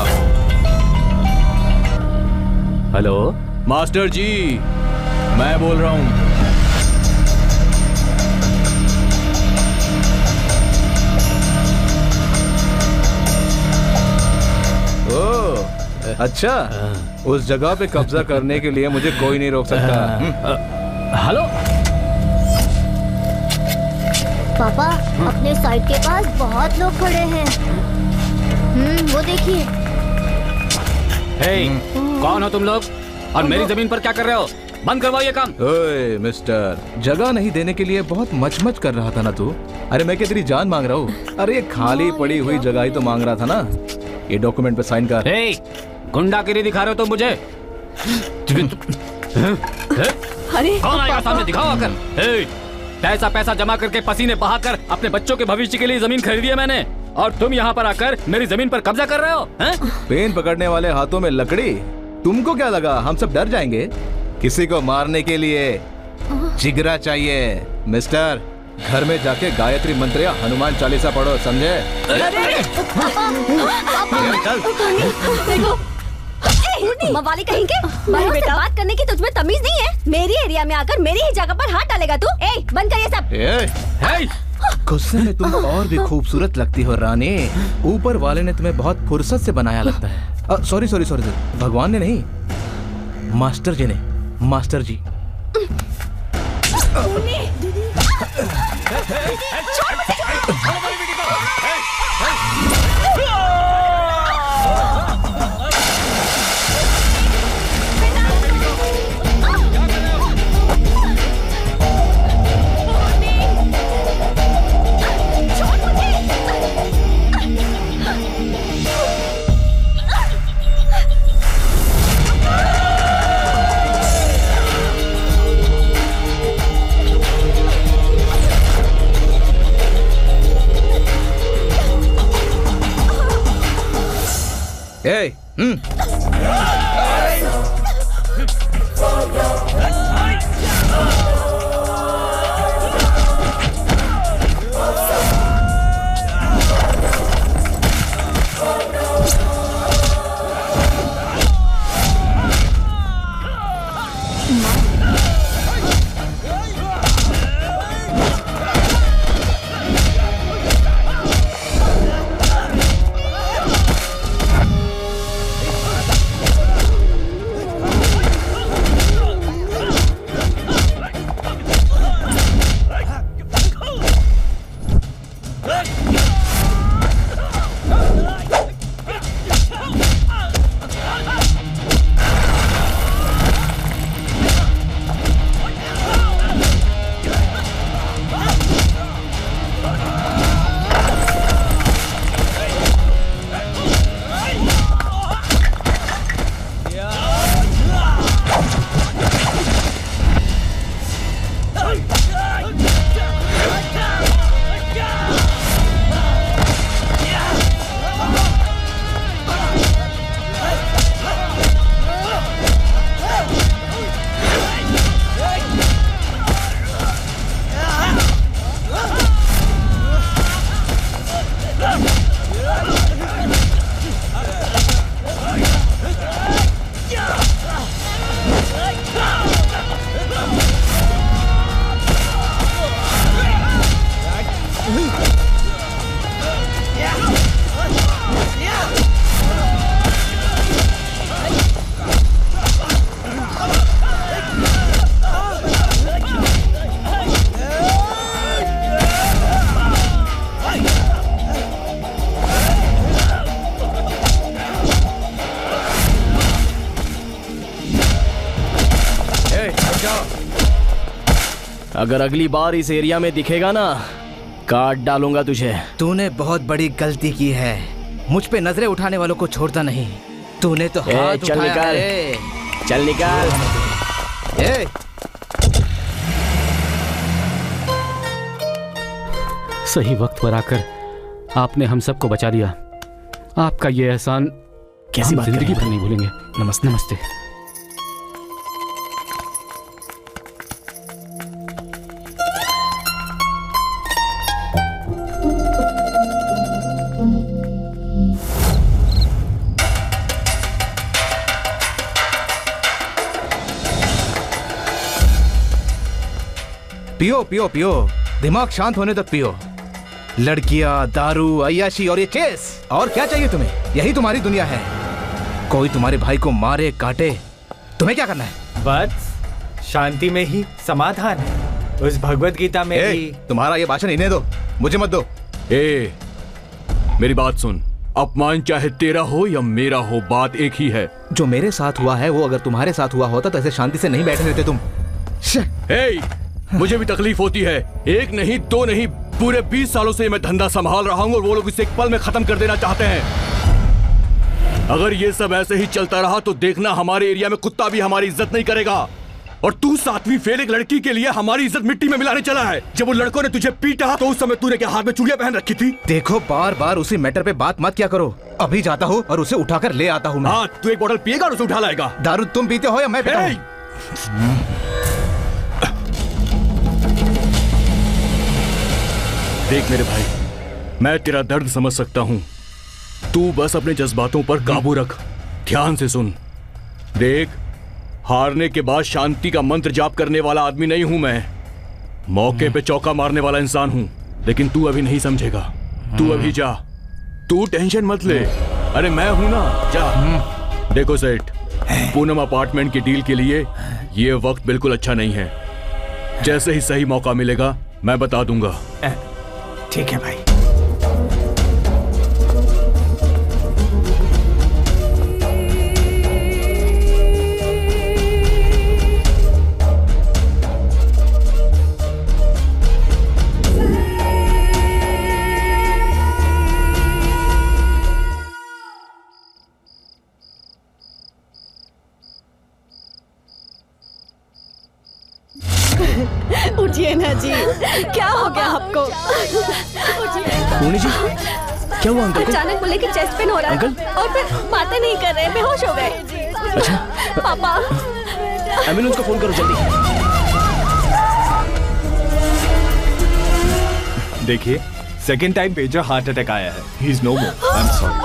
[SPEAKER 4] हेलो
[SPEAKER 1] मास्टर जी, मैं बोल रहा हूँ।
[SPEAKER 13] अच्छा, उस जगह पे कब्जा करने के लिए मुझे कोई नहीं रोक सकता।
[SPEAKER 4] हेलो
[SPEAKER 9] पापा, अपने साइड के पास बहुत लोग खड़े हैं। वो देखिए।
[SPEAKER 4] हे, कौन हो तुम लोग और मेरी जमीन पर क्या कर रहे हो? बंद करवाओ ये काम।
[SPEAKER 13] ओए मिस्टर, जगह नहीं देने के लिए बहुत मच कर रहा था ना तू। अरे मैं क्या तेरी जान मांग रहा हूँ? अरे ये खाली पड़ी हुई जगह ही तो मांग रहा था ना। ये डॉक्यूमेंट पे साइन कर।
[SPEAKER 4] गुंडागिरी दिखा रहे हो तुम मुझे?
[SPEAKER 6] अरे
[SPEAKER 4] कौन आएगा सामने? दिखाओ आकर। पैसा जमा करके पसीने बहाकर अपने बच्चों के भविष्य के लिए जमीन खरीदी है मैंने। और तुम यहाँ पर आकर मेरी जमीन पर कब्जा कर रहे हो हैं?
[SPEAKER 13] पेन पकड़ने वाले हाथों में लकड़ी, तुमको क्या लगा हम सब डर जाएंगे? किसी को मारने के लिए जिगरा चाहिए। मिस्टर, घर में जाके गायत्री मंत्र या हनुमान चालीसा पढ़ो, समझे?
[SPEAKER 6] मवाली कहीं के बड़ों से बात करने की तुझमें तमीज नहीं है? मेरी एरिया में आकर मेरी ही जगह पर हाथ डालेगा तू? ए, बंद कर ये सब।
[SPEAKER 13] गुस्से में तुम और भी खूबसूरत लगती हो रानी। ऊपर वाले ने तुम्हें बहुत फुर्सत से बनाया लगता है। सॉरी सॉरी सॉरी, भगवान ने नहीं, मास्टर जी ने। मास्टर जी Hey!
[SPEAKER 2] अगर अगली बार इस एरिया में दिखेगा ना, काट डालूंगा तुझे।
[SPEAKER 8] तूने बहुत बड़ी गलती की है। मुझ पे नजरें उठाने वालों को छोड़ता नहीं। तूने तो हाथ
[SPEAKER 2] चल
[SPEAKER 8] उठाया
[SPEAKER 2] निकाल,
[SPEAKER 8] है।
[SPEAKER 2] चल निकाल।
[SPEAKER 4] सही वक्त पर आकर आपने हम सबको बचा लिया। आपका ये एहसान
[SPEAKER 2] कैसी बात
[SPEAKER 4] जिंदगी भर नहीं भूलेंगे।
[SPEAKER 2] नमस्ते।
[SPEAKER 4] नमस्ते।
[SPEAKER 8] पियो पियो पियो, दिमाग शांत होने तक पियो। लड़कियां, दारू, अय्याशी और ये चेस, और क्या चाहिए तुम्हें? यही तुम्हारी दुनिया है। कोई तुम्हारे भाई को मारे, काटे, तुम्हें क्या करना है?
[SPEAKER 12] बस शांति में ही समाधान है। उस भगवत गीता में भी।
[SPEAKER 13] तुम्हारा ये भाषण इन्हें दो, मुझे मत दो।
[SPEAKER 1] मेरी बात सुन, अपमान चाहे तेरा हो या मेरा हो, बात एक ही है।
[SPEAKER 8] जो मेरे साथ हुआ है वो अगर तुम्हारे साथ हुआ होता तो ऐसे शांति से नहीं बैठे रहते तुम।
[SPEAKER 1] मुझे भी तकलीफ होती है। एक नहीं, दो नहीं, पूरे 20 सालों से मैं धंधा संभाल रहा हूँ और वो लोग इसे एक पल में खत्म कर देना चाहते हैं। अगर ये सब ऐसे ही चलता रहा तो देखना हमारे एरिया में कुत्ता भी हमारी इज्जत नहीं करेगा। और तू 7वीं फेल एक लड़की के लिए हमारी इज्जत मिट्टी में मिलाने चला है। जब वो लड़कों ने तुझे पीटा तो उस समय तूने क्या हाथ में चूड़ियां पहन रखी थी?
[SPEAKER 8] देखो बार बार उसी मैटर पे बात मत क्या करो। अभी जाता हूँ और उसे उठाकर ले आता हूँ मैं।
[SPEAKER 1] हाँ, तू एक बोतल पिएगा और उसे उठा लाएगा।
[SPEAKER 8] दारू तुम पीते हो या मैं पीता हूँ?
[SPEAKER 1] देख मेरे भाई, मैं तेरा दर्द समझ सकता हूँ। तू बस अपने जज्बातों पर काबू रख। ध्यान से सुन। देख, हारने के बाद शांति का मंत्र जाप करने वाला आदमी नहीं हूं मैं। मौके पे चौका मारने वाला इंसान हूं। लेकिन तू अभी नहीं समझेगा। तू अभी जा, तू टेंशन मत ले। अरे मैं हूं ना, जा। देखो सेठ, पूनम अपार्टमेंट की डील के लिए ये वक्त बिल्कुल अच्छा नहीं है। जैसे ही सही मौका मिलेगा मैं बता दूंगा।
[SPEAKER 12] ठीक है भाई।
[SPEAKER 6] उठिए ना जी, क्या हो गया आपको?
[SPEAKER 2] पूर्णी जी, क्या हुआ अंकल को?
[SPEAKER 6] अचानक बोले कि चेस्ट पेन हो रहा है और फिर बातें नहीं कर रहे, बेहोश हो गए।
[SPEAKER 2] अच्छा
[SPEAKER 6] पापा,
[SPEAKER 2] एम्बुलेंस को फोन करो जल्दी।
[SPEAKER 18] देखिए, second time pager heart attack आया है। He is no more. I am sorry.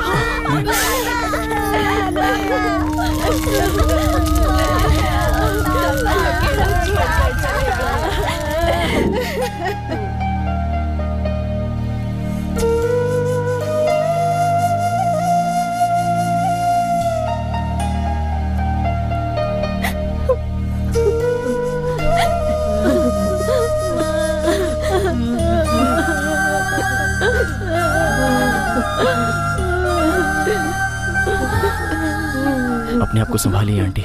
[SPEAKER 2] अपने आप को संभालिए आंटी।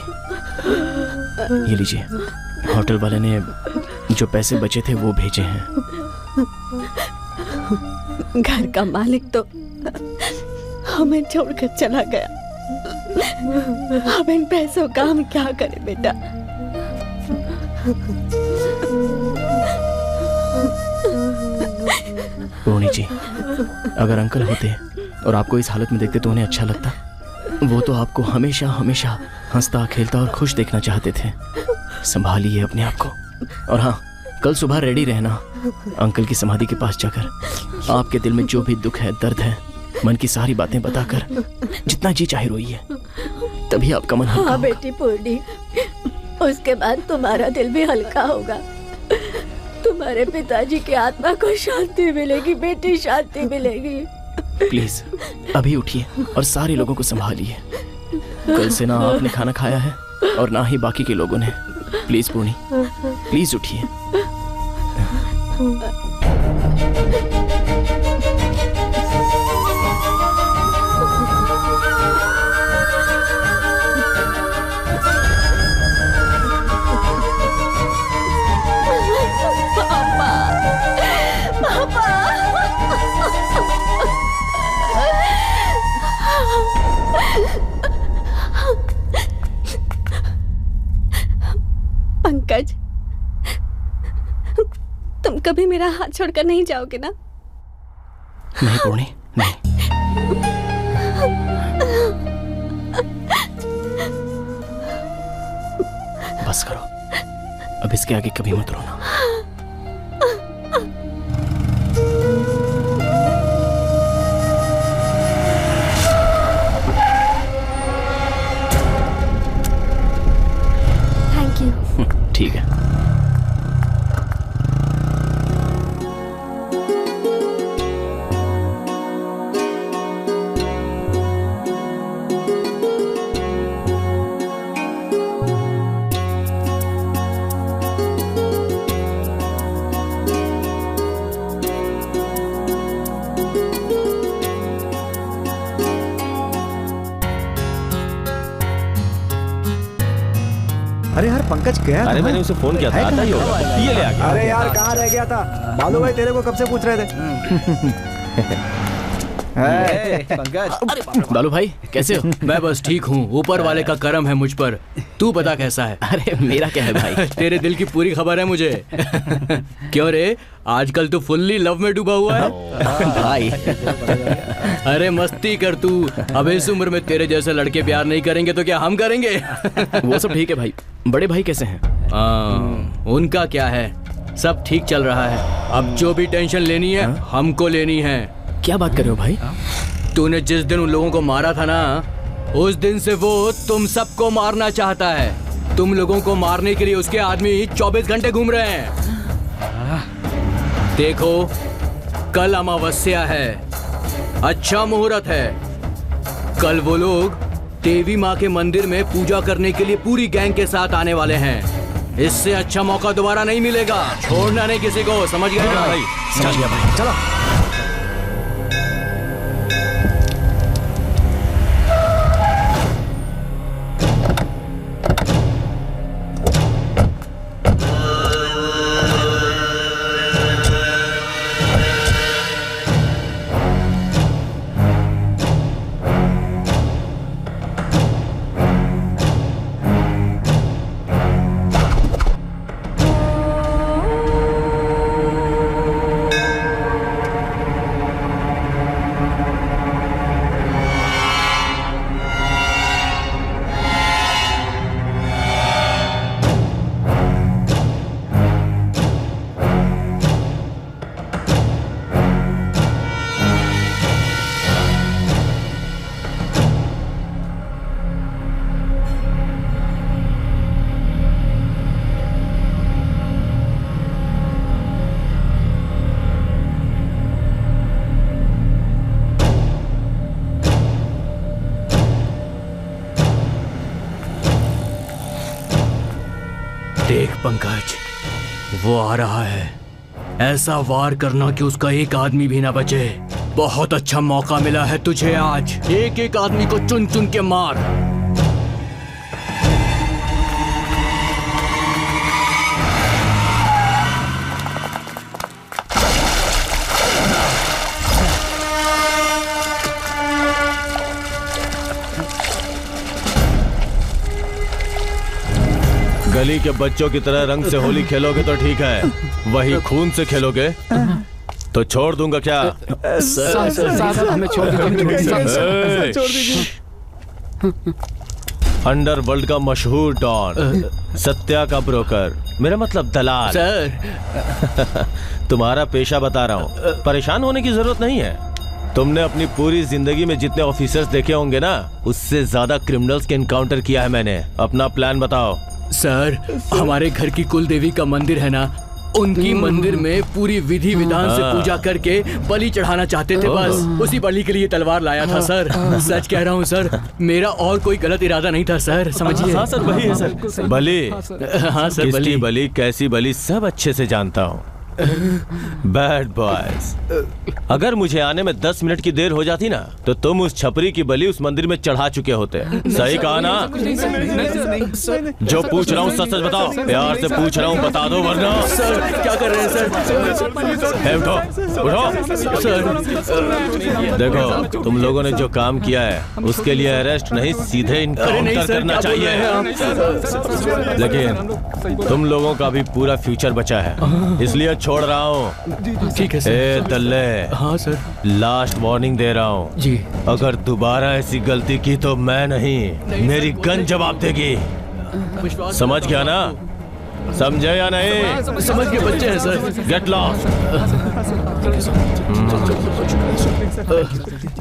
[SPEAKER 2] ये लीजिए, होटल वाले ने जो पैसे बचे थे वो भेजे हैं।
[SPEAKER 6] घर का मालिक तो हमें छोड़कर चला गया। अब इन पैसों का हम क्या करें बेटा?
[SPEAKER 2] पूर्णी जी, अगर अंकल होते और आपको इस हालत में देखते तो उन्हें अच्छा लगता। वो तो आपको हमेशा हमेशा हंसता खेलता और खुश देखना चाहते थे। संभालिए अपने आप को। और हाँ, कल सुबह रेडी रहना। अंकल की समाधि के पास जाकर आपके दिल में जो भी दुख है, दर्द है, मन की सारी बातें बताकर जितना जी चाहे रोइए, तभी आपका मन हल्का
[SPEAKER 6] हाँ
[SPEAKER 2] होगा।
[SPEAKER 6] बेटी पूर्णी, उसके बाद तुम्हारा दिल भी हल्का होगा। तुम्हारे पिताजी की आत्मा को शांति मिलेगी बेटी, शांति मिलेगी।
[SPEAKER 2] प्लीज अभी उठिए और सारे लोगों को संभालिए। कल से ना आपने खाना खाया है और ना ही बाकी के लोगों ने। प्लीज पूर्णी, प्लीज उठिए।
[SPEAKER 6] पंकज, तुम कभी मेरा हाथ छोड़कर नहीं जाओगे ना?
[SPEAKER 2] नहीं पूर्णी, नहीं। बस करो, अब इसके आगे कभी मत रोना।
[SPEAKER 6] Thank you.
[SPEAKER 2] ठीक है।
[SPEAKER 3] अरे यार पंकज गया?
[SPEAKER 7] अरे मैंने उसे फोन किया था, आता ही होगा। ये ले आ गया।
[SPEAKER 3] अरे यार कहाँ रह गया था? बालू भाई तेरे को कब से पूछ रहे थे। पंकज।
[SPEAKER 2] बालू भाई कैसे हो?
[SPEAKER 1] मैं बस ठीक हूँ, ऊपर वाले का करम है मुझ पर। तू बता कैसा है?
[SPEAKER 2] अरे मेरा क्या है भाई?
[SPEAKER 1] तेरे दिल की पूरी खबर है मुझे। क्यों रे, आजकल तू फुल्ली लव में डूबा हुआ है?
[SPEAKER 2] भाई
[SPEAKER 1] अरे मस्ती कर तू। अब इस उम्र में तेरे जैसे लड़के प्यार नहीं करेंगे तो क्या हम करेंगे?
[SPEAKER 2] वो सब ठीक है भाई। बड़े भाई कैसे हैं?
[SPEAKER 1] उनका क्या है, सब ठीक चल रहा है। अब जो भी टेंशन लेनी है हमको लेनी है।
[SPEAKER 2] क्या बात कर रहे हो भाई?
[SPEAKER 1] तूने जिस दिन उन लोगों को मारा था ना, उस दिन से वो तुम सबको मारना चाहता है। तुम लोगों को मारने के लिए उसके आदमी 24 घंटे घूम रहे हैं। देखो, कल अमावस्या है, अच्छा मुहूर्त है। कल वो लोग देवी माँ के मंदिर में पूजा करने के लिए पूरी गैंग के साथ आने वाले हैं। इससे अच्छा मौका दोबारा नहीं मिलेगा। छोड़ना नहीं किसी को, समझ गए ना भाई?
[SPEAKER 2] समझ गया भाई, चलो।
[SPEAKER 1] देख पंकज, वो आ रहा है। ऐसा वार करना कि उसका एक आदमी भी ना बचे। बहुत अच्छा मौका मिला है तुझे आज। एक एक आदमी को चुन चुन के मार।
[SPEAKER 7] गली के बच्चों की तरह रंग से होली खेलोगे तो ठीक है, वही खून से खेलोगे तो छोड़ दूंगा क्या?
[SPEAKER 4] हमें छोड़ दीजिए।
[SPEAKER 7] अंडरवर्ल्ड का मशहूर डॉन, सत्या का ब्रोकर, मेरा मतलब दलाल।
[SPEAKER 1] सर
[SPEAKER 7] तुम्हारा पेशा बता रहा हूँ, परेशान होने की जरूरत नहीं है। तुमने अपनी पूरी जिंदगी में जितने ऑफिसर्स देखे होंगे ना, उससे ज्यादा क्रिमिनल्स के एनकाउंटर किया है मैंने। अपना प्लान बताओ।
[SPEAKER 1] सर, हमारे घर की कुल देवी का मंदिर है ना, उनकी मंदिर में पूरी विधि विधान से पूजा करके बलि चढ़ाना चाहते थे। बस उसी बलि के लिए तलवार लाया था सर। सच कह रहा हूँ सर, मेरा और कोई गलत इरादा नहीं था सर, समझिए।
[SPEAKER 7] हाँ सर, वही है सर। बलि?
[SPEAKER 1] हाँ सर,
[SPEAKER 7] किसकी बलि, कैसी बलि, सब अच्छे से जानता हूँ। बैड बॉयज, अगर मुझे आने में 10 मिनट की देर हो जाती ना, तो तुम उस छपरी की बलि उस मंदिर में चढ़ा चुके होते। सही कहा ना? जो पूछ रहा हूँ सच सच बताओ, प्यार से पूछ रहा हूँ, बता दो वरना।
[SPEAKER 1] सर क्या कर रहे हैं सर?
[SPEAKER 7] उठो उठो
[SPEAKER 1] सर।
[SPEAKER 7] देखो, तुम लोगों ने जो काम किया है उसके लिए अरेस्ट नहीं, सीधे इनकाउंटर करना चाहिए। लेकिन तुम लोगों का भी पूरा फ्यूचर बचा है, इसलिए छोड़ रहा हूँ।
[SPEAKER 1] ठीक है सर।
[SPEAKER 7] ए दल्ले।
[SPEAKER 1] हाँ सर।
[SPEAKER 7] लास्ट वार्निंग दे रहा हूँ
[SPEAKER 1] जी।
[SPEAKER 7] अगर दोबारा ऐसी गलती की तो मैं नहीं, मेरी गन जवाब देगी। समझ गया ना? समझे या नहीं?
[SPEAKER 1] समझ के बच्चे हैं सर।
[SPEAKER 7] Get lost.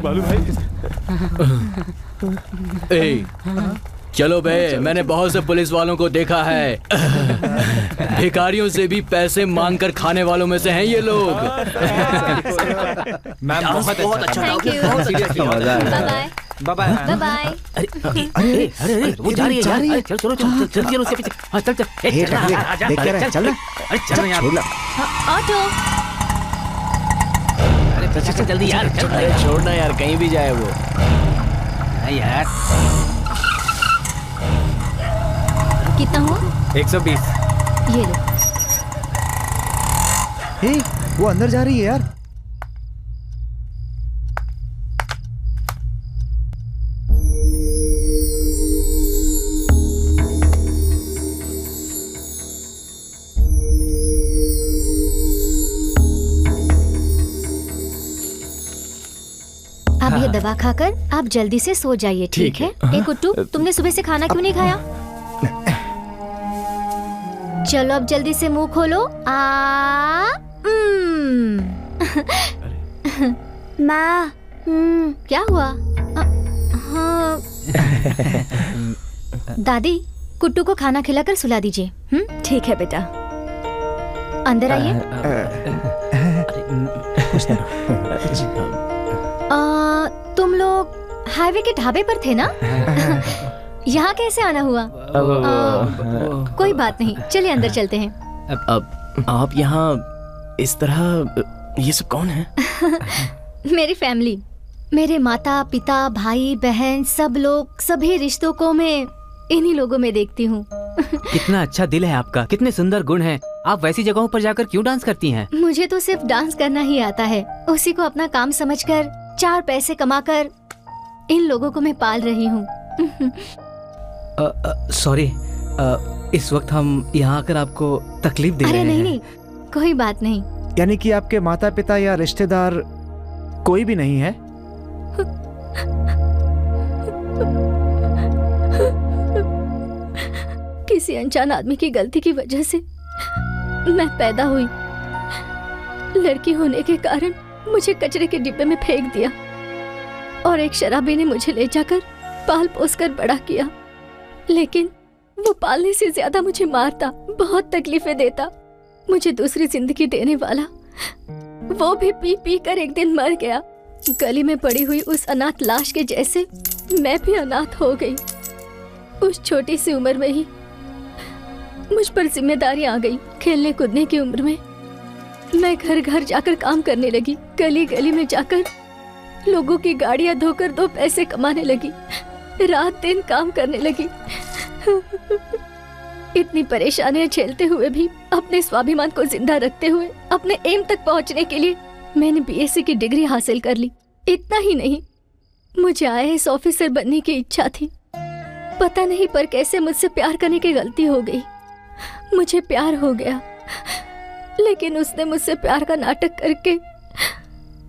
[SPEAKER 18] बालू भाई,
[SPEAKER 1] चलो बे, मैंने बहुत से पुलिस वालों को देखा है। भिखारियों से भी पैसे मांगकर खाने वालों में से हैं ये लोग।
[SPEAKER 12] मैम बहुत अच्छा
[SPEAKER 6] thank you. Bye bye bye.
[SPEAKER 16] अरे वो जा रही है। चल चलो चल जल्दी उसके पीछे। हाँ चल चल।
[SPEAKER 3] चल ना।
[SPEAKER 6] ऑटो।
[SPEAKER 16] अरे चल जल्दी यार।
[SPEAKER 2] अरे छोड़ना यार, कहीं भी जाए वो।
[SPEAKER 16] यार
[SPEAKER 6] कितना हुआ?
[SPEAKER 12] 120।
[SPEAKER 6] ये लो।
[SPEAKER 3] हे, वो अंदर जा रही है यार।
[SPEAKER 9] दवा खाकर आप जल्दी से सो जाइए, ठीक है? ए कुट्टू, तुमने सुबह से खाना क्यों नहीं खाया? चलो अब जल्दी से मुंह खोलो। माँ, क्या हुआ? हाँ। दादी, कुट्टू को खाना खिलाकर सुला दीजिए।
[SPEAKER 6] ठीक है बेटा।
[SPEAKER 9] अंदर आइए। तुम लोग हाईवे के ढाबे पर थे ना? यहाँ कैसे आना हुआ? कोई बात नहीं, चलिए अंदर चलते हैं।
[SPEAKER 2] अब आप यहाँ इस तरह, ये सब कौन है?
[SPEAKER 9] मेरी फैमिली, मेरे माता पिता भाई बहन सब लोग, सभी रिश्तों को मैं इन्हीं लोगों में देखती हूँ।
[SPEAKER 16] कितना अच्छा दिल है आपका, कितने सुंदर गुण हैं। आप वैसी जगहों पर जाकर क्यों डांस करती हैं?
[SPEAKER 9] मुझे तो सिर्फ डांस करना ही आता है। उसी को अपना काम समझकर 4 पैसे कमाकर इन लोगों को मैं पाल रही हूँ।
[SPEAKER 16] सॉरी, इस वक्त हम यहाँ आकर आपको तकलीफ दे रहे हैं।
[SPEAKER 9] नहीं, कोई बात नहीं।
[SPEAKER 3] यानी कि आपके माता पिता या रिश्तेदार कोई भी नहीं है?
[SPEAKER 6] किसी अनजान आदमी की गलती की वजह से मैं पैदा हुई। लड़की होने के कारण मुझे कचरे के डिब्बे में फेंक दिया और एक शराबी ने मुझे ले जाकर पाल पोस कर बड़ा किया। लेकिन वो पालने से ज्यादा मुझे मारता, बहुत तकलीफें देता। मुझे दूसरी जिंदगी देने वाला वो भी पी पी कर एक दिन मर गया। गली में पड़ी हुई उस अनाथ लाश के जैसे मैं भी अनाथ हो गई। उस छोटी सी उम्र में ही मुझ पर जिम्मेदारी आ गई। खेलने कूदने की उम्र में मैं घर घर जाकर काम करने लगी। गली गली में जाकर लोगों की गाड़ियां धोकर 2 पैसे कमाने लगी। रात दिन काम करने लगी। इतनी परेशानियां झेलते हुए भी अपने स्वाभिमान को जिंदा रखते हुए अपने एम तक पहुंचने के लिए मैंने बीएससी की डिग्री हासिल कर ली। इतना ही नहीं, मुझे आईएएस ऑफिसर बनने की इच्छा थी। पता नहीं पर कैसे मुझसे प्यार करने की गलती हो गई। मुझे प्यार हो गया, लेकिन उसने मुझसे प्यार का नाटक करके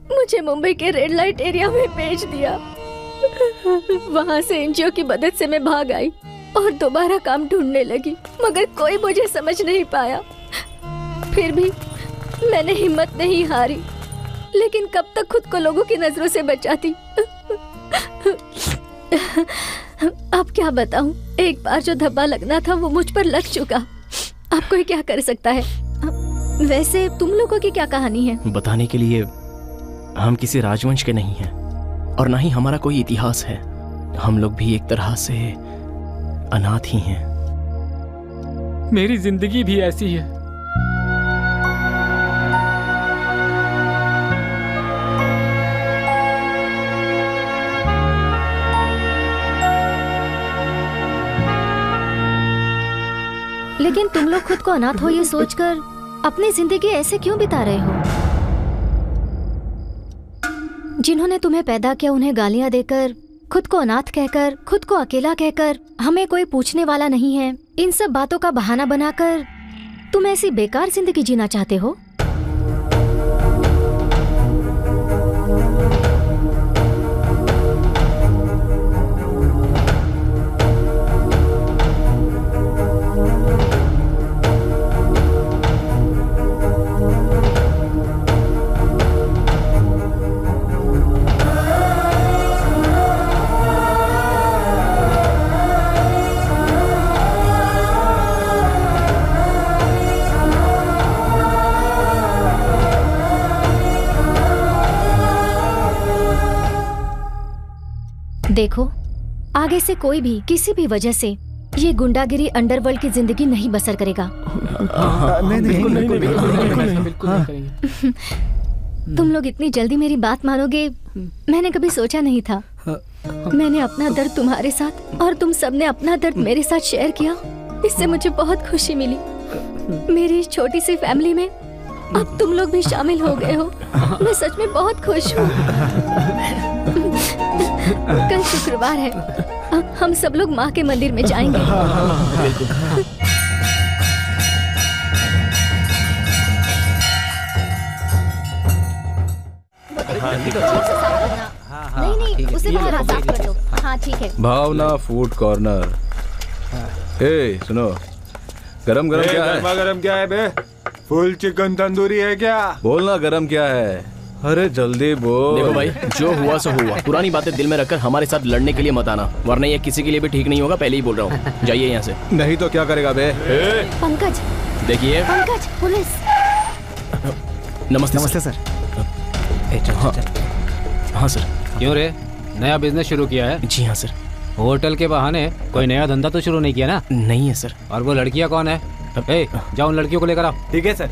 [SPEAKER 6] मुझे मुंबई के रेड लाइट एरिया में भेज दिया। वहां से एनजीओ की मदद से मैं भाग आई और दोबारा काम ढूंढने लगी, मगर कोई मुझे समझ नहीं पाया। फिर भी मैंने हिम्मत नहीं हारी, लेकिन कब तक खुद को लोगों की नजरों से बचाती। अब क्या बताऊं, एक बार जो धब्बा लगना था वो मुझ पर लग चुका। अब कोई क्या कर सकता है। वैसे तुम लोगों की क्या कहानी है?
[SPEAKER 2] बताने के लिए हम किसी राजवंश के नहीं हैं और ना ही हमारा कोई इतिहास है। हम लोग भी एक तरह से अनाथ ही हैं।
[SPEAKER 5] मेरी जिंदगी भी ऐसी है।
[SPEAKER 9] लेकिन तुम लोग खुद को अनाथ हो ये सोचकर अपनी जिंदगी ऐसे क्यों बिता रहे हो? जिन्होंने तुम्हें पैदा किया उन्हें गालियां देकर, खुद को अनाथ कहकर, खुद को अकेला कहकर, हमें कोई पूछने वाला नहीं है, इन सब बातों का बहाना बनाकर तुम ऐसी बेकार जिंदगी जीना चाहते हो? देखो, आगे से कोई भी किसी भी वजह से ये गुंडागिरी अंडरवर्ल्ड की जिंदगी नहीं बसर करेगा। तुम लोग इतनी जल्दी मेरी बात मानोगे मैंने कभी सोचा नहीं था। मैंने अपना दर्द तुम्हारे साथ और तुम सबने अपना दर्द मेरे साथ शेयर किया, इससे मुझे बहुत खुशी मिली। मेरी इस छोटी सी फैमिली में अब तुम लोग भी शामिल हो गए हो, मैं सच में बहुत खुश हूँ। कल शुक्रवार है, हम सब लोग माँ के मंदिर में जाएंगे।
[SPEAKER 6] नहीं उसे बाहर साफ कर दो। हाँ ठीक है।
[SPEAKER 13] भावना फूड कॉर्नर। ए सुनो, गरम गरम क्या है?
[SPEAKER 12] गरम क्या है बे? फुल चिकन तंदूरी है क्या?
[SPEAKER 13] बोलना गरम क्या है? अरे जल्दी बोल।
[SPEAKER 2] देखो भाई, जो हुआ सो हुआ। पुरानी बातें दिल में रखकर हमारे साथ लड़ने के लिए मत आना, वरना ये किसी के लिए भी ठीक नहीं होगा। पहले ही बोल रहा हूँ, जाइए यहाँ से।
[SPEAKER 13] नहीं तो क्या करेगा बे?
[SPEAKER 9] पंकज
[SPEAKER 2] देखिए।
[SPEAKER 9] पंकज, पुलिस।
[SPEAKER 2] नमस्ते
[SPEAKER 3] नमस्ते सर।
[SPEAKER 2] हाँ सर।
[SPEAKER 4] क्यों रे, नया बिजनेस शुरू किया है?
[SPEAKER 2] जी हाँ सर।
[SPEAKER 4] होटल के बहाने कोई नया धंधा तो शुरू नहीं किया ना?
[SPEAKER 2] नहीं है सर।
[SPEAKER 4] और वो लड़कियाँ कौन है? ए, जाओ उन लड़कियों को लेकर आओ।
[SPEAKER 7] ठीक है सर।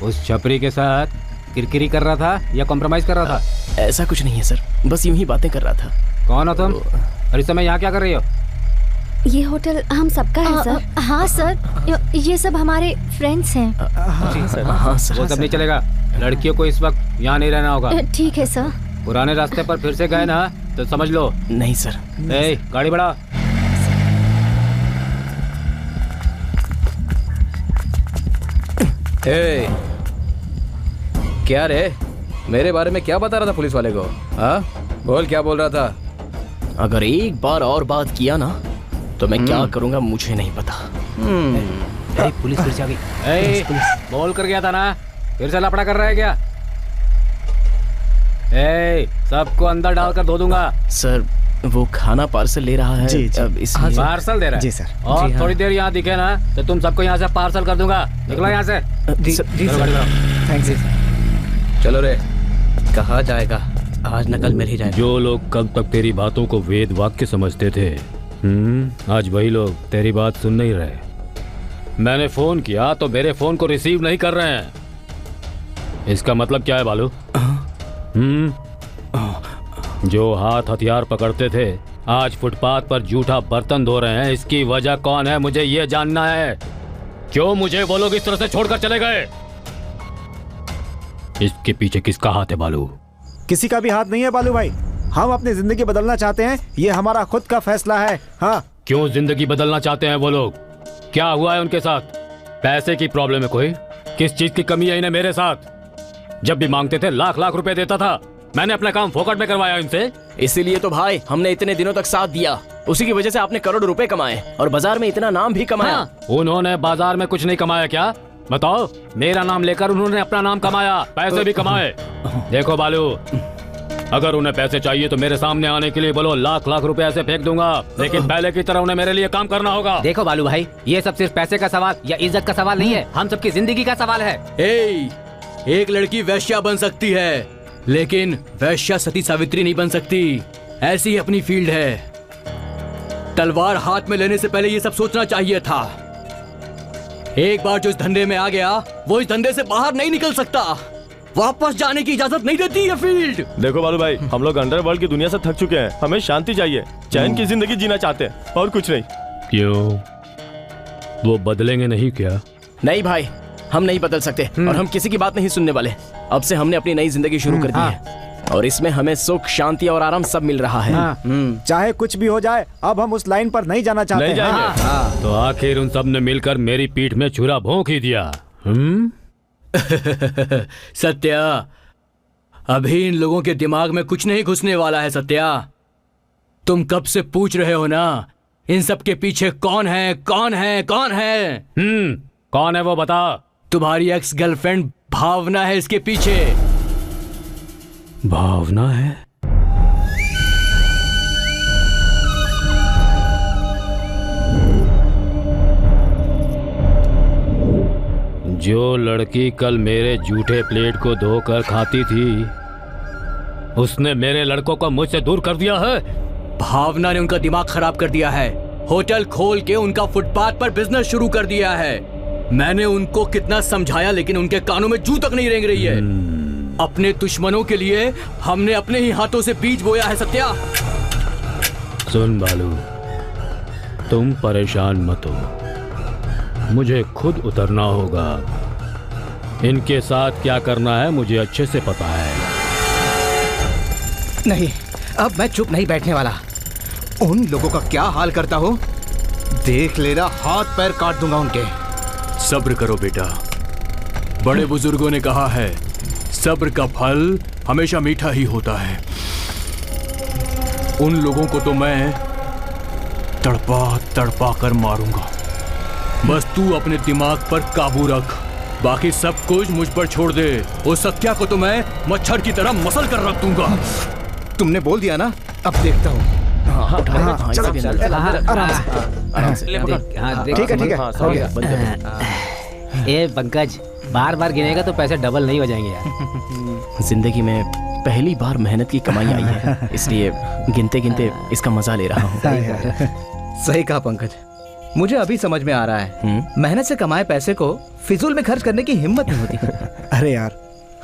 [SPEAKER 4] उस छपरी के साथ किरकिरी कर रहा था या कॉम्प्रोमाइज कर रहा था?
[SPEAKER 2] ऐसा कुछ नहीं है सर, बस यूं ही बातें कर रहा था।
[SPEAKER 4] कौन हो तुम और इस समय यहाँ क्या कर रही हो?
[SPEAKER 9] ये होटल हम सबका है सर। हाँ सर, ये सब हमारे फ्रेंड्स हैं।
[SPEAKER 2] हाँ सर।
[SPEAKER 4] वो सब नहीं चलेगा, लड़कियों को इस वक्त यहाँ नहीं रहना होगा।
[SPEAKER 9] ठीक है सर।
[SPEAKER 4] पुराने रास्ते पर फिर से गए ना तो समझ लो।
[SPEAKER 2] नहीं सर।
[SPEAKER 4] ए, गाड़ी बढ़ा।
[SPEAKER 13] ए, क्या रे, मेरे बारे में क्या बता रहा था पुलिस वाले को? हाँ बोल, क्या बोल रहा था?
[SPEAKER 2] अगर एक बार और बात किया ना तो मैं क्या करूंगा मुझे नहीं पता।
[SPEAKER 4] पुलिस फिर से आ गई। बोल कर गया था ना, फिर से लफड़ा कर रहा है क्या? सबको अंदर डालकर धो दूंगा।
[SPEAKER 2] सर वो खाना पार्सल ले रहा है।
[SPEAKER 3] जी, जी।
[SPEAKER 2] अब इसलिए
[SPEAKER 4] पार्सल दे रहा है?
[SPEAKER 3] जी सर।
[SPEAKER 4] और
[SPEAKER 3] जी, हाँ।
[SPEAKER 4] थोड़ी देर यहाँ दिखे ना तो तुम सबको यहाँ से पार्सल कर दूंगा। निकलो यहाँ से।
[SPEAKER 3] जी सर। थैंक्स जी।
[SPEAKER 13] चलो रे, कहा जाएगा आज न कल मिल ही जाएगा।
[SPEAKER 5] जो लोग कल तक तेरी बातों को वेद वाक्य समझते थे, आज वही लोग तेरी बात सुन नहीं रहे। मैंने फोन किया तो मेरे फोन को रिसीव नहीं कर रहे हैं। इसका मतलब क्या है बालू? जो हाथ हथियार पकड़ते थे आज फुटपाथ पर जूठा बर्तन धो रहे हैं। इसकी वजह कौन है मुझे ये जानना है। क्यों मुझे वो लोग इस तरह से छोड़कर चले गए? इसके पीछे किसका हाथ है बालू?
[SPEAKER 3] किसी का भी हाथ नहीं है बालू भाई। हम अपनी जिंदगी बदलना चाहते हैं, ये हमारा खुद का फैसला है। हाँ।
[SPEAKER 5] क्यों जिंदगी बदलना चाहते हैं वो लोग? क्या हुआ है उनके साथ? पैसे की प्रॉब्लम है कोई? किस चीज की कमी है इन्हें मेरे साथ? जब भी मांगते थे लाख लाख रुपए देता था। मैंने अपना काम फोकट में करवाया इनसे।
[SPEAKER 2] इसीलिए तो भाई हमने इतने दिनों तक साथ दिया। उसी की वजह से आपने करोड़ रुपए कमाए और बाजार में इतना नाम भी कमाया।
[SPEAKER 5] हाँ। उन्होंने बाजार में कुछ नहीं कमाया क्या? बताओ। मेरा नाम लेकर उन्होंने अपना नाम कमाया, पैसे भी कमाए। देखो बालू, अगर उन्हें पैसे चाहिए तो मेरे सामने आने के लिए बोलो, लाख लाख रुपए ऐसे फेंक दूंगा। लेकिन पहले की तरह उन्हें मेरे लिए काम करना होगा।
[SPEAKER 4] देखो बालू भाई, ये सब सिर्फ पैसे का सवाल या इज्जत का सवाल नहीं है, हम सबकी जिंदगी का सवाल है।
[SPEAKER 1] एक लड़की वैश्या बन सकती है, लेकिन वैश्या सती सावित्री नहीं बन सकती। ऐसी अपनी फील्ड है। तलवार हाथ में लेने से पहले ये सब सोचना चाहिए था। एक बार जो इस धंधे में आ गया वो इस धंधे से बाहर नहीं निकल सकता। वापस जाने की इजाजत नहीं देती ये फील्ड।
[SPEAKER 7] देखो बालू भाई, हम लोग अंडरवर्ल्ड की दुनिया से थक चुके हैं। हमें शांति चाहिए, चैन की जिंदगी जीना चाहते हैं और कुछ नहीं।
[SPEAKER 5] क्यों, वो बदलेंगे नहीं क्या?
[SPEAKER 2] नहीं भाई, हम नहीं बदल सकते और हम किसी की बात नहीं सुनने वाले। अब से हमने अपनी नई जिंदगी शुरू कर दी है और इसमें हमें सुख, शांति और आराम सब मिल रहा है।
[SPEAKER 3] चाहे कुछ भी हो जाए, अब हम उस लाइन पर नहीं जाना चाहते।
[SPEAKER 7] नहीं जाएंगे।
[SPEAKER 5] तो आखिर उन सब ने मिलकर मेरी पीठ में छुरा भोंक ही दिया।
[SPEAKER 1] सत्या, अभी इन लोगों के दिमाग में कुछ नहीं घुसने वाला है। सत्या, तुम कब से पूछ रहे हो ना, इन सब के पीछे कौन है, कौन है, कौन है?
[SPEAKER 5] कौन है वो बता।
[SPEAKER 1] तुम्हारी एक्स गर्लफ्रेंड भावना है इसके पीछे।
[SPEAKER 5] भावना है? जो लड़की कल मेरे जूठे प्लेट को धोकर खाती थी, उसने मेरे लड़कों को मुझसे दूर कर दिया है।
[SPEAKER 1] भावना ने उनका दिमाग खराब कर दिया है। होटल खोल के उनका फुटपाथ पर बिजनेस शुरू कर दिया है। मैंने उनको कितना समझाया लेकिन उनके कानों में जू तक नहीं रेंग रही है। अपने दुश्मनों के लिए हमने अपने ही हाथों से बीज बोया है। सत्या,
[SPEAKER 5] सुन बालू, तुम परेशान मत हो, मुझे खुद उतरना होगा। इनके साथ क्या करना है मुझे अच्छे से पता है।
[SPEAKER 8] नहीं, अब मैं चुप नहीं बैठने वाला। उन लोगों का क्या हाल करता हो देख लेना, हाथ पैर काट दूंगा उनके।
[SPEAKER 1] सब्र करो बेटा, बड़े बुजुर्गों ने कहा है सब्र का फल हमेशा मीठा ही होता है। उन लोगों को तो मैं तड़पा तड़पा कर मारूंगा। बस तू अपने दिमाग पर काबू रख, बाकी सब कुछ मुझ पर छोड़ दे। उस सत्या को तो मैं मच्छर की तरह मसल कर रख दूंगा।
[SPEAKER 8] तुमने बोल दिया ना, अब देखता हूँ।
[SPEAKER 16] ठीक है हो गया। ए पंकज, बार बार गिनेगा तो पैसे डबल नहीं हो जाएंगे यार।
[SPEAKER 2] जिंदगी में पहली बार मेहनत की कमाई आई है, इसलिए गिनते गिनते इसका मजा ले रहा हूँ।
[SPEAKER 8] सही कहा पंकज, मुझे अभी समझ में आ रहा है मेहनत से कमाए पैसे को फिजूल में खर्च करने की हिम्मत नहीं होती।
[SPEAKER 3] अरे यार,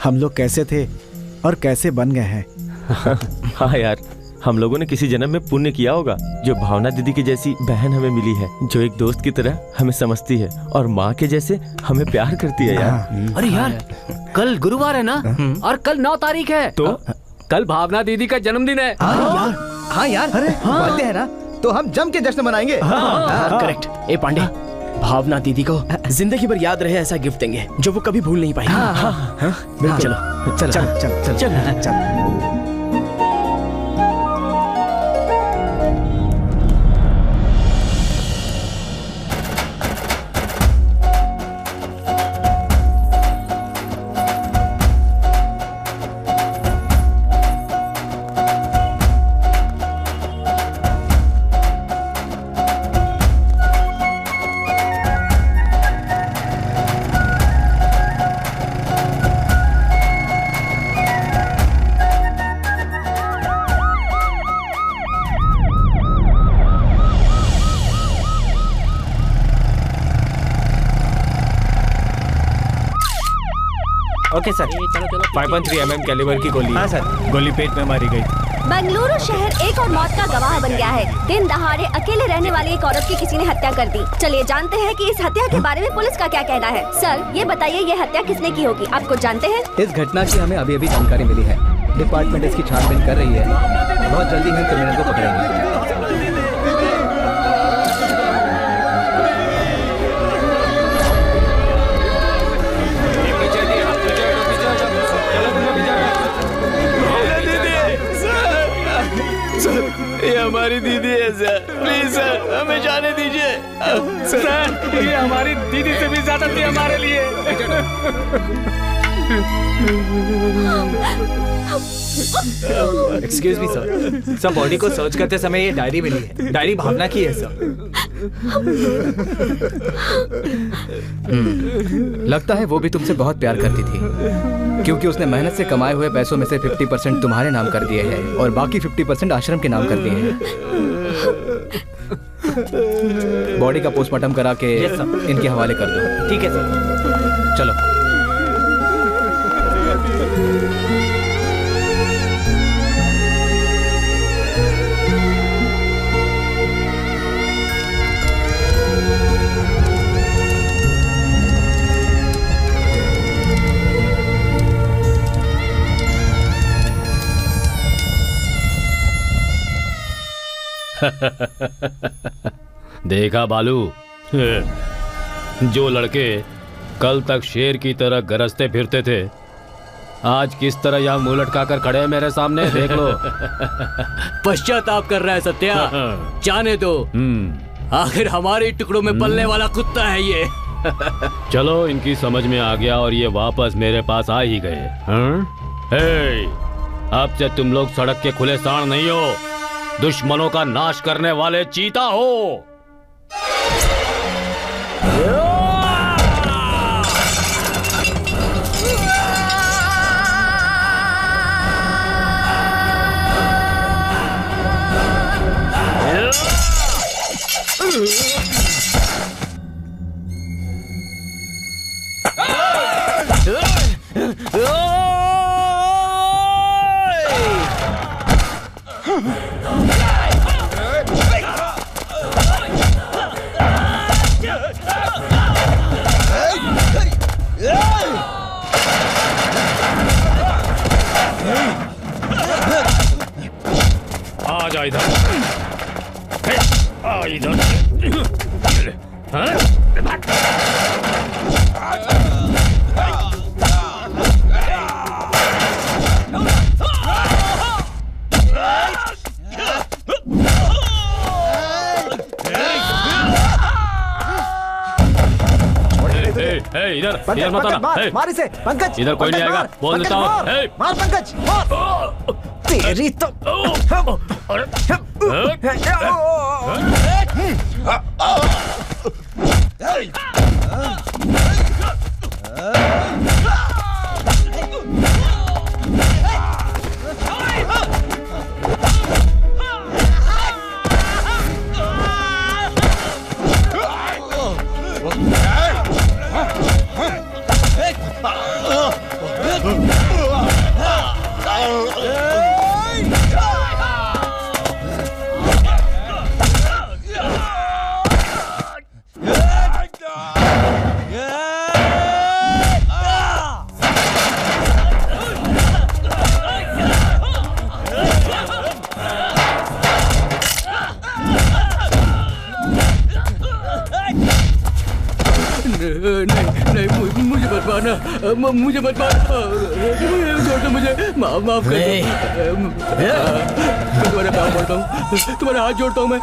[SPEAKER 3] हम लोग कैसे थे और कैसे बन गए हैं।
[SPEAKER 7] हाँ यार, हम लोगों ने किसी जन्म में पुण्य किया होगा, जो भावना दीदी की जैसी बहन हमें मिली है, जो एक दोस्त की तरह हमें समझती है और माँ के जैसे हमें प्यार करती है यार।
[SPEAKER 16] अरे यार, कल गुरुवार है ना, और कल 9 तारीख है, तो कल भावना दीदी का जन्मदिन है।
[SPEAKER 8] हाँ यार, बर्थडे है ना, तो हम जम के जश्न मनाएंगे।
[SPEAKER 2] करेक्ट। ए पांडे, भावना दीदी को जिंदगी भर याद रहे ऐसा गिफ्ट देंगे जो वो कभी भूल नहीं पाएंगे। चलो
[SPEAKER 3] चल चल चल चल चल।
[SPEAKER 18] ओके सर, 5.3 mm कैलिबर की गोली। हाँ सर, गोली पेट में मारी गई।
[SPEAKER 6] बेंगलुरु शहर एक और मौत का गवाह बन गया है। दिन दहाड़े अकेले रहने वाली एक औरत की किसी ने हत्या कर दी। चलिए जानते हैं कि इस हत्या के बारे में पुलिस का क्या कहना है। सर, ये बताइए, ये हत्या किसने की होगी, आप कुछ जानते हैं?
[SPEAKER 8] इस घटना की हमें अभी अभी जानकारी मिली है। डिपार्टमेंट इसकी छानबीन कर रही है, बहुत जल्दी हम क्रिमिनल को पकड़ेंगे।
[SPEAKER 7] ये हमारी दीदी है सर, प्लीज सर हमें जाने दीजिए।
[SPEAKER 16] सर, ये हमारी दीदी से भी ज्यादा थी हमारे लिए।
[SPEAKER 18] एक्सक्यूज मी सर, सब बॉडी को सर्च करते समय ये डायरी मिली है। डायरी भावना की है सर।
[SPEAKER 8] लगता है वो भी तुमसे बहुत प्यार करती थी, क्योंकि उसने मेहनत से कमाए हुए पैसों में से 50% तुम्हारे नाम कर दिए हैं और बाकी 50% आश्रम के नाम कर दिए हैं। बॉडी का पोस्टमार्टम करा के इनके हवाले कर दो।
[SPEAKER 18] ठीक है सर,
[SPEAKER 8] चलो।
[SPEAKER 5] देखा बालू, जो लड़के कल तक शेर की तरह गरजते फिरते थे, आज किस तरह यहाँ मुंह लटका कर खड़े हैं मेरे सामने, देख लो।
[SPEAKER 1] पश्चाताप कर रहा है सत्या, जाने दो। आखिर हमारे टुकड़ों में पलने वाला कुत्ता है ये।
[SPEAKER 5] चलो, इनकी समझ में आ गया और ये वापस मेरे पास आ ही गए। हे, अब से तुम लोग सड़क के खुले सांड नहीं हो, दुश्मनों का नाश करने वाले चीता हो। आ जा इधर, आ इधर। इधर
[SPEAKER 3] पंकज,
[SPEAKER 5] मत आना।
[SPEAKER 3] मार, मार इसे पंकज।
[SPEAKER 5] इधर कोई नहीं
[SPEAKER 3] पंकज,
[SPEAKER 5] आएगा,
[SPEAKER 3] मार,
[SPEAKER 5] बोल
[SPEAKER 3] पंकज,
[SPEAKER 5] देता हूँ।
[SPEAKER 3] मार, मार पंकज, मार। तेरी तो
[SPEAKER 1] नहीं, मुझे मत मारना, मुझे मत मारना, मुझे माफ कर दो। तुम्हारे पाँव पड़ता हूँ, तुम्हारे हाथ जोड़ता हूँ मैं।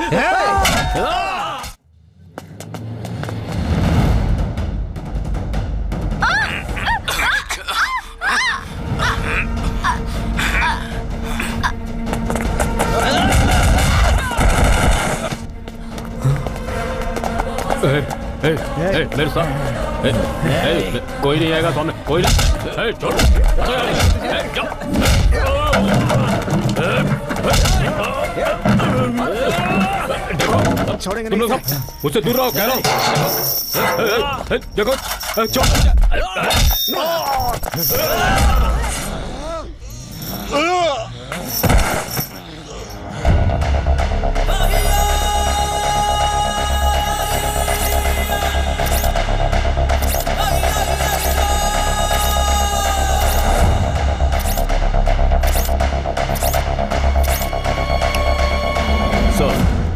[SPEAKER 5] मेरे साथ कोई नहीं आएगा सामने, कोई नहीं। छोड़,
[SPEAKER 3] छोड़ेंगे
[SPEAKER 5] तुम लोग सब मुझसे दूर रहो, कह रहा हूँ। देखो,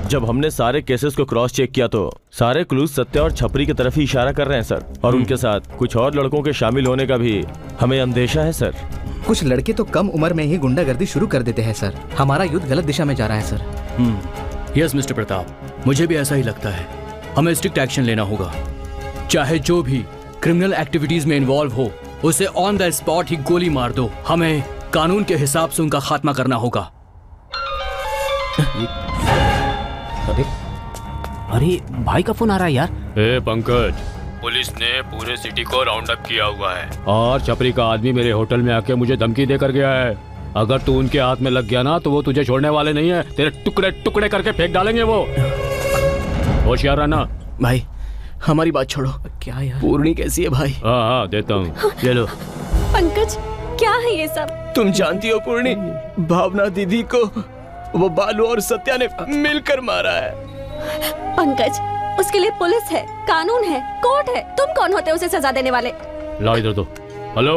[SPEAKER 7] जब हमने सारे केसेस को क्रॉस चेक किया तो सारे क्लूज सत्या और छपरी की तरफ ही इशारा कर रहे हैं सर, और उनके साथ कुछ और लड़कों के शामिल होने का भी हमें अंदेशा है सर।
[SPEAKER 8] कुछ लड़के तो कम उम्र में ही गुंडागर्दी शुरू कर देते हैं सर। हमारा युद्ध गलत दिशा में जा रहा है सर।
[SPEAKER 1] यस मिस्टर प्रताप, मुझे भी ऐसा ही लगता है। हमें स्ट्रिक्ट एक्शन लेना होगा। चाहे जो भी क्रिमिनल एक्टिविटीज में इन्वॉल्व हो उसे ऑन द स्पॉट ही गोली मार दो। हमें कानून के हिसाब से उनका खात्मा करना होगा।
[SPEAKER 4] अरे भाई का फोन आ रहा है यार।
[SPEAKER 5] पंकज, पुलिस ने पूरे सिटी को राउंड अप किया हुआ है और छपरी का आदमी मेरे होटल में आके मुझे धमकी देकर गया है। अगर तू उनके हाथ में लग गया ना तो वो तुझे छोड़ने वाले नहीं है, तेरे टुकड़े टुकड़े करके फेंक डालेंगे वो। होशियार रहना।
[SPEAKER 2] भाई हमारी बात छोड़ो।
[SPEAKER 8] क्या यार?
[SPEAKER 2] पूर्णी कैसी है भाई?
[SPEAKER 5] हाँ देता हूँ, ले लो।
[SPEAKER 6] पंकज, क्या है ये सब?
[SPEAKER 2] तुम जानती हो पूर्णी, भावना दीदी को वो बालू और सत्या ने मिलकर मारा है।
[SPEAKER 6] पंकज, उसके लिए पुलिस है, कानून है, कोर्ट है। तुम कौन होते उसे सजा देने वाले?
[SPEAKER 5] ला इधर दो। हेलो,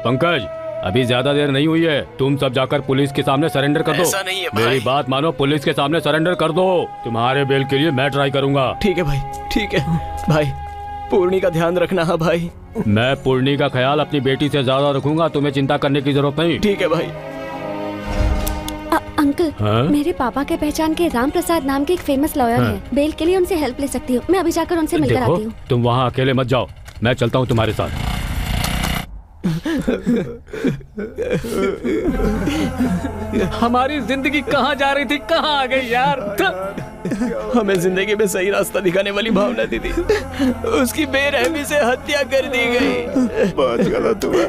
[SPEAKER 5] पंकज, अभी ज्यादा देर नहीं हुई है, तुम सब जाकर पुलिस के सामने सरेंडर कर दो।
[SPEAKER 2] ऐसा नहीं है भाई।
[SPEAKER 5] मेरी बात मानो, पुलिस के सामने सरेंडर कर दो। तुम्हारे बेल के लिए मैं ट्राई करूंगा।
[SPEAKER 2] ठीक है भाई, ठीक है भाई। पूर्णी का ध्यान रखना है भाई।
[SPEAKER 5] मैं पूर्णी का ख्याल अपनी बेटी से ज्यादा रखूंगा, तुम्हें चिंता करने की जरूरत नहीं।
[SPEAKER 2] ठीक है भाई।
[SPEAKER 6] अंकल,
[SPEAKER 5] हाँ?
[SPEAKER 6] मेरे पापा के पहचान के राम प्रसाद नाम के एक फेमस लॉयर हैं। बेल के लिए उनसे हेल्प ले सकती हूँ। मैं अभी जाकर उनसे मिलकर आती हूँ।
[SPEAKER 5] तुम वहाँ अकेले मत जाओ, मैं चलता हूँ तुम्हारे साथ।
[SPEAKER 4] हमारी जिंदगी कहाँ जा रही थी, कहाँ आ गई यार।
[SPEAKER 2] हमें जिंदगी में सही रास्ता दिखाने वाली भावना दीदी, उसकी बेरहमी से हत्या कर दी गई।
[SPEAKER 10] बहुत गलत हुआ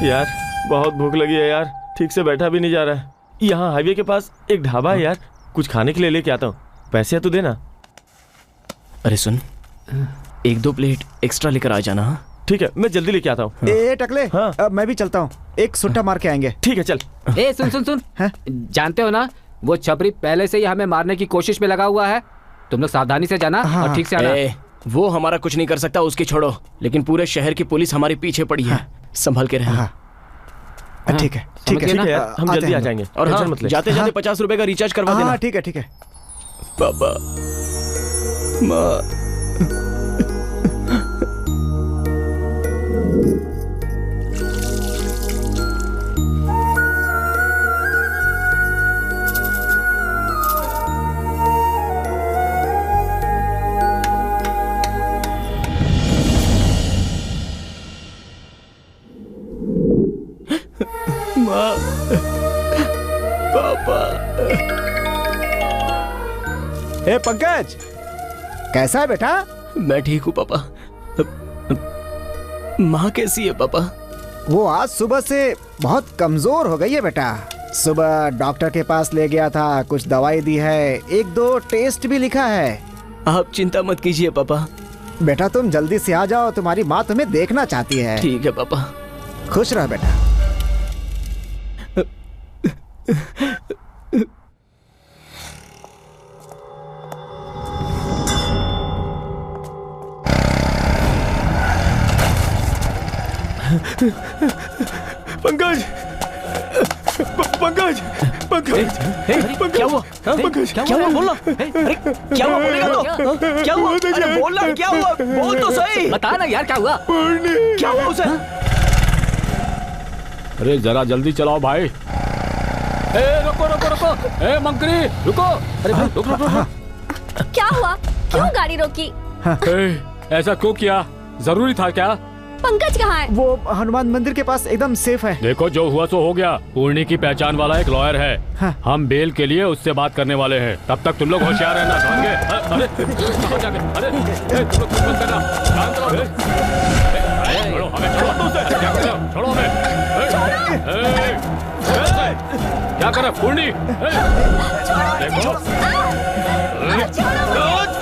[SPEAKER 7] यार, बहुत भूख लगी है यार, ठीक से बैठा भी नहीं जा रहा है। यहाँ हाईवे के पास एक ढाबा है यार, कुछ खाने के लिए लेके आता हूँ, पैसे तो देना।
[SPEAKER 2] अरे सुन, 1-2 प्लेट एक्स्ट्रा लेकर आ जाना।
[SPEAKER 7] ठीक है, मैं जल्दी लेके आता हूँ।
[SPEAKER 3] ए टकले,
[SPEAKER 7] हाँ।
[SPEAKER 3] अब मैं भी चलता हूँ, एक सुट्टा मार के आएंगे।
[SPEAKER 7] ठीक है, चल।
[SPEAKER 4] ए सुन सुन सुन, जानते हो ना वो छपरी पहले से ही हमें मारने की कोशिश में लगा हुआ है। तुम लोग सावधानी से जाना और ठीक से आना।
[SPEAKER 2] वो हमारा कुछ नहीं कर सकता, उसकी छोड़ो, लेकिन पूरे शहर की पुलिस हमारे पीछे पड़ी है। संभल के रहना।
[SPEAKER 3] ठीक है, ठीक है,
[SPEAKER 7] ठीक है यार, हम जल्दी आ जाएंगे।
[SPEAKER 2] और हाँ, जाते जाते 50 रुपए का रिचार्ज करवा देना।
[SPEAKER 3] ठीक है, ठीक है।
[SPEAKER 2] पापा, माँ, पापा पापा।
[SPEAKER 3] ए पंकज, कैसा है बेटा?
[SPEAKER 2] मैं ठीक हूँ पापा। माँ कैसी है पापा?
[SPEAKER 3] वो आज सुबह से बहुत कमजोर हो गई है बेटा। सुबह डॉक्टर के पास ले गया था, कुछ दवाई दी है, 1-2 टेस्ट भी लिखा है।
[SPEAKER 2] आप चिंता मत कीजिए पापा।
[SPEAKER 3] बेटा तुम जल्दी से आ जाओ, तुम्हारी माँ तुम्हें देखना चाहती है।
[SPEAKER 2] ठीक है पापा।
[SPEAKER 3] खुश रहो बेटा।
[SPEAKER 15] पंकज, पंकज, पंकज,
[SPEAKER 2] क्या हुआ?
[SPEAKER 15] पंकज,
[SPEAKER 2] क्या हुआ? बोलो। अरे क्या हुआ? बोलेगा तो? क्या हुआ? अरे बोलना, क्या हुआ? बोल तो सही।
[SPEAKER 16] बता ना यार, क्या हुआ?
[SPEAKER 2] क्या हुआ उसे?
[SPEAKER 5] अरे जरा जल्दी चलाओ भाई। ए रुको रुको रुको, ए मंकरी रुको। अरे भाई रुक रुक रुक।
[SPEAKER 6] क्या हुआ? क्यों गाड़ी रोकी?
[SPEAKER 5] ऐसा क्यों किया? जरूरी था क्या?
[SPEAKER 6] पंकज कहाँ है?
[SPEAKER 3] वो हनुमान मंदिर के पास एकदम सेफ है।
[SPEAKER 5] देखो जो हुआ सो हो गया। पूर्णी की पहचान वाला एक लॉयर है।
[SPEAKER 3] हाँ।
[SPEAKER 5] हम बेल के लिए उससे बात करने वाले हैं। तब तक तुम लोग होशियार रहना। समझ गए? अरे कहाँ जाके? अरे तुम लोग कुछ मत करना। शांत रहो। छोड़ो हमें, छोड़ो तुमसे। क्या कर रहे हो? छोड़ो हमें। क्या कर रहे हो पूर्णी? देखो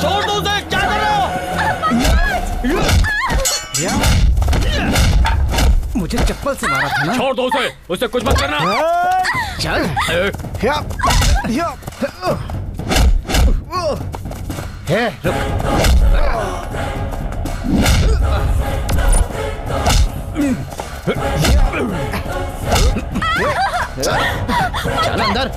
[SPEAKER 2] छोड़ दो उसे। क्या कर रहे हो?
[SPEAKER 8] मुझे चप्पल से मारा था ना।
[SPEAKER 5] छोड़ दो उसे, उससे कुछ मत करना।
[SPEAKER 8] चल।
[SPEAKER 2] चल अंदर।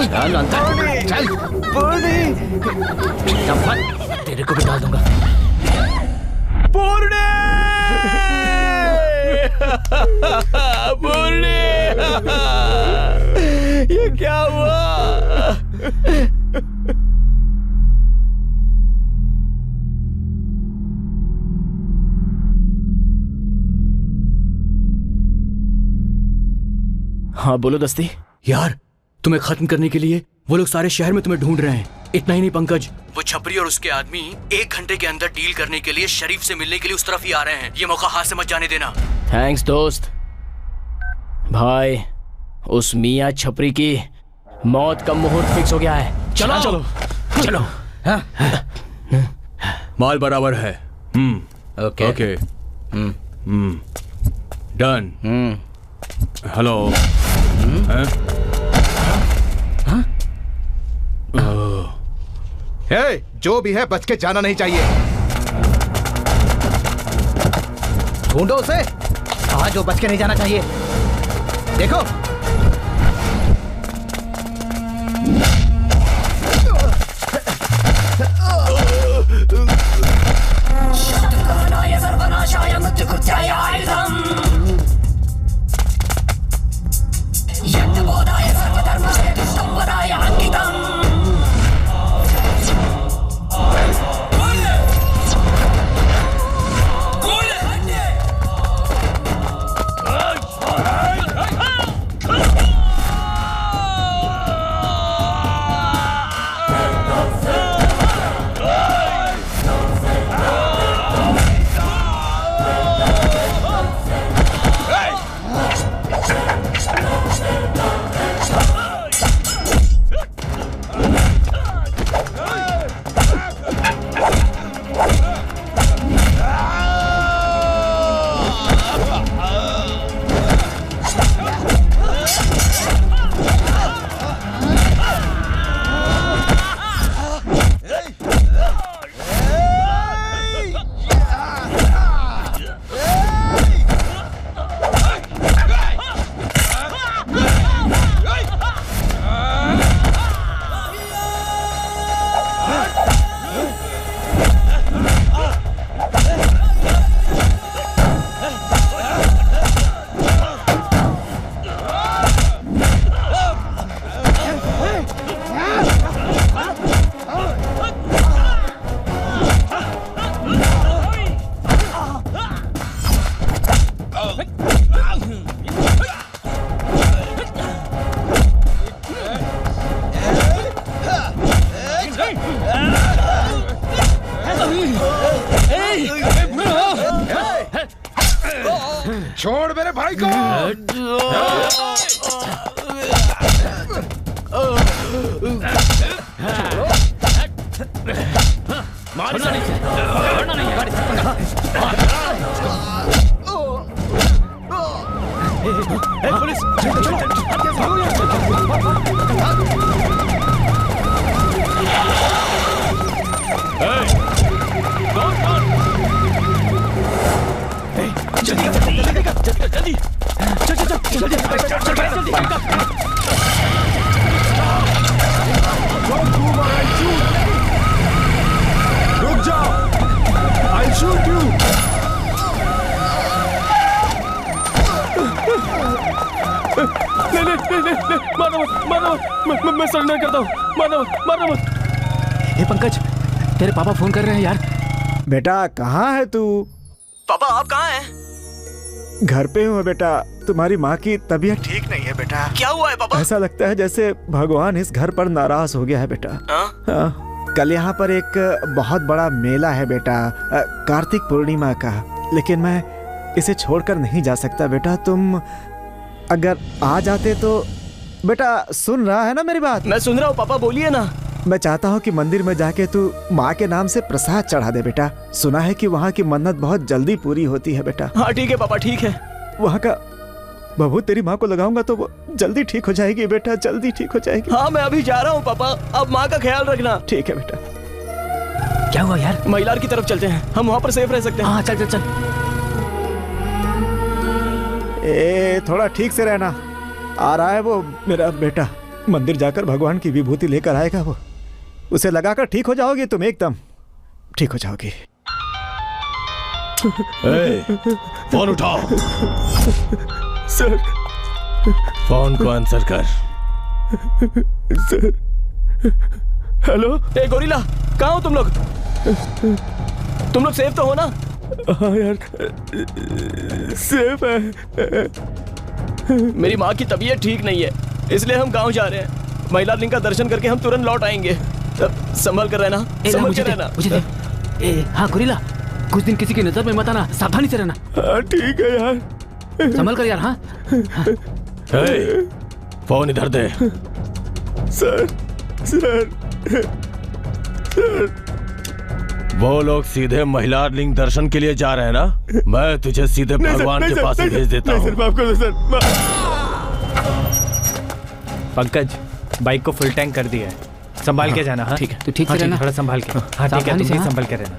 [SPEAKER 2] चल अंदर चल। तेरे को भी डाल दूंगा।
[SPEAKER 1] पूर्णे! पूर्णे! ये क्या हुआ?
[SPEAKER 2] हाँ बोलो दस्ती।
[SPEAKER 1] यार तुम्हें खत्म करने के लिए वो लोग सारे शहर में तुम्हें ढूंढ रहे हैं। इतना ही नहीं पंकज, वो छपरी और उसके आदमी 1 घंटे के अंदर डील करने के लिए शरीफ से मिलने के लिए उस तरफ ही आ रहे हैं। ये मौका हाथ से मत जाने देना।
[SPEAKER 2] थैंक्स दोस्त। भाई उस मियाँ छपरी की मौत का मुहूर्त फिक्स हो गया है। चलो चलो चलो।
[SPEAKER 1] माल बराबर है।
[SPEAKER 2] Okay
[SPEAKER 1] okay. डन। हेलो।
[SPEAKER 13] हे, जो भी है बच के जाना नहीं चाहिए।
[SPEAKER 8] ढूंढो उसे। आज जो बच के नहीं जाना चाहिए। देखो
[SPEAKER 12] छोड़ मेरे भाई को।
[SPEAKER 14] मारना नहीं
[SPEAKER 2] पुलिस
[SPEAKER 14] रुक जाओ, I'll shoot you.
[SPEAKER 2] नहीं, मारना मैं सरेंडर करता हूँ, मारना मत।
[SPEAKER 16] हे पंकज, तेरे पापा फोन कर रहे हैं यार।
[SPEAKER 3] बेटा कहाँ है तू?
[SPEAKER 2] पापा आप कहाँ हैं?
[SPEAKER 3] घर पे हूँ बेटा। तुम्हारी माँ की तबीयत ठीक नहीं है बेटा।
[SPEAKER 2] क्या हुआ है पापा?
[SPEAKER 3] ऐसा लगता है जैसे भगवान इस घर पर नाराज हो गया है बेटा। हाँ। कल यहाँ पर एक बहुत बड़ा मेला है बेटा, कार्तिक पूर्णिमा का, लेकिन मैं इसे छोड़कर नहीं जा सकता बेटा। तुम अगर आ जाते तो। बेटा सुन रहा है ना मेरी बात?
[SPEAKER 2] मैं सुन रहा हूँ पापा, बोलिए ना।
[SPEAKER 3] मैं चाहता हूँ कि मंदिर में जाके तू माँ के नाम से प्रसाद चढ़ा दे बेटा। सुना है कि वहाँ की मन्नत बहुत जल्दी पूरी होती है बेटा।
[SPEAKER 2] हाँ ठीक है पापा, ठीक है।
[SPEAKER 3] वहाँ का बबू तेरी माँ को लगाऊंगा तो वो जल्दी ठीक हो जाएगी बेटा, जल्दी ठीक हो जाएगी।
[SPEAKER 2] हाँ मैं अभी जा रहा हूँ पापा, अब माँ का ख्याल रखना।
[SPEAKER 3] ठीक है बेटा।
[SPEAKER 16] क्या हुआ यार?
[SPEAKER 2] महिलार की तरफ चलते हैं, हम वहाँ पर सेफ रह सकते हैं।
[SPEAKER 16] हाँ चल चल चल।
[SPEAKER 3] थोड़ा ठीक से रहना। आ रहा है वो मेरा बेटा, मंदिर जाकर भगवान की विभूति लेकर आएगा वो। उसे लगाकर ठीक हो जाओगी तुम, एकदम ठीक हो जाओगी।
[SPEAKER 10] फोन उठाओ।
[SPEAKER 2] सर।
[SPEAKER 10] फोन को आंसर कर।
[SPEAKER 2] सर। हेलो, ए गोरिल्ला, कहाँ हो तुम लोग? तुम लोग सेफ तो हो ना? हाँ यार, सेफ है। मेरी माँ की तबीयत ठीक नहीं है, इसलिए हम गांव जा रहे हैं। महिला लिंग का दर्शन करके हम तुरंत लौट आएंगे। संभल कर रहना, संभल कर रहना।
[SPEAKER 16] हाँ गोरिल्ला, कुछ दिन किसी की नजर में मत आना, सावधानी से रहना।
[SPEAKER 2] हाँ ठीक है यार,
[SPEAKER 16] संभल कर यार। हाँ
[SPEAKER 10] फोन इधर दे।
[SPEAKER 2] सर सर
[SPEAKER 10] सर, वो लोग सीधे महिला लिंग दर्शन के लिए जा रहे हैं ना? मैं तुझे सीधे भगवान के पास भेज देता हूँ।
[SPEAKER 18] पंकज, बाइक को फुल टैंक कर दिया है, संभाल के जाना। हाँ
[SPEAKER 16] ठीक है, तू ठीक से रहना,
[SPEAKER 18] थोड़ा संभाल के। हाँ ठीक है, तुम भी संभाल के रहना।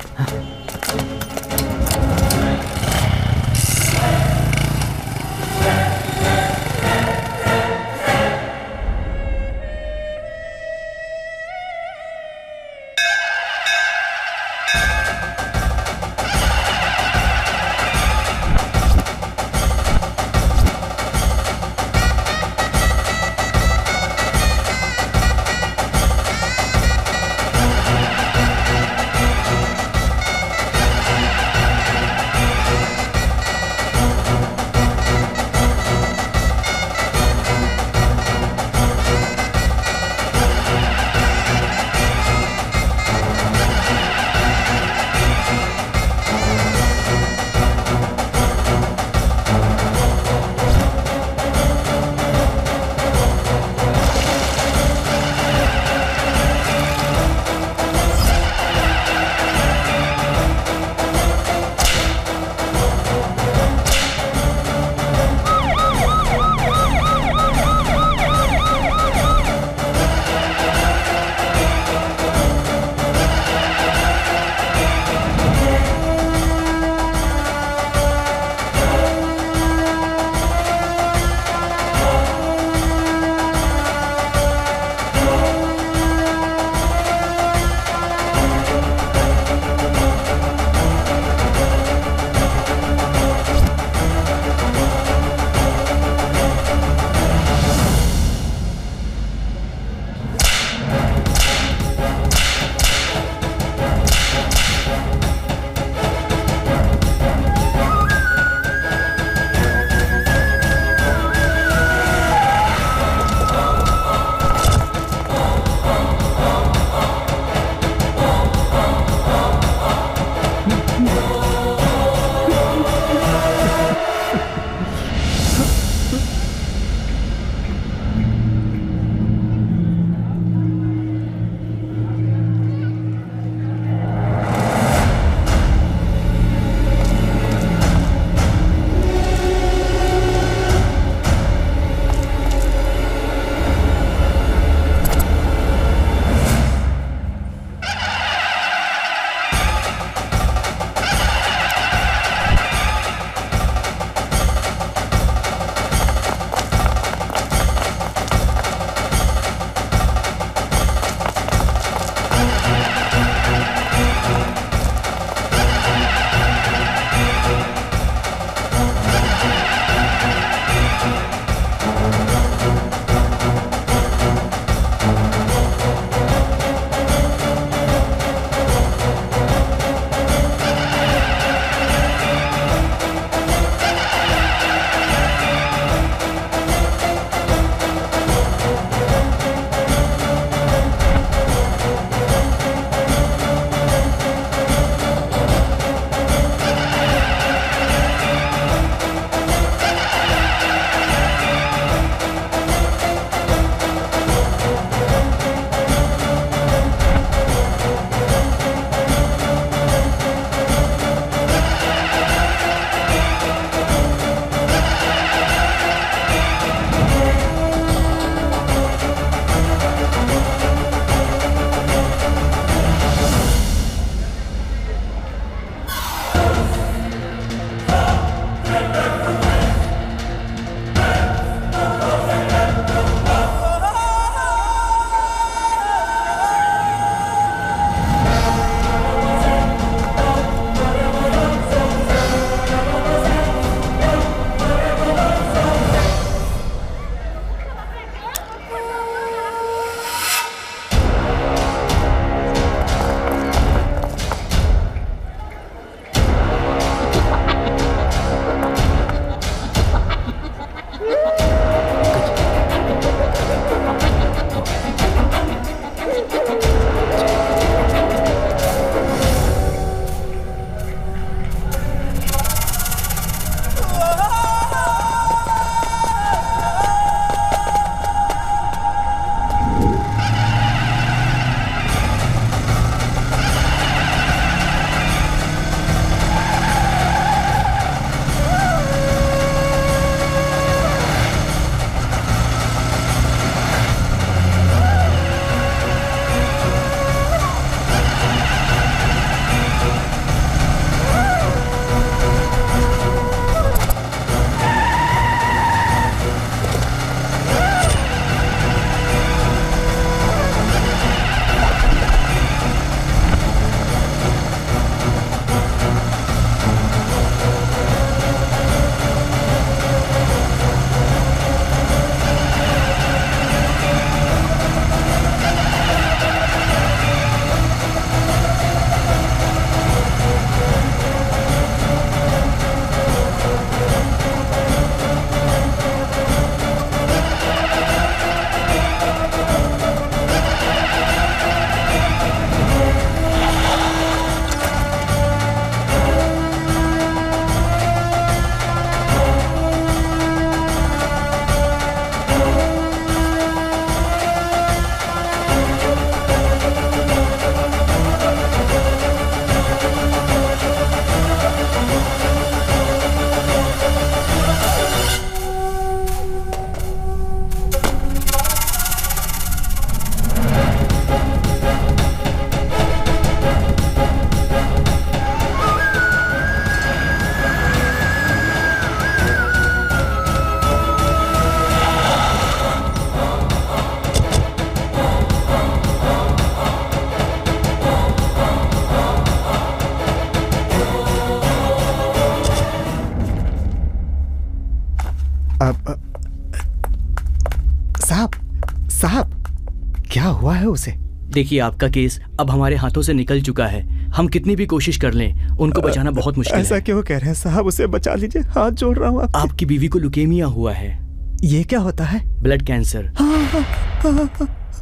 [SPEAKER 3] उसे?
[SPEAKER 1] देखिए, आपका केस अब हमारे हाथों से निकल चुका है। हम कितनी भी कोशिश कर लें, उनको बचाना बहुत मुश्किल है।
[SPEAKER 11] ऐसा क्यों कह रहे हैं साहब? उसे बचा लीजिए, हाथ जोड़ रहा हूँ।
[SPEAKER 1] आपकी बीवी को लुकेमिया हुआ है।
[SPEAKER 11] ये क्या होता है?
[SPEAKER 1] Blood cancer.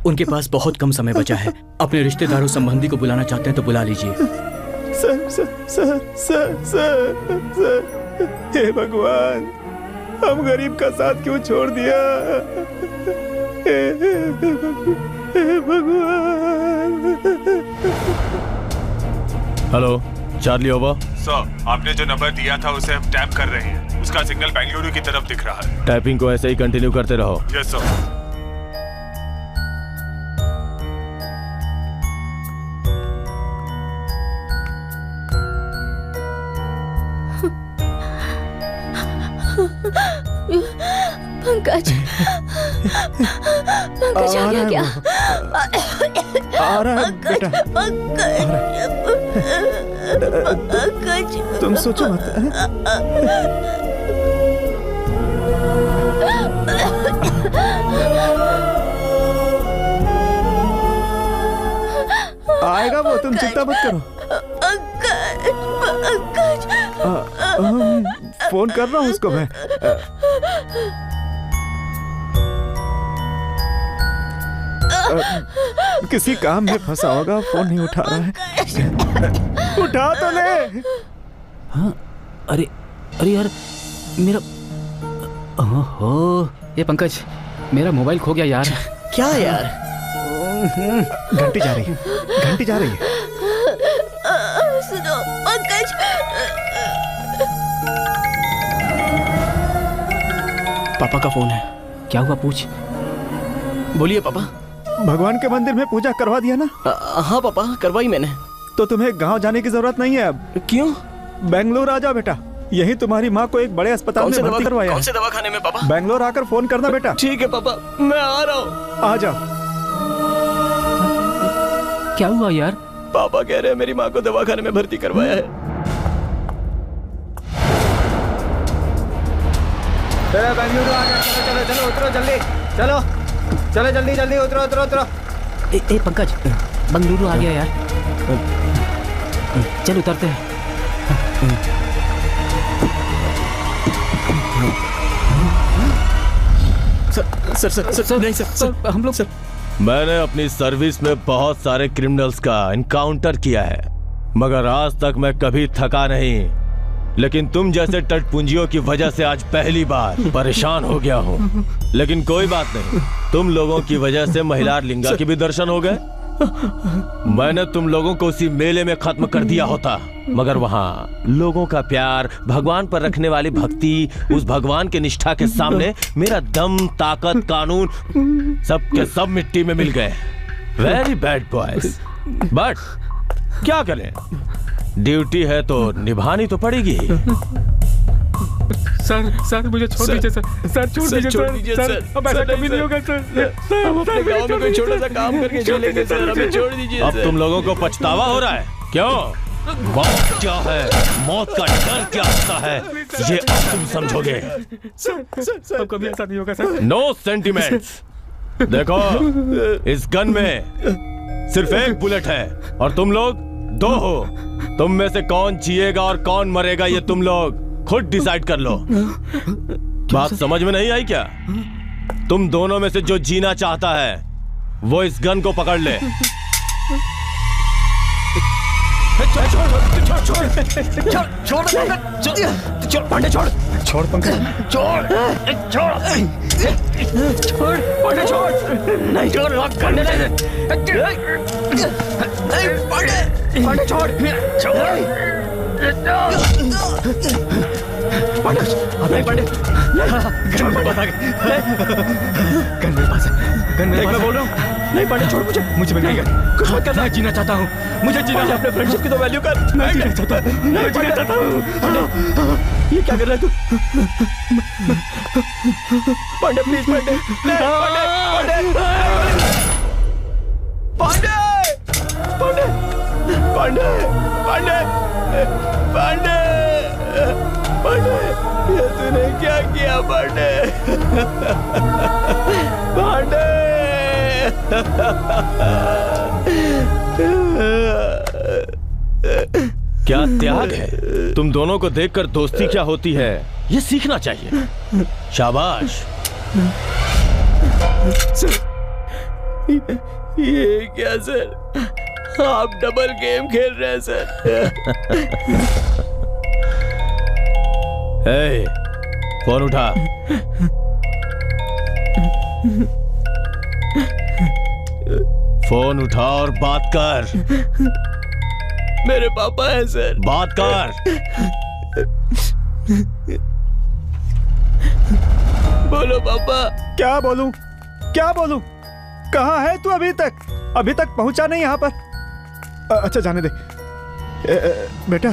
[SPEAKER 1] उनके पास बहुत कम समय बचा है। अपने रिश्तेदारों संबंधी को बुलाना चाहते हैं तो बुला लीजिए।
[SPEAKER 11] Sir sir sir sir sir sir, हे भगवान, हम गरीब का साथ क्यों छोड़ दिया? हे भगवान।
[SPEAKER 7] Hello, Charlie over.
[SPEAKER 18] सर, आपने जो नंबर दिया था उसे हम टैप कर रहे हैं। उसका सिग्नल बेंगलुरु की तरफ दिख रहा है।
[SPEAKER 7] टाइपिंग को ऐसे ही कंटिन्यू करते रहो।
[SPEAKER 18] Yes sir.
[SPEAKER 9] पंकज, पंकज आ गया क्या?
[SPEAKER 11] आ रहा है बेटा।
[SPEAKER 9] पंकज,
[SPEAKER 11] तुम सोचो मत। आएगा वो, तुम चिंता मत करो। फोन कर रहा हूँ उसको मैं। किसी काम में फंसा होगा, फोन नहीं उठा रहा है। उठा तो ले।
[SPEAKER 16] हाँ, अरे अरे यार, मेरा ओहो, ये पंकज, मेरा मोबाइल खो गया यार।
[SPEAKER 2] क्या यार?
[SPEAKER 11] घंटी जा रही है, घंटी जा रही है।
[SPEAKER 9] सुनो पंकज।
[SPEAKER 2] पापा का फोन है।
[SPEAKER 16] क्या हुआ, पूछ।
[SPEAKER 2] बोलिए पापा।
[SPEAKER 11] भगवान के मंदिर में पूजा करवा दिया ना?
[SPEAKER 2] हाँ पापा, करवाई मैंने।
[SPEAKER 11] तो तुम्हें गांव जाने की जरूरत नहीं है अब।
[SPEAKER 2] क्यों?
[SPEAKER 11] बेंगलोर आ जाओ बेटा। यही तुम्हारी माँ को एक बड़े अस्पताल में भर्ती करवाया।
[SPEAKER 2] कौन से दवाखाने में पापा?
[SPEAKER 11] बेंगलोर आकर फोन करना बेटा।
[SPEAKER 2] ठीक है पापा, मैं आ रहा हूँ।
[SPEAKER 11] आ जाओ।
[SPEAKER 16] क्या हुआ यार?
[SPEAKER 2] पापा कह रहे हैं मेरी माँ को दवाखाने में भर्ती करवाया है।
[SPEAKER 3] बेंगलुरु आ गया। चलो चलो चलो, उतरो जल्दी। चलो चलो जल्दी जल्दी, उतरो उतरो उतरो।
[SPEAKER 16] ए पंकज, बेंगलुरु आ गया यार। चल उतरते हैं।
[SPEAKER 2] सर सर सर सर नहीं सर, हम लोग सर, मैंने अपनी सर्विस में बहुत सारे क्रिमिनल्स का एनकाउंटर किया है, मगर आज तक मैं कभी थका नहीं। लेकिन तुम जैसे टटपुंजियों की वजह से आज पहली बार परेशान हो गया हूँ। लेकिन कोई बात नहीं, तुम लोगों की वजह से महिला लिंगा के भी दर्शन हो गए। मैंने तुम लोगों को उसी मेले में खत्म कर दिया होता, मगर वहाँ लोगों का प्यार, भगवान पर रखने वाली भक्ति, उस भगवान के निष्ठा के सामने मेरा दम, ताकत, कानून सब के सब मिट्टी में मिल गए। वेरी बैड बॉयज, बट क्या करें, ड्यूटी है तो निभानी तो पड़ेगी।
[SPEAKER 18] सर मुझे छोड़ दीजिए सर। सर छोड़ दीजिए सर। अब ऐसा कभी नहीं होगा सर।
[SPEAKER 2] हम अपने गांव में कोई छोटा सा काम करके चलेंगे सर, हमें छोड़ दीजिए। अब तुम लोगों को पछतावा हो रहा है क्यों? मौत क्या है, मौत का डर क्या होता है, ये अब तुम समझोगे।
[SPEAKER 18] सर कभी ऐसा नहीं होगा सर।
[SPEAKER 2] No sentiments. देखो, इस गन में सिर्फ एक बुलेट है और तुम लोग दो हो। तुम में से कौन जिएगा और कौन मरेगा ये तुम लोग खुद डिसाइड कर लो। बात समझ में नहीं आई क्या? तुम दोनों में से जो जीना चाहता है वो इस गन को पकड़ ले। छोड़ पांडे, छोड़ पंकज, छोड़ पांडे, छोड़ नहीं, छोड़ पांडे, पांडे छोड़, पांडे पांडे गन मेरे पास आ गई। गन मेरे पास है, गन मेरे पास। मैं बोल रहा हूँ, नहीं पांडे छोड़, मुझे मिल गई। कुछ मत कर, मैं जीना चाहता हूँ, मुझे जीना है। अपने फ्रेंडशिप की तो वैल्यू कर। मैं जीना चाहता हूँ, मैं जीना चाहता हूँ। ये क्या कर रहा है तू? पांडे प्लीज, पांडे पांडे पांडे पांडे पांडे पांडे पांडे, ये तूने क्या किया पांडे? पांडे
[SPEAKER 7] क्या त्याग है। तुम दोनों को देखकर दोस्ती क्या होती है ये सीखना चाहिए। शाबाश।
[SPEAKER 1] ये क्या सर, आप डबल गेम खेल रहे हैं सर।
[SPEAKER 7] ए, फोन उठा। फोन उठा और बात कर।
[SPEAKER 1] मेरे पापा हैं सर।
[SPEAKER 7] बात कर।
[SPEAKER 1] बोलो पापा।
[SPEAKER 3] क्या बोलूं, क्या बोलूं? कहाँ है तू अभी तक? अभी तक पहुंचा नहीं यहाँ पर। अच्छा जाने दे। बेटा,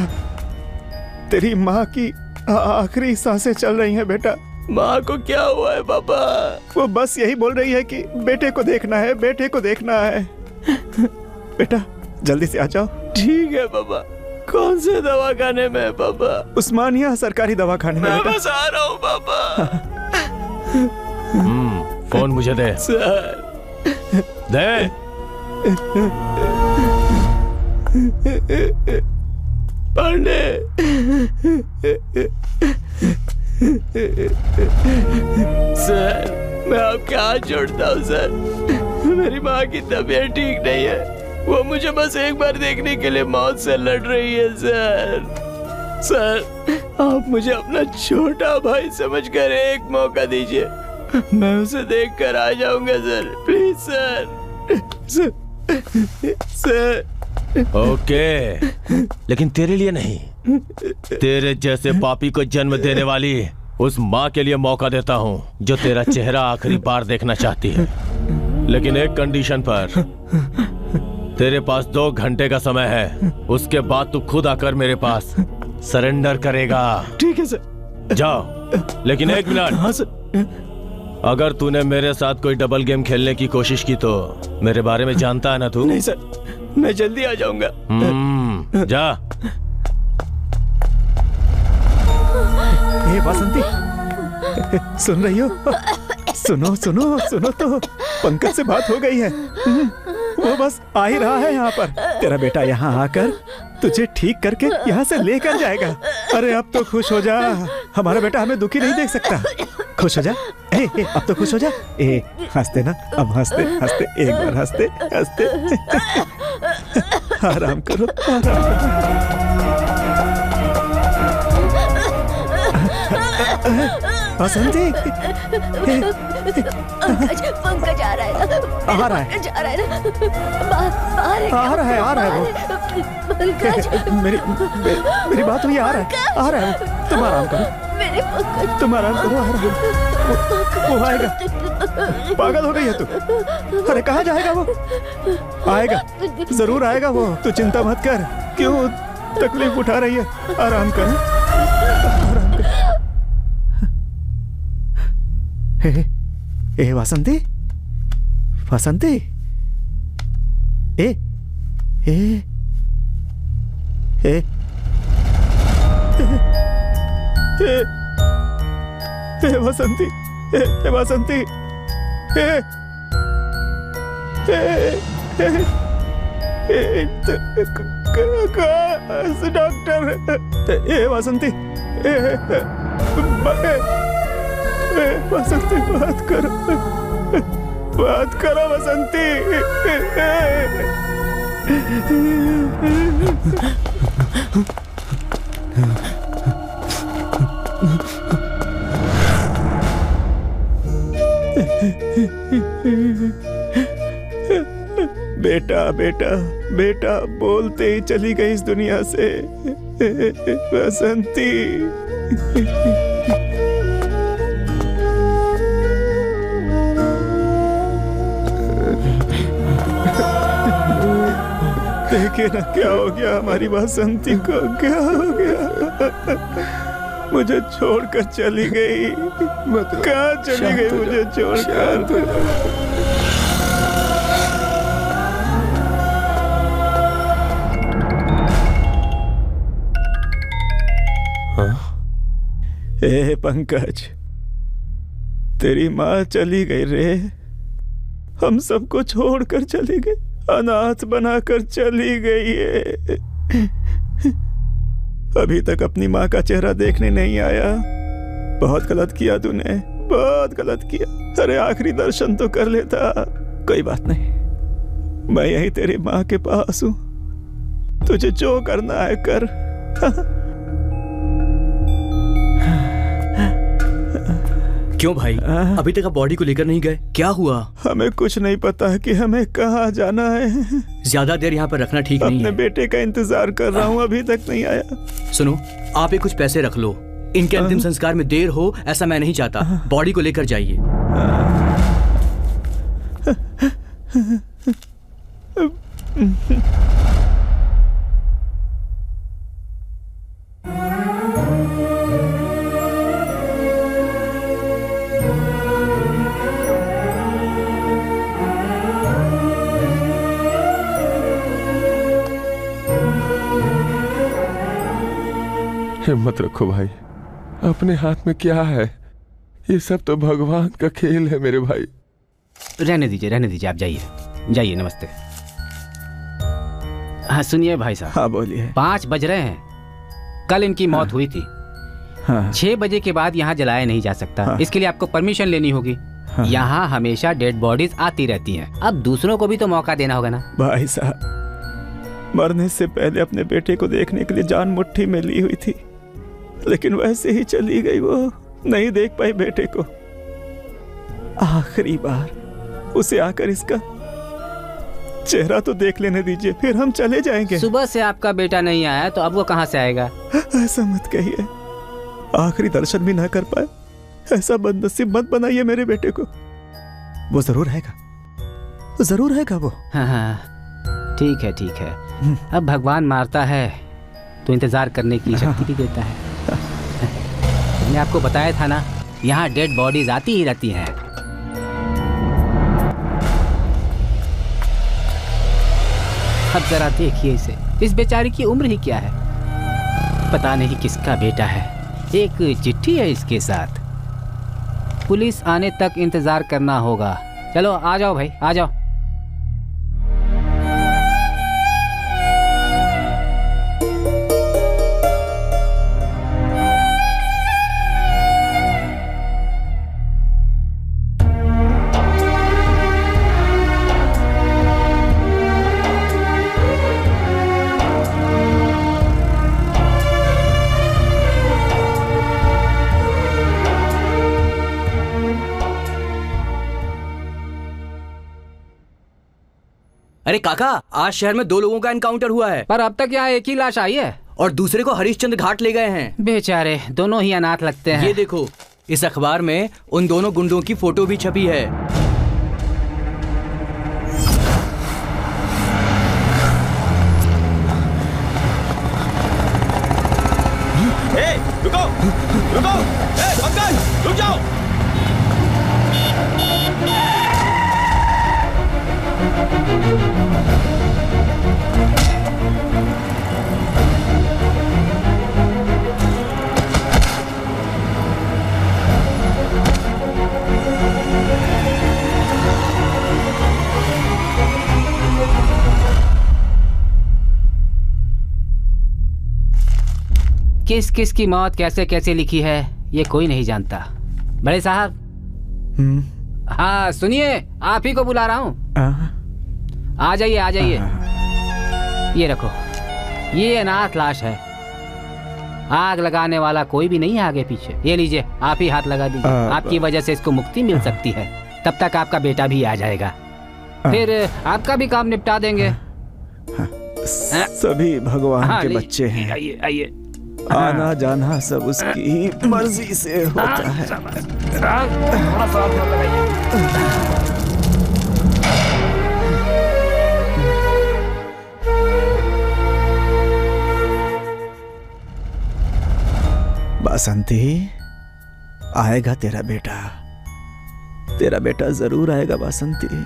[SPEAKER 3] तेरी माँ की आखिरी सांसें चल रही हैं बेटा।
[SPEAKER 1] माँ को क्या हुआ है पापा?
[SPEAKER 3] वो बस यही बोल रही है कि बेटे को देखना है, बेटे को देखना है। बेटा जल्दी से आ जाओ।
[SPEAKER 1] ठीक है पापा। कौन से दवाखाने में है पापा?
[SPEAKER 3] उस्मानिया सरकारी दवाखाने में।
[SPEAKER 1] मैं बस आ रहा हूँ पापा।
[SPEAKER 7] फोन मुझे दे।
[SPEAKER 1] सर
[SPEAKER 7] दे।
[SPEAKER 1] पांडे। सर मैं आपके हाथ जोड़ता हूँ सर। मेरी माँ की तबीयत ठीक नहीं है। वो मुझे बस एक बार देखने के लिए मौत से लड़ रही है सर। सर आप मुझे अपना छोटा भाई समझकर एक मौका दीजिए। मैं उसे देखकर आ जाऊंगा sir. Please sir. Sir.
[SPEAKER 7] Okay, लेकिन तेरे लिए नहीं, तेरे जैसे पापी को जन्म देने वाली उस माँ के लिए मौका देता हूँ जो तेरा चेहरा आखिरी बार देखना चाहती है। लेकिन एक कंडीशन पर। तेरे पास 2 घंटे का समय है, उसके बाद तू खुद आकर मेरे पास सरेंडर करेगा।
[SPEAKER 1] ठीक है सर।
[SPEAKER 7] जाओ। लेकिन 1 मिनट।
[SPEAKER 1] हाँ सर।
[SPEAKER 7] अगर तूने मेरे साथ कोई डबल गेम खेलने की कोशिश की तो मेरे बारे में जानता है ना तू?
[SPEAKER 1] नहीं सर, मैं जल्दी आ जाऊंगा।
[SPEAKER 7] जा।
[SPEAKER 3] हे वासंती, सुन रही हो? सुनो सुनो सुनो तो, पंकज से बात हो गई है। वो बस आ ही रहा है यहाँ पर। तेरा बेटा यहाँ आकर तुझे ठीक करके यहाँ से लेकर जाएगा। अरे अब तो खुश हो जा, हमारा बेटा हमें दुखी नहीं देख सकता। खुश हो जा। ए, अब तो खुश हो जा। हंसते ना, अब हंसते हंसते, एक बार हंसते हंसते। आराम करो, आराम करो। वासंती,
[SPEAKER 6] पंकज आ रहा है ना?
[SPEAKER 3] आ रहा है,
[SPEAKER 6] जा रहा है ना?
[SPEAKER 3] आ रहा है वो। मेरी बात हुई, आ रहा है वो। तुम आराम करो, तुम आराम करो, आ रहा है वो। आएगा। पागल हो गई है तू? अरे कहाँ जाएगा वो? आएगा, जरूर आएगा वो। तू चिंता मत कर। क्यों तकलीफ उठा रही है? आराम कर, आराम कर। ए वासंती, वासंती, ए ए ए ए वासंती, ए वासंती, डॉक्टर। ए वासंती, वासंती, बात करो, बात करो वासंती। बेटा बेटा बेटा बोलते ही चली गई इस दुनिया से वासंती। देखिए ना क्या हो गया हमारी वासंती को, क्या हो गया? मुझे छोड़कर चली गई। कहाँ चली गई मुझे छोड़कर? ए पंकज, तेरी माँ चली गई रे,
[SPEAKER 15] हम सबको छोड़कर चली गई, अनाथ बनाकर चली गई है। अभी तक अपनी माँ का चेहरा देखने नहीं आया। बहुत गलत किया तूने, बहुत गलत किया। अरे आखिरी दर्शन तो कर लेता। कोई बात नहीं, मैं यही तेरी माँ के पास हूँ, तुझे जो करना है कर।
[SPEAKER 1] क्यों भाई, अभी तक आप बॉडी को लेकर नहीं गए? क्या हुआ?
[SPEAKER 15] हमें कुछ नहीं पता है कि हमें कहाँ जाना है।
[SPEAKER 1] ज्यादा देर यहाँ पर रखना ठीक नहीं है।
[SPEAKER 15] अपने बेटे का इंतजार कर रहा हूँ, अभी तक नहीं आया।
[SPEAKER 1] सुनो, आप ये कुछ पैसे रख लो। इनके अंतिम संस्कार में देर हो ऐसा मैं नहीं चाहता। बॉडी को लेकर जाइए।
[SPEAKER 10] हिम्मत रखो भाई, अपने हाथ में क्या है? ये सब तो भगवान का खेल है मेरे भाई।
[SPEAKER 16] रहने दीजिए, आप जाइए। नमस्ते। हाँ सुनिए भाई साहब।
[SPEAKER 15] हाँ बोलिए।
[SPEAKER 16] 5 बज रहे हैं। कल इनकी मौत हुई थी। 6 बजे के बाद यहाँ जलाया नहीं जा सकता। इसके लिए आपको परमिशन लेनी होगी। यहाँ हमेशा डेड बॉडीज आती रहती हैं। अब दूसरों को भी तो मौका देना होगा ना।
[SPEAKER 15] भाई साहब, मरने से पहले अपने बेटे को देखने के लिए जान मुट्ठी में ली हुई थी, लेकिन वैसे ही चली गई। वो नहीं देख पाई बेटे को। आखिरी बार उसे आकर इसका चेहरा तो देख लेने दीजिए, फिर हम चले जाएंगे।
[SPEAKER 16] सुबह से आपका बेटा नहीं आया तो अब वो कहाँ से आएगा?
[SPEAKER 15] ऐसा मत कहिए, आखिरी दर्शन भी ना कर पाए, ऐसा बदनसीब मत बनाइए मेरे बेटे को। वो जरूर आएगा वो।
[SPEAKER 16] हाँ, ठीक है। अब भगवान मारता है तो इंतजार करने की शक्ति भी देता है। मैंने आपको बताया था ना, यहाँ डेड बॉडीज आती ही रहती हैं। अब जरा देखिए इसे, इस बेचारी की उम्र ही क्या है। पता नहीं किसका बेटा है। एक चिट्ठी है इसके साथ। पुलिस आने तक इंतजार करना होगा। चलो आ जाओ भाई, आ जाओ।
[SPEAKER 1] अरे काका, आज शहर में 2 लोगों का एनकाउंटर हुआ है।
[SPEAKER 16] पर अब तक यहाँ एक ही लाश आई है
[SPEAKER 1] और दूसरे को हरिश्चंद्र घाट ले गए हैं।
[SPEAKER 16] बेचारे दोनों ही अनाथ लगते हैं।
[SPEAKER 1] ये देखो, इस अखबार में उन दोनों गुंडों की फोटो भी छपी है।
[SPEAKER 7] रुको, पंकज, रुक जाओ।
[SPEAKER 16] किस किस की मौत कैसे कैसे लिखी है ये कोई नहीं जानता। बड़े साहब, हाँ सुनिए, आप ही को बुला रहा हूँ। आ जाइए। ये रखो, ये अनाथ लाश है। आग लगाने वाला कोई भी नहीं है आगे पीछे। ये लीजिए, आप ही हाथ लगा दीजिए। आपकी वजह से इसको मुक्ति मिल सकती है। तब तक आपका बेटा भी आ जाएगा, फिर आपका भी काम निपटा देंगे।
[SPEAKER 15] सभी भगवान के बच्चे हैं।
[SPEAKER 16] आइए।
[SPEAKER 15] आना जाना सब उसकी मर्जी से होता है।
[SPEAKER 16] थोड़ा सा
[SPEAKER 15] बासंती, आएगा तेरा बेटा जरूर आएगा बासंती।